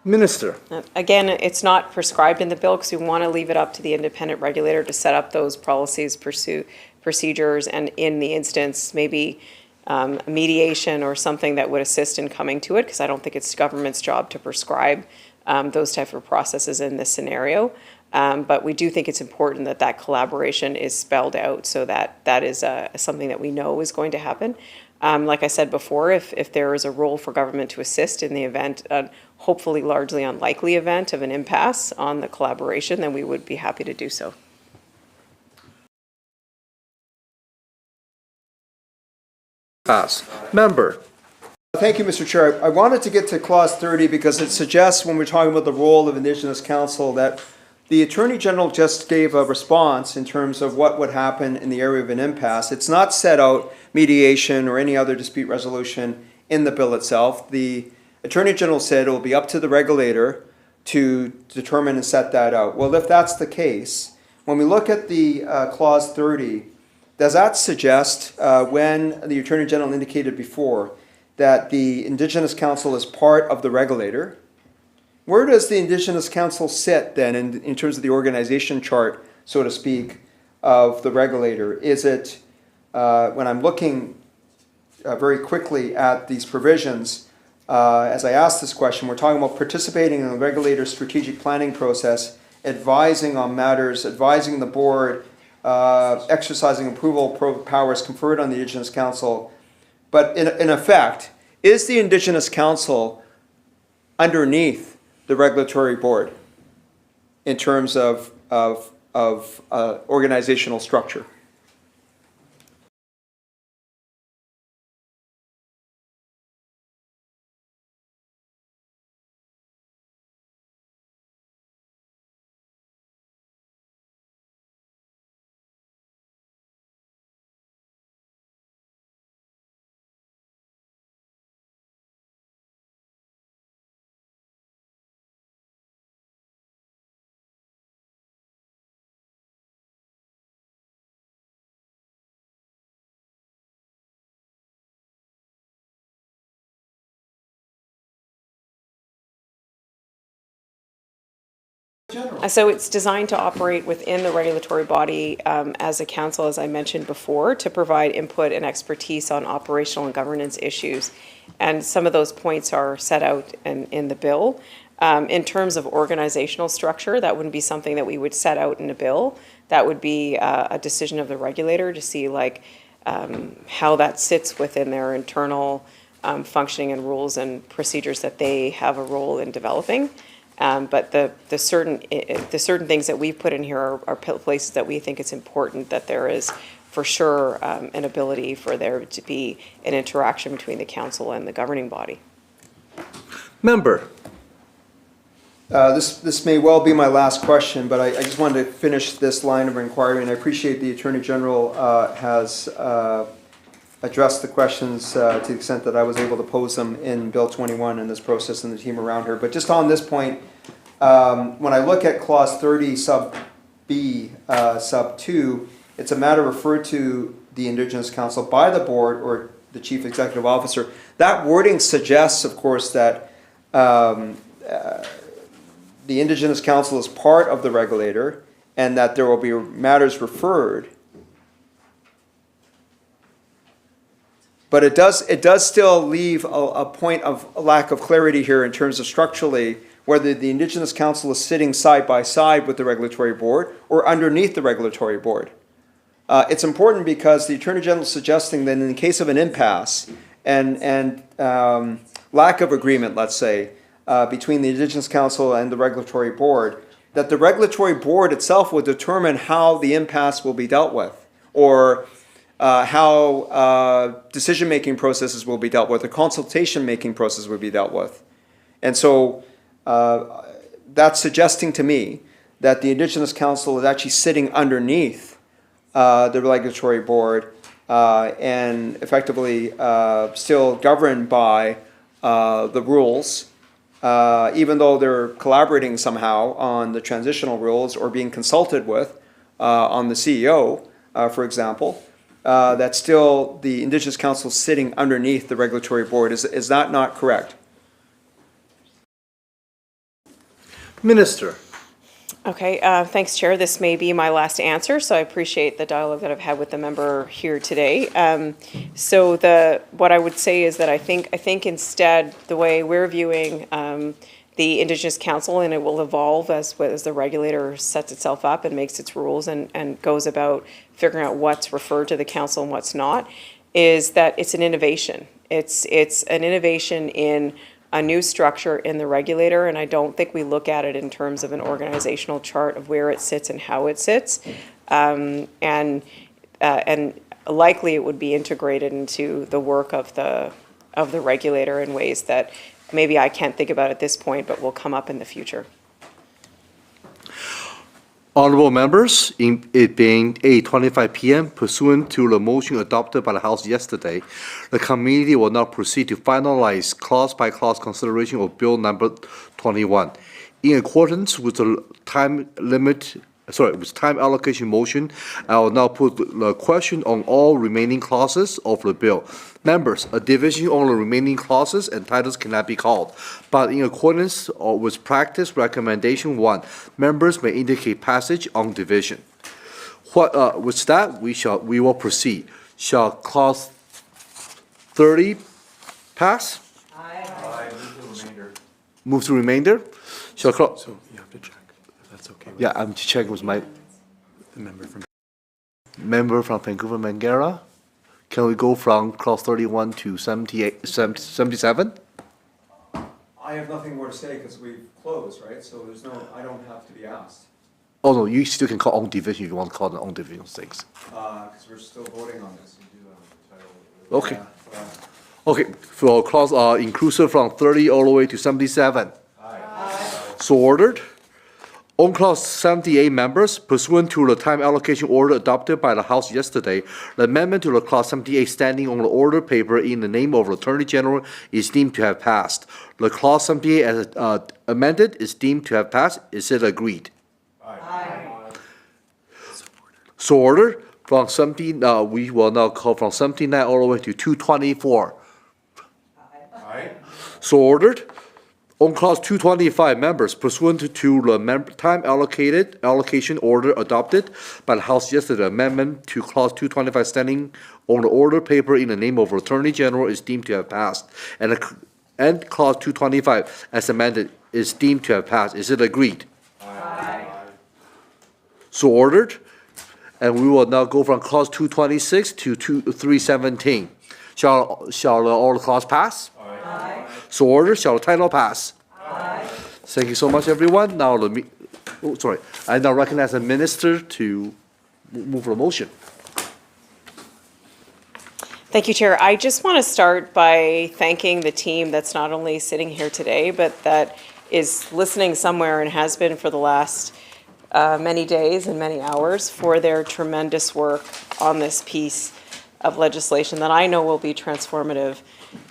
Minister. Again, it's not prescribed in the bill because we want to leave it up to the independent regulator to set up those policies, procedures, and in the instance, maybe mediation or something that would assist in coming to it, because I don't think it's government's job to prescribe those type of processes in this scenario. But we do think it's important that that collaboration is spelled out so that that is something that we know is going to happen. Like I said before, if there is a role for government to assist in the event, hopefully largely unlikely event of an impasse on the collaboration, then we would be happy to do so. Pass. Member. Thank you, Mr. Chair. I wanted to get to clause 30 because it suggests when we're talking about the role of Indigenous Council that the Attorney General just gave a response in terms of what would happen in the area of an impasse. It's not set out mediation or any other dispute resolution in the bill itself. The Attorney General said it will be up to the regulator to determine and set that out. Well, if that's the case, when we look at the clause 30, does that suggest, when the Attorney General indicated before that the Indigenous Council is part of the regulator, where does the Indigenous Council sit then in terms of the organization chart, so to speak, of the regulator? Is it, when I'm looking very quickly at these provisions, as I ask this question, we're talking about participating in the regulator's strategic planning process, advising on matters, advising the board, exercising approval powers conferred on the Indigenous Council. But in effect, is the Indigenous Council underneath the regulatory board in terms of organizational structure? So it's designed to operate within the regulatory body as a council, as I mentioned before, to provide input and expertise on operational and governance issues. And some of those points are set out in the bill. In terms of organizational structure, that wouldn't be something that we would set out in a bill. That would be a decision of the regulator to see how that sits within their internal functioning and rules and procedures that they have a role in developing. But the certain things that we've put in here are places that we think it's important that there is, for sure, an ability for there to be an interaction between the council and the governing body. Member. This may well be my last question, but I just wanted to finish this line of inquiry, and I appreciate the Attorney General has addressed the questions to the extent that I was able to pose them in Bill 21 in this process and the team around her. But just on this point, when I look at clause 30 sub B sub 2, it's a matter referred to the Indigenous Council by the board or the Chief Executive Officer. That wording suggests, of course, that the Indigenous Council is part of the regulator and that there will be matters referred. But it does still leave a point of a lack of clarity here in terms of structurally whether the Indigenous Council is sitting side by side with the regulatory board or underneath the regulatory board. It's important because the Attorney General is suggesting that in the case of an impasse and lack of agreement, let's say, between the Indigenous Council and the regulatory board, that the regulatory board itself will determine how the impasse will be dealt with, or how decision-making processes will be dealt with, the consultation-making process will be dealt with. And so that's suggesting to me that the Indigenous Council is actually sitting underneath the regulatory board and effectively still governed by the rules, even though they're collaborating somehow on the transitional rules or being consulted with on the CEO, for example. That still the Indigenous Council sitting underneath the regulatory board. Is that not correct? Minister. Okay, thanks, Chair. This may be my last answer, so I appreciate the dialogue that I've had with the member here today. What I would say is that I think instead the way we're viewing the Indigenous Council, and it will evolve as the regulator sets itself up and makes its rules and goes about figuring out what's referred to the council and what's not, is that it's an innovation. It's an innovation in a new structure in the regulator, and I don't think we look at it in terms of an organizational chart of where it sits and how it sits. And likely it would be integrated into the work of the regulator in ways that maybe I can't think about at this point, but will come up in the future. Honorable members, in it being 8:25 p.m. pursuant to the motion adopted by the House yesterday, the committee will now proceed to finalize clause-by-clause consideration of Bill number 21. In accordance with the time allocation motion, I will now put the question on all remaining clauses of the bill. Members, a division on the remaining clauses and titles cannot be called, but in accordance with practice recommendation 1, members may indicate passage on division. With that, we will proceed. Shall clause 30 pass? Aye. Move the remainder. Move to remainder? Shall clause? So you have to check if that's okay. Yeah, I'm checking with my The member from Vancouver Mangera. Can we go from clause 31 to 77? I have nothing more to say because we've closed, right? So I don't have to be asked, Oh, no, you still can call on division if you want to call it on division things. because we're still voting on this. Okay. Okay, for clause inclusive from 30 all the way to 77. So ordered. On clause 78, members, pursuant to the time allocation order adopted by the House yesterday, the amendment to the clause 78 standing on the order paper in the name of the Attorney General is deemed to have passed. The clause 78 as amended is deemed to have passed. Is it agreed? Aye. So ordered. From 17, we will now call from 79 all the way to 224. Aye. So ordered. On clause 225, members, pursuant to the time allocation order adopted by the House yesterday, amendment to clause 225 standing on the order paper in the name of Attorney General is deemed to have passed. And clause 225 as amended is deemed to have passed. Is it agreed? Aye. So ordered. And we will now go from clause 226 to 317. Shall all the clause pass? Aye. So ordered. Shall the title pass? Aye. Thank you so much, everyone. Now I now recognize the minister to move the motion. Thank you, Chair. I just want to start by thanking the team that's not only sitting here today, but that is listening somewhere and has been for the last many days and many hours for their tremendous work on this piece of legislation that I know will be transformative.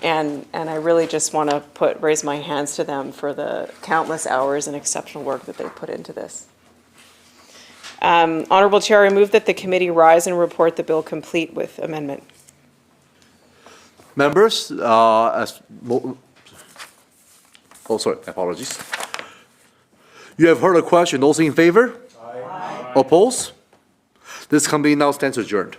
And I really just want to raise my hands to them for the countless hours and exceptional work that they put into this. Honorable Chair, I move that the committee rise and report the bill complete with amendment. Members, apologies. You have heard the question. Those in favor? Aye. Oppose? This committee now stands adjourned.